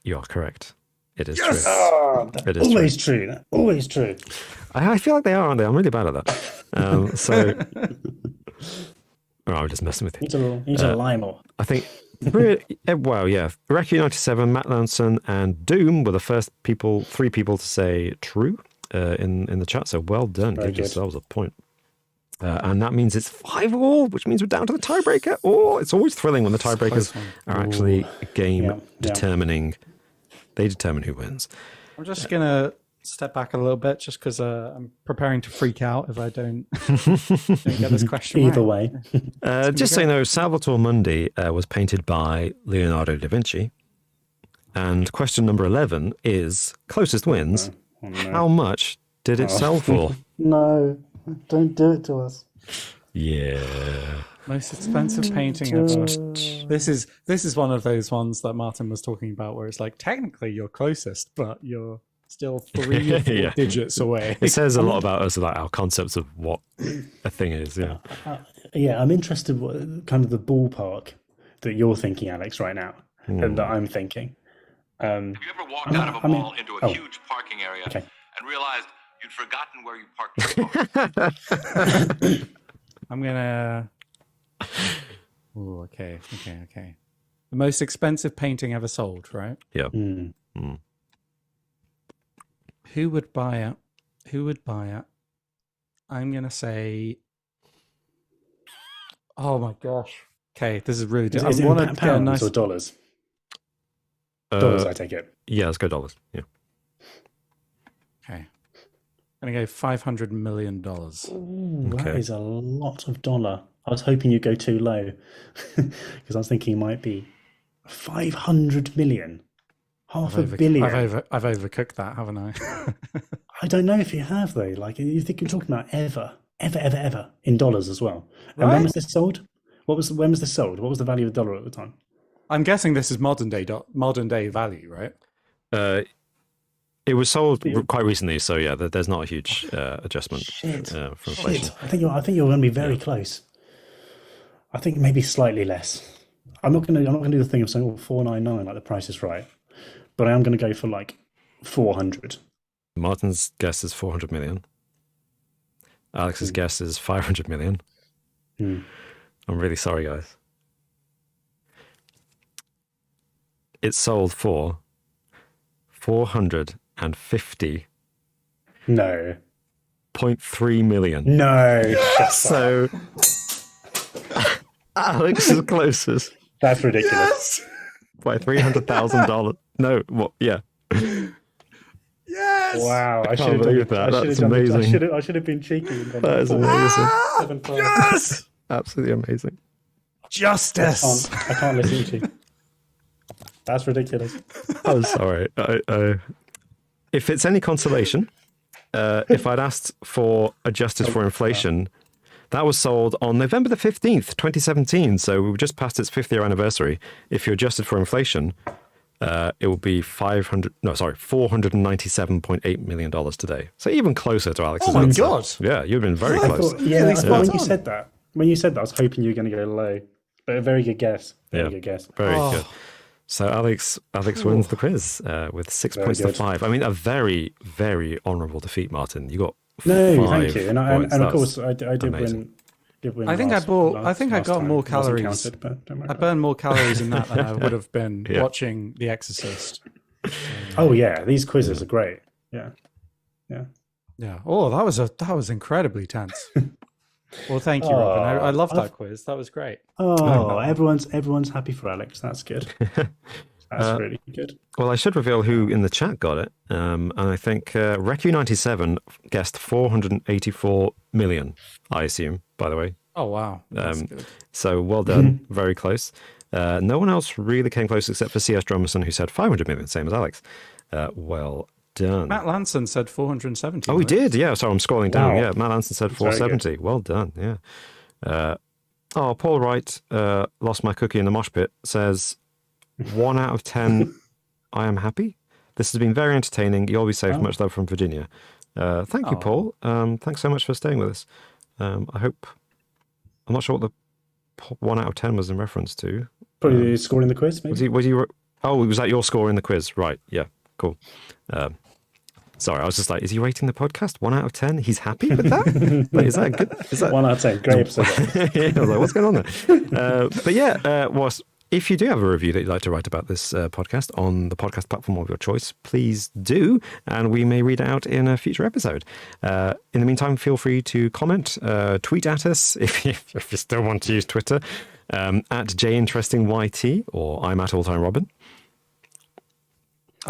You are correct. It is Yes! true. Oh, It is always true. Always true. I feel like they are, aren't they? I'm really bad at that. So, I'm just messing with you. He's a lie more. I think, well, yeah. Recce 97, Matt Lanson, and Doom were the first 3 people to say true in the chat. So well done. Very Give good. yourselves a point. And that means it's 5-all, which means we're down to the tiebreaker. Oh, it's always thrilling when the tiebreakers are actually a game determining. They determine who wins. I'm just going to step back a little bit just because I'm preparing to freak out if I don't get this question Either right. way. Just so you know, Salvatore Mundi was painted by Leonardo da Vinci. And question number 11 is closest wins. Oh, no. How much did it sell for? No, don't do it to us. Yeah. Most expensive painting ever. This is one of those ones that Martin was talking about where it's like, technically you're closest, but you're still 3 or 4 Yeah. digits away. It says a lot about us, like our concepts of what a thing is. Yeah. Yeah, I'm interested what kind of the ballpark that you're thinking, Alex, right now, and that I'm thinking. Have you ever walked out of a mall into a huge parking area and realized you'd forgotten where you parked your car? I'm gonna. Oh, okay. The most expensive painting ever sold, right? Yeah. Who would buy it? I'm gonna say. Oh my gosh. Okay, this is really. Is it I want in to get a pounds nice. or dollars? Dollars, I take it. Yeah, let's go dollars. Yeah. Okay. I'm going to go $500 million. Ooh, Okay. that is a lot of dollar. I was hoping you'd go too low because I was thinking it might be 500 million, half a billion. I've overcooked that, haven't I? I don't know if you have though. Like you think you're talking about ever in dollars as well. And when Right? was this sold? When was this sold? What was the value of the dollar at the time? I'm guessing this is modern day value, right? It was sold quite recently, so yeah, there's not a huge adjustment Shit. for inflation. Shit. I think you're going to be very close. I think maybe slightly less. I'm not going to do the thing of saying 499 like the Price is Right, but I am going to go for like 400. Martin's guess is 400 million. Alex's guess is 500 million. I'm really sorry, guys. It sold for 450.3 million. No. So Alex is closest That's ridiculous. by $300,000. No, what? Yeah. Yes! Wow. I can't believe that. That's amazing. I should have been cheeky. And gone That is amazing. 7-5. Yes! Absolutely amazing. Justice! I can't listen to you. That's ridiculous. I'm sorry. If it's any consolation, if I'd asked for adjusted for inflation, that was sold on November the 15th, 2017. So we just passed its 5th year anniversary. If you adjusted for inflation, it would be $497.8 million today. So even closer to Alex's Oh my answer. God. Yeah, you've been very close. Yeah, spot when on. you said that, I was hoping you were going to go low. But a very good guess. Very good guess. Very good. So Alex wins the quiz with 6 points to good. 5. I mean, a very, very honourable defeat, Martin. You got No, 5 thank you. And points. of That's course, I did amazing. win. I think I got last more time. It wasn't calories. counted, but don't worry I about burned more calories in that than I would have been Yeah. watching The Exorcist. it. Oh yeah, these quizzes are great. Yeah. Yeah. Oh, that was incredibly tense. Well, thank you, Robin. I loved that quiz. That was great. Oh, everyone's happy for Alex. That's good. That's really good. Well, I should reveal who in the chat got it. And I think Recu97 guessed 484 million, I assume, by the way. Oh, wow. That's good. So well done. Very close. No one else really came close except for C.S. Drummerson, who said 500 million, same as Alex. Well done. Matt Lanson said 470. Oh, he right? did. Yeah. Sorry, I'm scrolling down. Wow. Yeah. Matt Lanson said That's very 470. Well done. Yeah. Paul Wright, lost my cookie in the mosh pit, says 1 out of 10. I am happy. This has been very entertaining. You always safe. Much love from Virginia. Thank you, Paul. Thanks so much for staying with us. I hope. I'm not sure what the 1 out of 10 was in reference to. Probably scoring the quiz, maybe. Was that your score in the quiz? Right. Yeah. Cool. Sorry, I was just like, is he rating the podcast 1 out of 10? He's happy with that? Like, is that good? Is that 1 out of 10. Great episode. yeah, I was like, what's going on there? But yeah, if you do have a review that you'd like to write about this podcast on the podcast platform of your choice, please do, and we may read it out in a future episode. In the meantime, feel free to comment, tweet at us if you still want to use Twitter, at JInterestingYT, or I'm at Alltime Robin.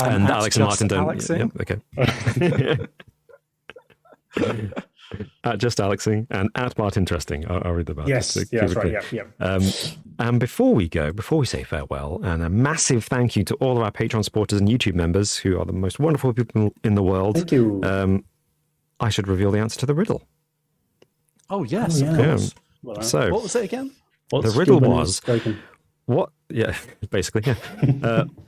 And Alex and Martin don't. Alexing. Okay. At just Alexing and at Martin Interesting. I'll read them out. Yes, just to yeah, keep that's it right. clear. Yeah. And before we say farewell, and a massive thank you to all of our Patreon supporters and YouTube members who are the most wonderful people in the world. Thank you. I should reveal the answer to the riddle. Oh, yes, Oh, yeah. of course. Well, So What was it again? what's the riddle good when was- it's broken? what? Yeah, basically, yeah.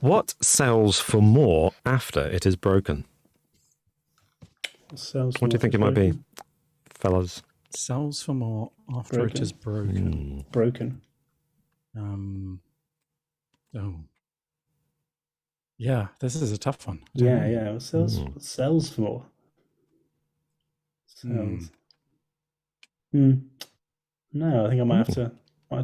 What sells for more after it is broken? What do you think it might be, fellas? Sells for more after Broken. it is broken. Broken. Oh. Yeah, this is a tough one. Yeah. What sells for more? Sells. No, I think I might have to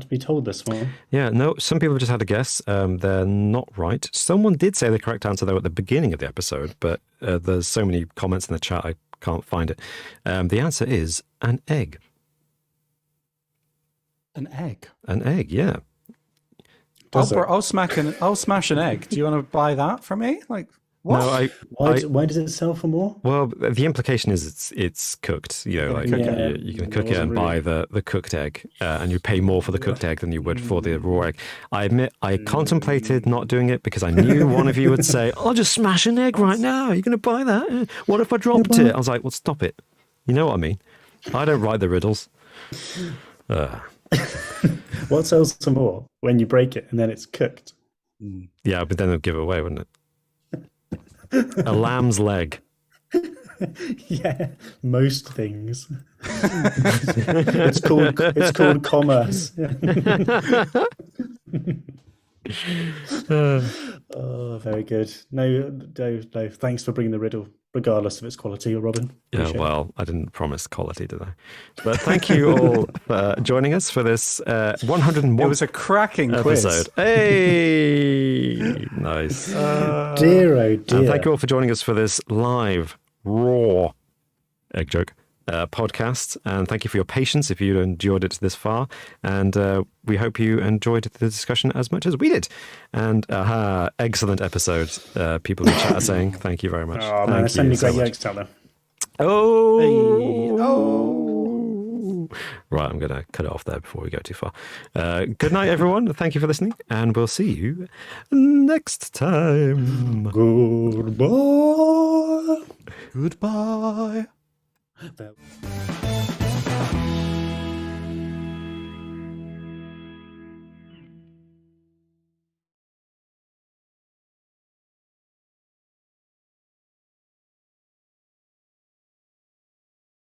be told this one. Yeah, no, some people have just had a guess. They're not right. Someone did say the correct answer, though, at the beginning of the episode, but there's so many comments in the chat, I can't find it. The answer is an egg. An egg. An egg, yeah. Does it? I'll smash an egg. Do you want to buy that from me? Like, What? No, Why does it sell for more? well, the implication is it's cooked. You know, like cook it. you can It cook it wasn't and buy the cooked egg, and you pay more for the cooked egg than you would for the raw egg. I admit, I contemplated not doing it because I knew one of you would say, "I'll just smash an egg right now. You're going to buy that? What if I dropped it?" I was like, "Well, stop it." You know what I mean? I don't write the riddles. What sells for more? When you break it and then it's cooked. Yeah, but then they'll give it away, wouldn't it? A lamb's leg. Yeah, most things. It's called commerce. Oh, very good. No. Thanks for bringing the riddle, regardless of its quality, Robin. Yeah, Appreciate it. well, I didn't promise quality, did I? But thank you all for joining us for this 101 It was a cracking episode. quiz. Hey, nice. Dear, oh And dear. thank you all for joining us for this live, raw egg joke podcast. And thank you for your patience if you enjoyed it this far. And we hope you enjoyed the discussion as much as we did. And excellent episode. People in the chat are saying thank you very much. Oh man, Thank there's so many you great much. yolks out there. Oh. Hey. Oh. Right, I'm going to cut it off there before we go too far. Good night, everyone. Thank you for listening, and we'll see you next time. Goodbye. Goodbye. Farewell.